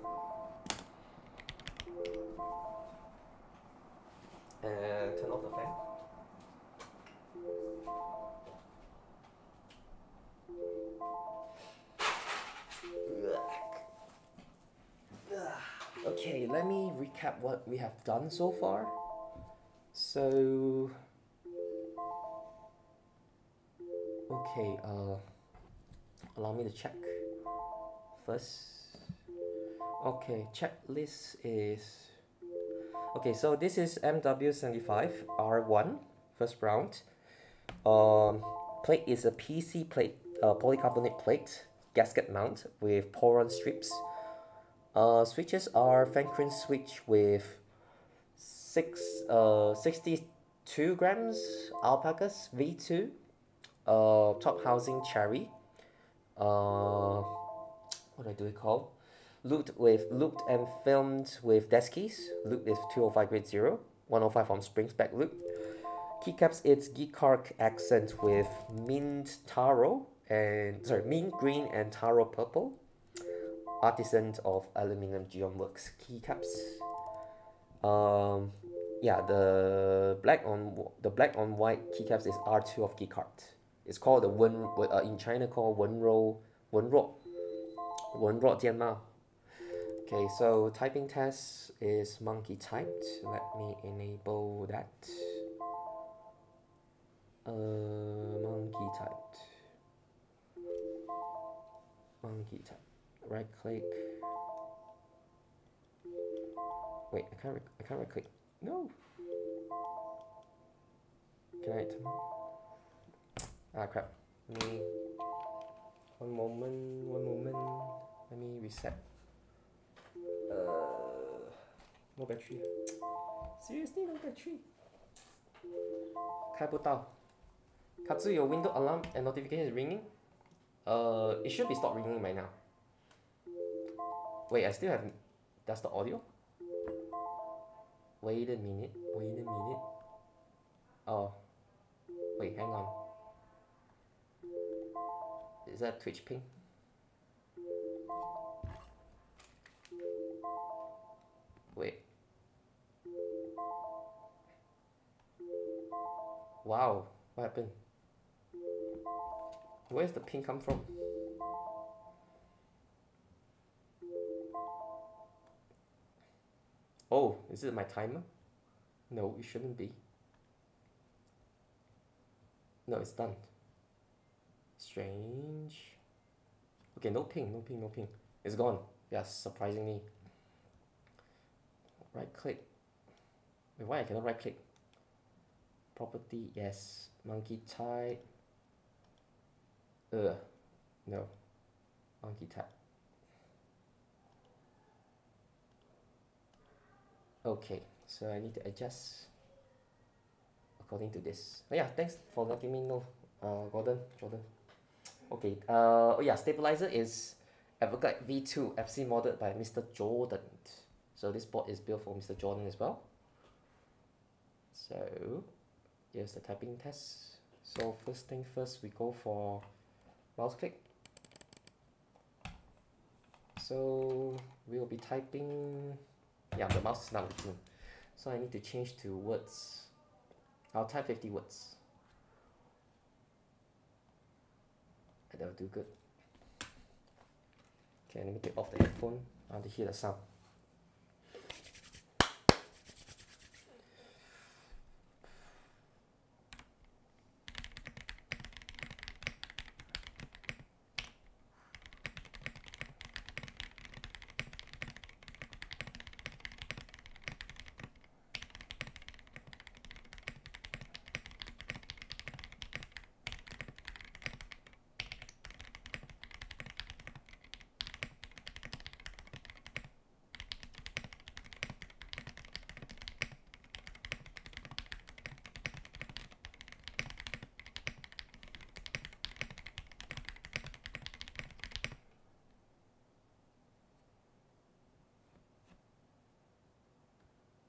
And turn off the fan. Okay, let me recap what we have done so far. So, okay, allow me to check first. Okay, checklist is, okay, so this is MW75 R1, first round. Plate is a PC plate, polycarbonate plate, gasket mount with Poron strips. Switches are Fankrin switch with 62 grams alpacas V2, top housing cherry, what do we call? Looped and filmed with deskis. Loop is 205 grade 0, 105 on springs back loop. Keycaps it's Geekark accent with mint green and taro purple. Artisan of aluminum geom works keycaps. Yeah, the black on white keycaps is R2 of Geekark. It's called the in China called 文弱电帽. Okay, so typing test is monkey typed. Let me enable that. Monkey typed. Right click. Wait, I can't right click. No. Can I? Ah crap. One moment. Let me reset. No battery. Seriously, no battery. 开不到。Katsu, your window alarm and notification is ringing. It should be stopped ringing by now. Wait, I still have. That's the audio. Wait a minute. Oh. Wait, hang on. Is that Twitch ping? Wait. Wow, what happened? Where's the ping come from? Oh, is it my timer? No, it shouldn't be. No, it's done. Strange. Okay, no ping. It's gone. Yes, surprisingly. Right click. Wait, why I cannot right click? Property, yes. Monkey type. No. Monkey type. Okay, so I need to adjust according to this. Oh yeah, thanks for letting me know, Jordan. Okay, oh yeah, stabilizer is Everglide V2 FC modded by Mr. Jordan. So this board is built for Mr. Jordan as well. So here's the typing test. So first thing first, we go for mouse click. So we'll be typing. Yeah, the mouse is not working. So I need to change to words. I'll type 50 words. And that'll do good. Okay, let me take off the headphone. I want to hear the sound.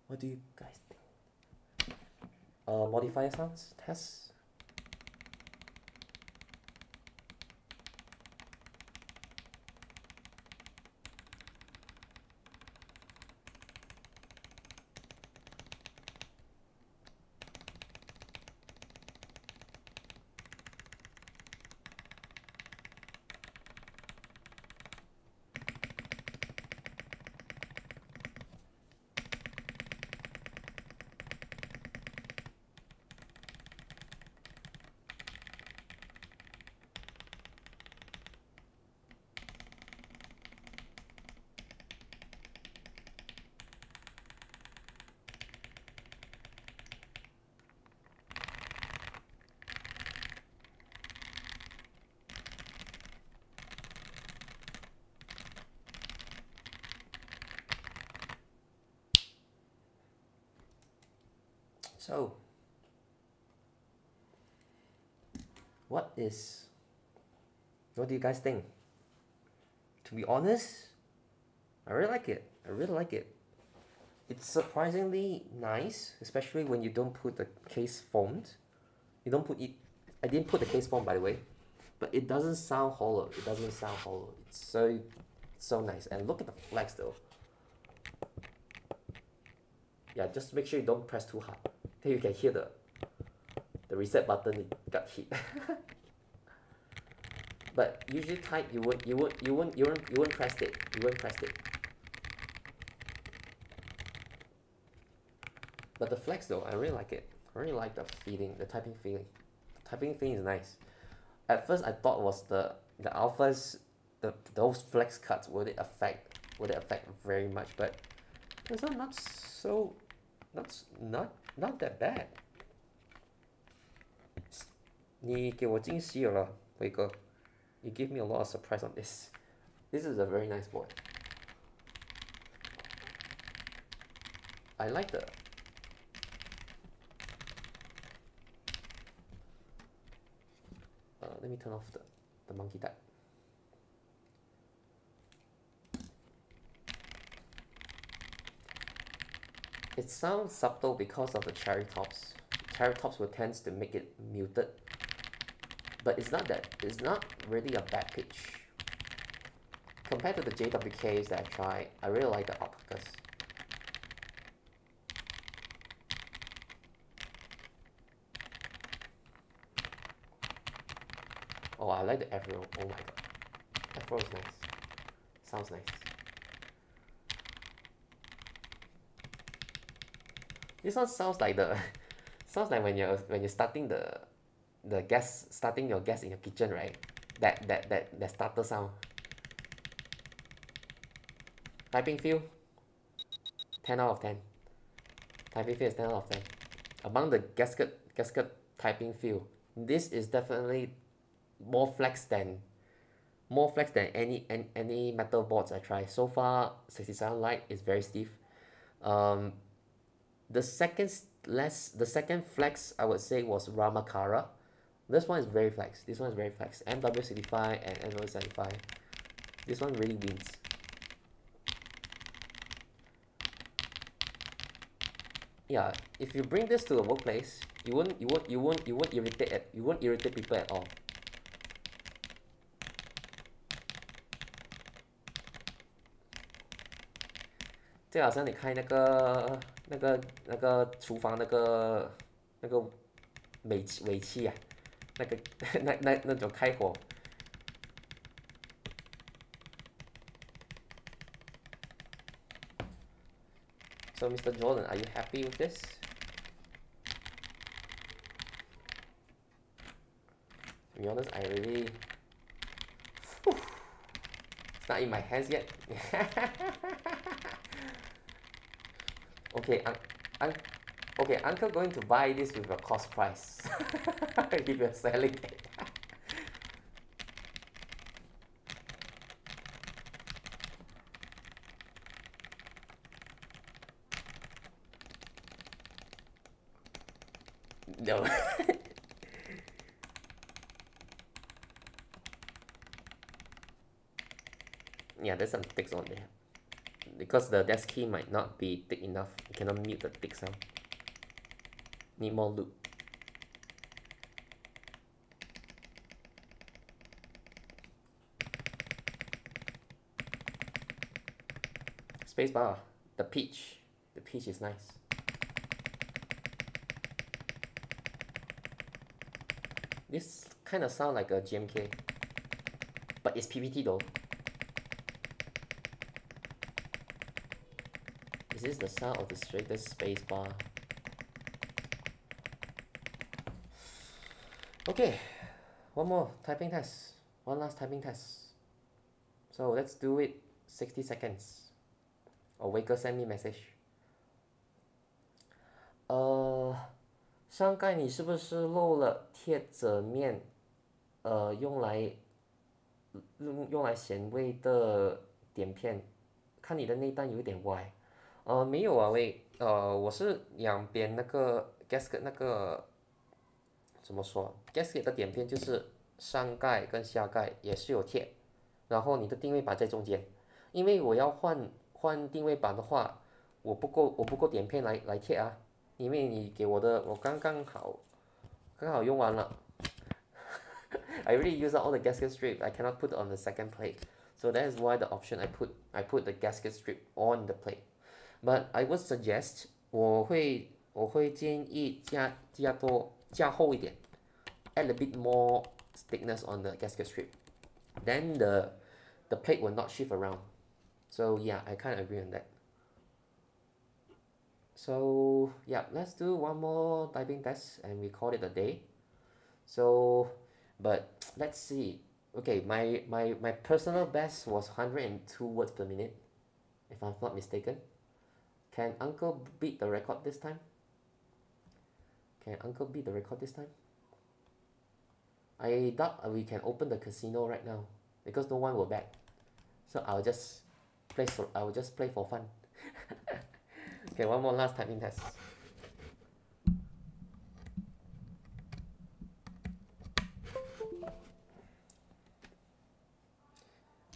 What do you guys think? Modifier sounds test. So, what do you guys think? To be honest, I really like it. I really like it. It's surprisingly nice, especially when you don't put the case foamed. You don't put it. I didn't put the case foam, by the way, but it doesn't sound hollow. It doesn't sound hollow. It's so nice. And look at the flex though. Yeah, just make sure you don't press too hard. Then you can hear the reset button. It got hit. But usually type you won't press it. You won't press it. But the flex though, I really like it. I really like the feeling, the typing feeling. The typing feeling is nice. At first I thought was the alphas, those flex cuts would it affect very much, but it's not that bad. 你给我惊喜了，伟哥。You give me a lot of surprise on this. This is a very nice board. I like the let me turn off the monkey type. It sounds subtle because of the cherry tops. Cherry tops will tend to make it muted. But it's not really a bad pitch. Compared to the JWKs that I tried, I really like the Opticus. Oh, I like the Afro. Oh my god. Afro is nice. Sounds nice. This one sounds like when you're starting starting your gas in your kitchen, right? That starter sound. Typing feel, 10 out of 10. Typing feel is 10 out of 10. Among the gasket typing feel, this is definitely more flex than any metal boards I try. So far, 67 Lite is very stiff. The second flex I would say was Ramakara. This one is very flex. This one is very flex. MW75 and MW75. This one really wins. Yeah, if you bring this to a workplace, you won't irritate people at all. This 好像你开那个厨房那个尾气啊，那种开火。So Mr. Jordan, are you happy with this? To be honest, I really... Whew, it's not in my hands yet. Okay, okay, Uncle going to buy this with a cost price. If you're selling it. No. Yeah, there's some ticks on there. because the desk key might not be thick enough. You cannot mute the thick sound. Need more loop. Spacebar. The pitch is nice. This kind of sound like a GMK, but it's PBT though. Is this the sound of the straightest spacebar? Okay, one more typing test. One last typing test. So let's do it 60 seconds. Or Vega send me message. 上盖你是不是漏了贴着面？用来显微的点片，看你的内单有一点歪。没有啊，我是两边那个 gasket 那个怎么说 gasket 的点片就是上盖跟下盖也是有贴，然后你的定位板在中间，因为我要换定位板的话，我不够点片来贴啊，因为你给我的我刚好用完了。I already used up all the gasket strip. I cannot put it on the second plate, so that is why the option I put the gasket strip on the plate. But I would suggest 我会建议加厚一点 ，add a bit more thickness on the gasket strip. Then the plate will not shift around. So yeah, I kind of agree on that. So yeah, let's do one more typing test and we call it a day. So, but let's see. Okay, my personal best was 102 words per minute, if I'm not mistaken. Can Uncle beat the record this time? Can Uncle beat the record this time? I doubt we can open the casino right now because no one will bet. So I will just play for fun. Okay, one more last typing test.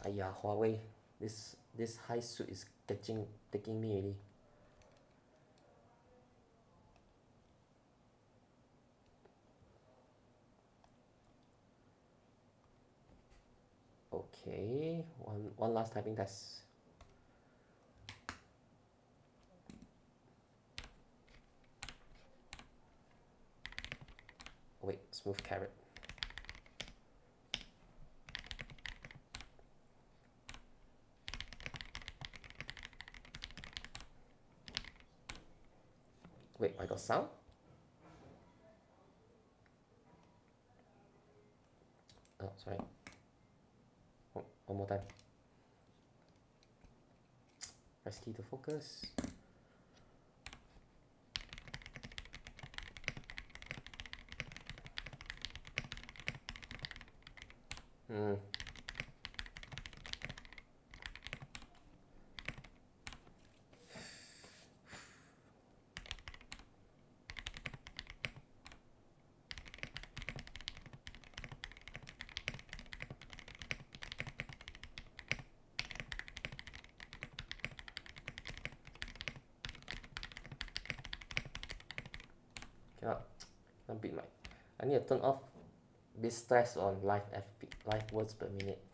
Aiya, Huawei, this high suit is taking me already. Okay, one last typing test. Wait, smooth carrot. Wait, I got sound? Oh, sorry. One more time. Press key to focus. Cannot beat my. I need to turn off this stress on live words per minute.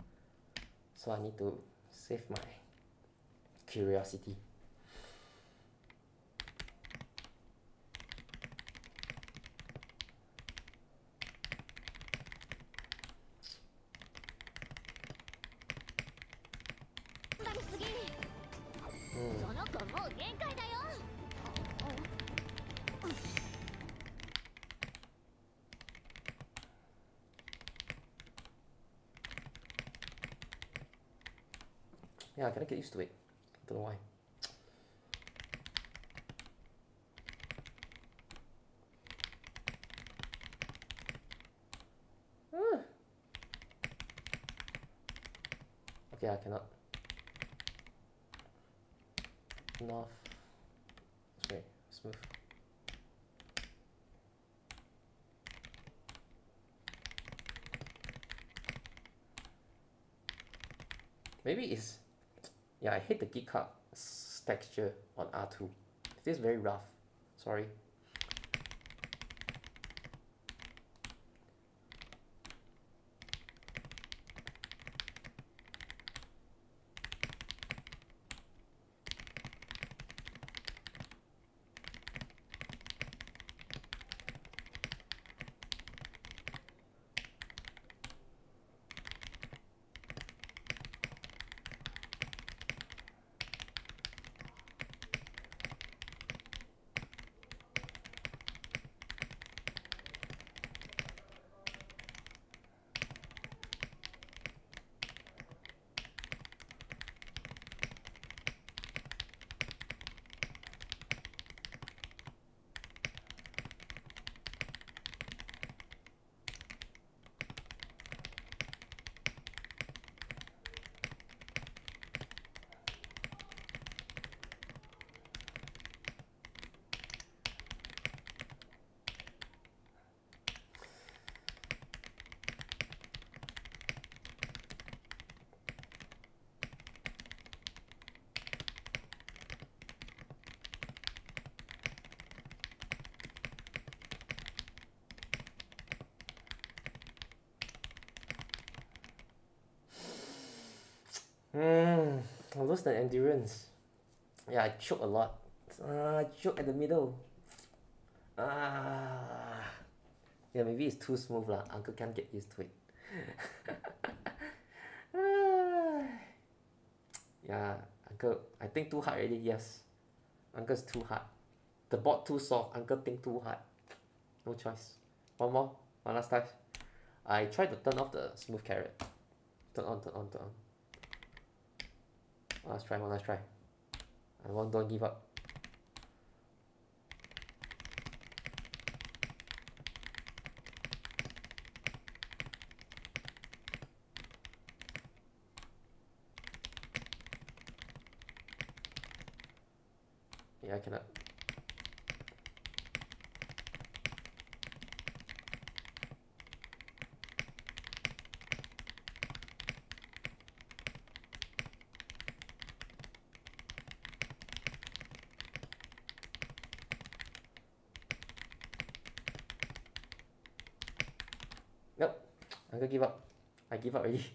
So I need to save my curiosity. Yeah, I gotta get used to it. Don't know why. Okay, I cannot. Enough. Sorry, smooth. Maybe it's. Yeah, I hate the keycap. texture on R2. It feels very rough. Sorry. I lost the endurance. Yeah, I choke a lot. I choke at the middle. Yeah, maybe it's too smooth lah. Uncle can't get used to it. Yeah, Uncle, I think too hard already. Yes, Uncle's too hard. The board too soft. Uncle think too hard. No choice. One more. One last time. I tried to turn off the smooth carrot. Turn on, turn on, turn on. One last try, one last try. Don't give up. Yeah, I cannot. Nope, Uncle give up. I give up already.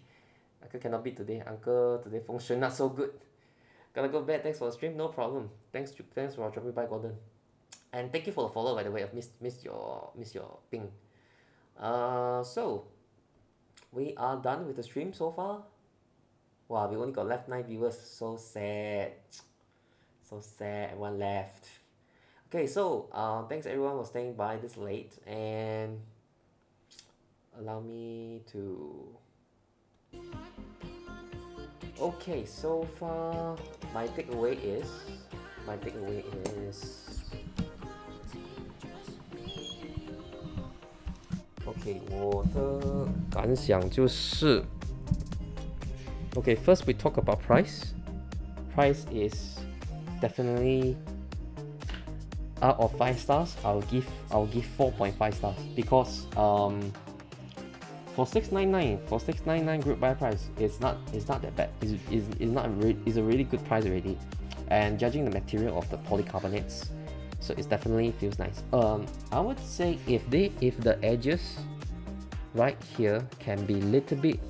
Uncle cannot beat today. Uncle today function not so good. Gotta go bed. Thanks for the stream. No problem. Thanks for dropping by, Gordon. And thank you for the follow, by the way. I've missed your ping. So we are done with the stream so far. Wow, we only got left 9 viewers. So sad. So sad. One left. Okay, so thanks everyone for staying by this late, and allow me to. Okay, so far my takeaway is okay, 我的感想就是 okay, first we talk about price. Price is definitely out of 5 stars. I'll give 4.5 stars because for 699 group buy price, it's not that bad. It's a really good price already, and judging the material of the polycarbonates, so it definitely feels nice. I would say if the edges right here can be little bit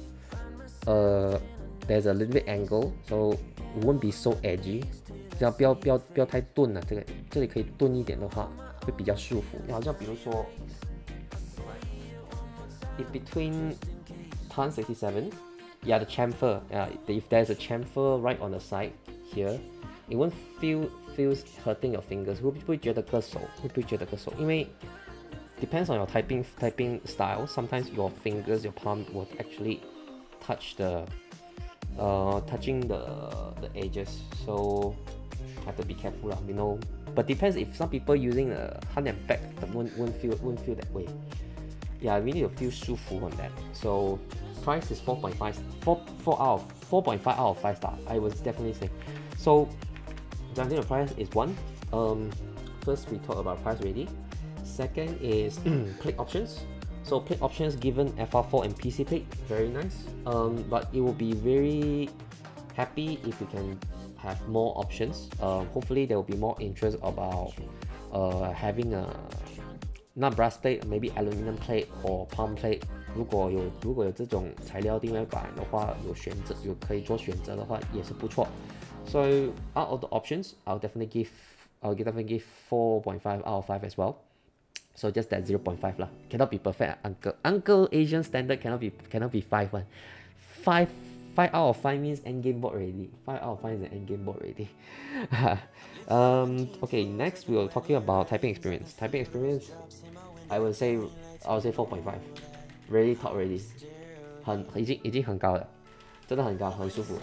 there's a little bit angle, so it won't be so edgy. 这样不要太钝了，这里可以钝一点的话，会比较舒服。好像比如说。If between tan 67, yeah, the chamfer, if there's a chamfer right on the side here, it won't feels hurting your fingers. 会不会觉得割手？会不会觉得割手？因为 depends on your typing style. Sometimes your fingers, your palm will actually touch touching the edges. So have to be careful lah, you know. But depends if some people using a hand and back, won't feel that way. Yeah, we need to feel 舒服 on that. So price is 4.5 out of 5 stars. I would definitely say. So judging the price is 1. First we talk about price already. Second is plate options. So plate options given FR4 and PC plate, very nice. But it will be very happy if you can have more options. Hopefully there will be more interest about having a not brass plate, maybe aluminum plate or POM plate. 如果有这种材料定位板的话，有可以做选择的话，也是不错。So out of the options, I'll definitely give 4.5 out of 5 as well. So just that 0.5 lah. Cannot be perfect, uncle. Uncle Asian standard cannot be 5 one. 5 out of 5 means end game board already. 5 out of 5 is an end game board already. Okay, next we are talking about typing experience. Typing experience, I would say 4.5. Really top already. 已经很高了，真的很高，很舒服。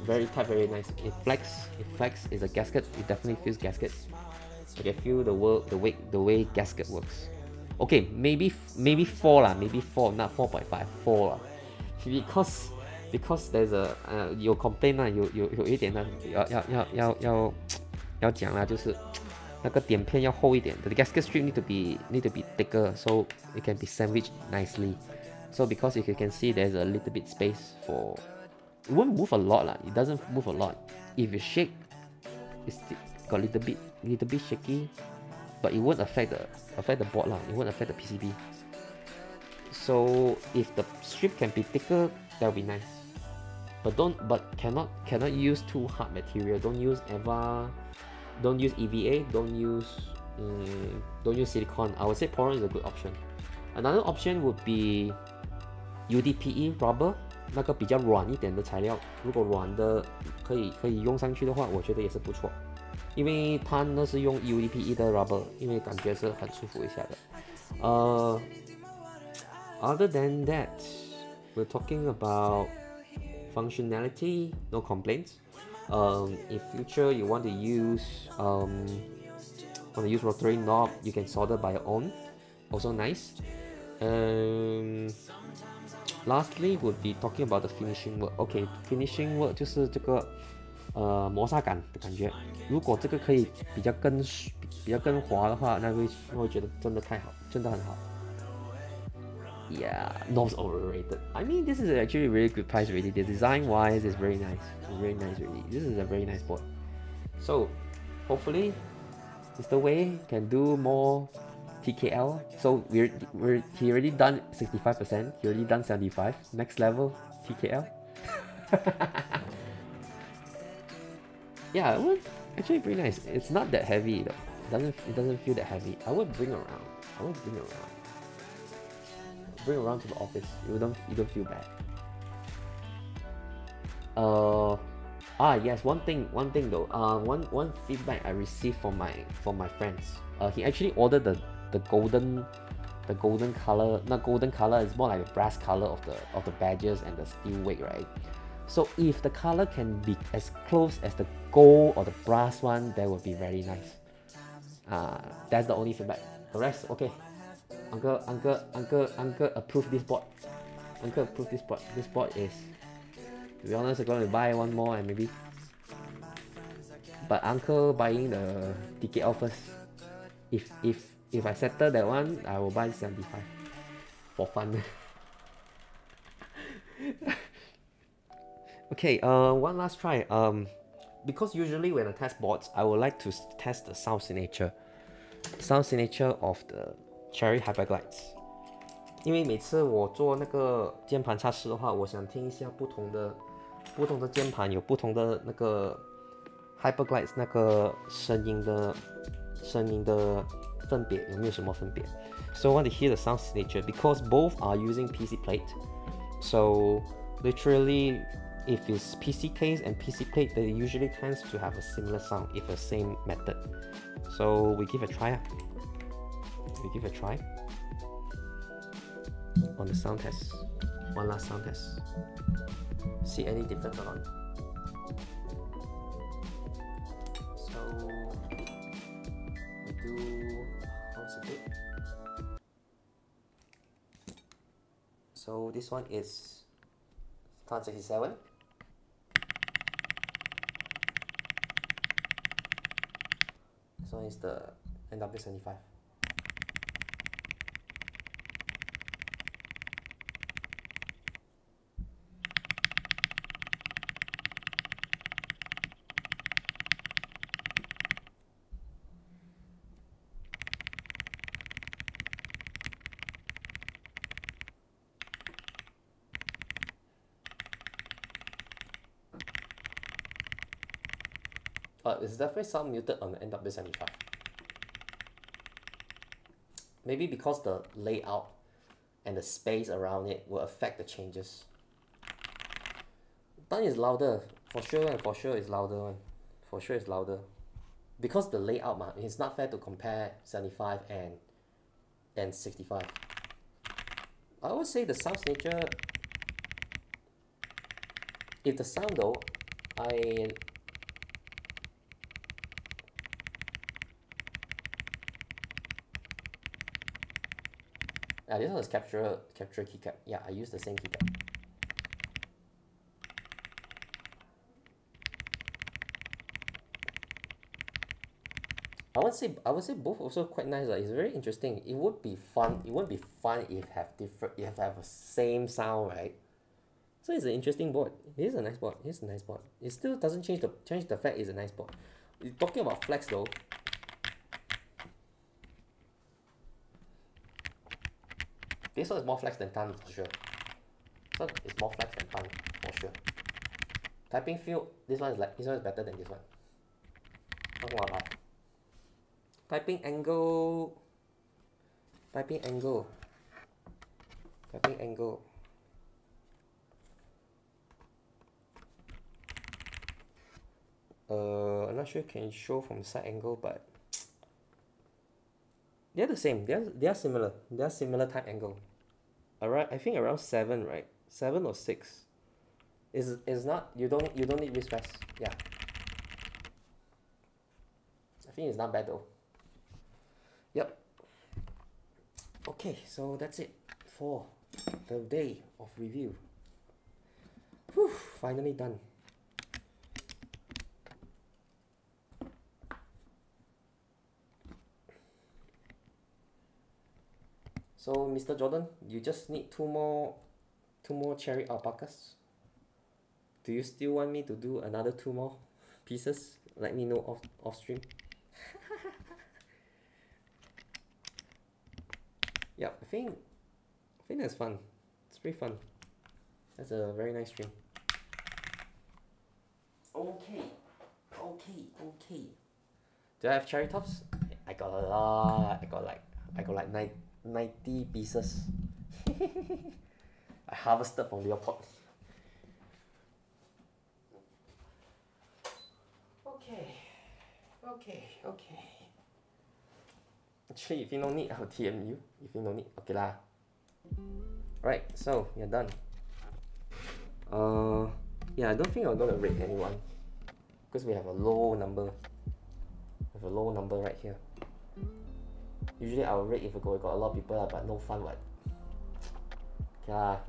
Very type very nice. It flex is a gasket. It definitely feels gasket. I can feel the way gasket works. Okay, maybe 4 lah, maybe 4, not 4.5, 4 lah. Because there's a 有 complaint 啦，有一点呢，要讲啦，就是那个点片要厚一点。The gasket strip need to be thicker so it can be sandwiched nicely. So because if you can see, there's a little bit space for. It won't move a lot lah. It doesn't move a lot. If you shake, it's got a little bit shaky, but it won't affect the board lah. It won't affect the PCB. So if the strip can be thicker, that would be nice. But cannot use too hard material. Don't use EVA. Don't use EVA. Don't use silicone. I would say Poron is a good option. Another option would be UDPE rubber. 那个比较软一点的材料，如果软的可以用上去的话，我觉得也是不错。因为它那是用 UDPE 的 rubber， 因为感觉是很舒服一下的。Other than that, we're talking about functionality. No complaints. In future, you want to use rotary knob, you can solder by your own. Also nice. Lastly, would be talking about the finishing work. Okay, finishing work 就是这个磨砂感的感觉。如果这个可以比较更滑的话，那会觉得真的太好，真的很好。Yeah, not overrated. I mean, this is actually a really good price already. The design wise is very nice. It's very nice already. This is a very nice board. So, hopefully, Mr. Wei can do more TKL. So he already done 65%. He already done 75. Next level TKL. Yeah, well, actually pretty nice. It's not that heavy though. It doesn't feel that heavy. I would bring around. Bring around to the office. You don't feel bad. Yes, one thing though. One feedback I received from my friends. He actually ordered the golden color. Not golden color, it's more like a brass color of the badges and the steel weight, right? So if the color can be as close as the gold or the brass one, that would be very nice. That's the only feedback. The rest, okay. Uncle approve this board. Uncle approve this board. This board is, to be honest, I'm going to buy one more and maybe. But Uncle buying the TKL first. If I settle that one, I will buy 75 for fun. Okay, one last try. Because usually when I test boards, I would like to test the sound signature of the Cherry Hyperglides. 因为每次我做那个键盘测试的话，我想听一下不同的键盘有不同的那个 Hyperglides 那个声音的分别有没有什么分别 ？So I want to hear the sound signature because both are using PC plate. So literally, if it's PC case and PC plate, they usually tends to have a similar sound if the same method. So we give a try. On the sound test. One last sound test. See any difference or not? So we do, how's it good? So this one is 67. This one is the MW75. but it's definitely sound muted on the MW75. Maybe because the layout and the space around it will affect the changes. Done is louder, for sure, and for sure it's louder one. For sure it's louder. Because the layout, it's not fair to compare 75 and 65. I would say the sound nature, if the sound though, this one is capture keycap. Yeah, I use the same keycap. I would say both also quite nice. It's very interesting. It would be fun. It wouldn't be fun if have the same sound, right? So it's an interesting board. It is a nice board. It's a nice board. It still doesn't change the fact it's a nice board. Talking about flex though. This one is more flex than ton for sure. So it's more flex than ton for sure. Typing feel, this one is better than this one. Not gonna lie. Typing angle. I'm not sure can show from side angle, but they're the same. They are similar. They are similar type angle. Alright, I think around 7, right? 7 or 6. Is not, you don't need wrist rest. Yeah. I think it's not bad though. Yep. Okay, so that's it for the day of review. Whew, finally done. So Mr. Jordan, you just need two more cherry alpacas. Do you still want me to do another 2 more pieces? Let me know off stream. Yeah, I think that's fun. It's pretty fun. That's a very nice stream. Okay. Do I have cherry tops? I got a lot. I got like 90 pieces. I harvested from your pot. Okay. Actually, if you don't need, I'll TM you. If you don't need, okay lah. Right, so you're done. Yeah, I don't think I'm gonna rate anyone because we have a low number. We have a low number right here. Usually I'll rate if we got a lot of people, but no fun, what? Okay lah.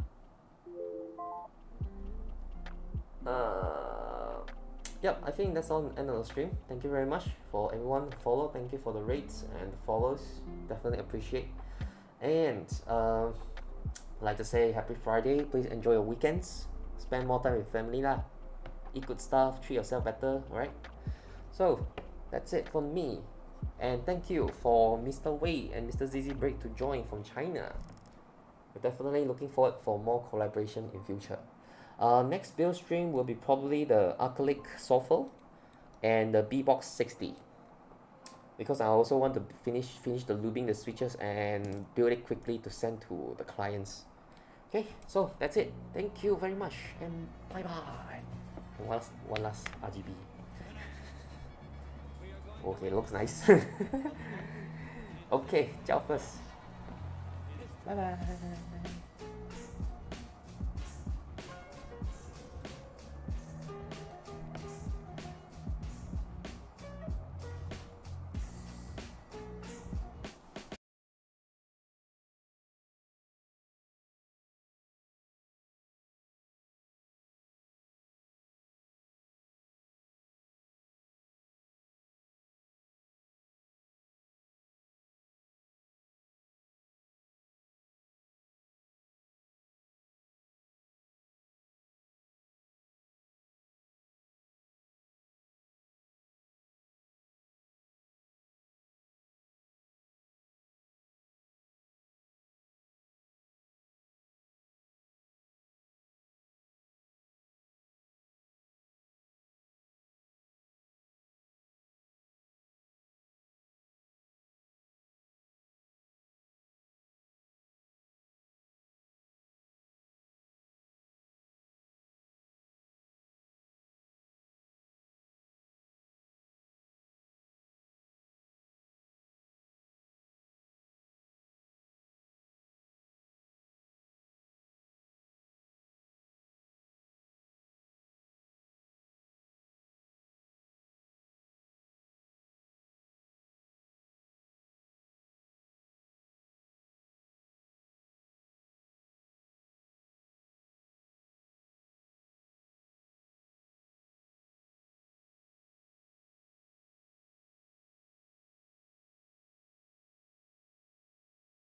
Yep, I think that's all end of the stream. Thank you very much for everyone who followed. Thank you for the rates and the follows. Definitely appreciate. And I'd like to say happy Friday. Please enjoy your weekends. Spend more time with family lah. Eat good stuff. Treat yourself better. Alright. So that's it from me. And thank you for Mr. Wei and Mr. ZZ Break to join from China. We're definitely looking forward for more collaboration in future. Next build stream will be probably the acrylic Soffel and the B-Box 60, because I also want to finish the lubing the switches and build it quickly to send to the clients. Okay, so that's it. Thank you very much and bye bye. One last RGB. Okay, looks nice. Okay, ciao first. Bye bye.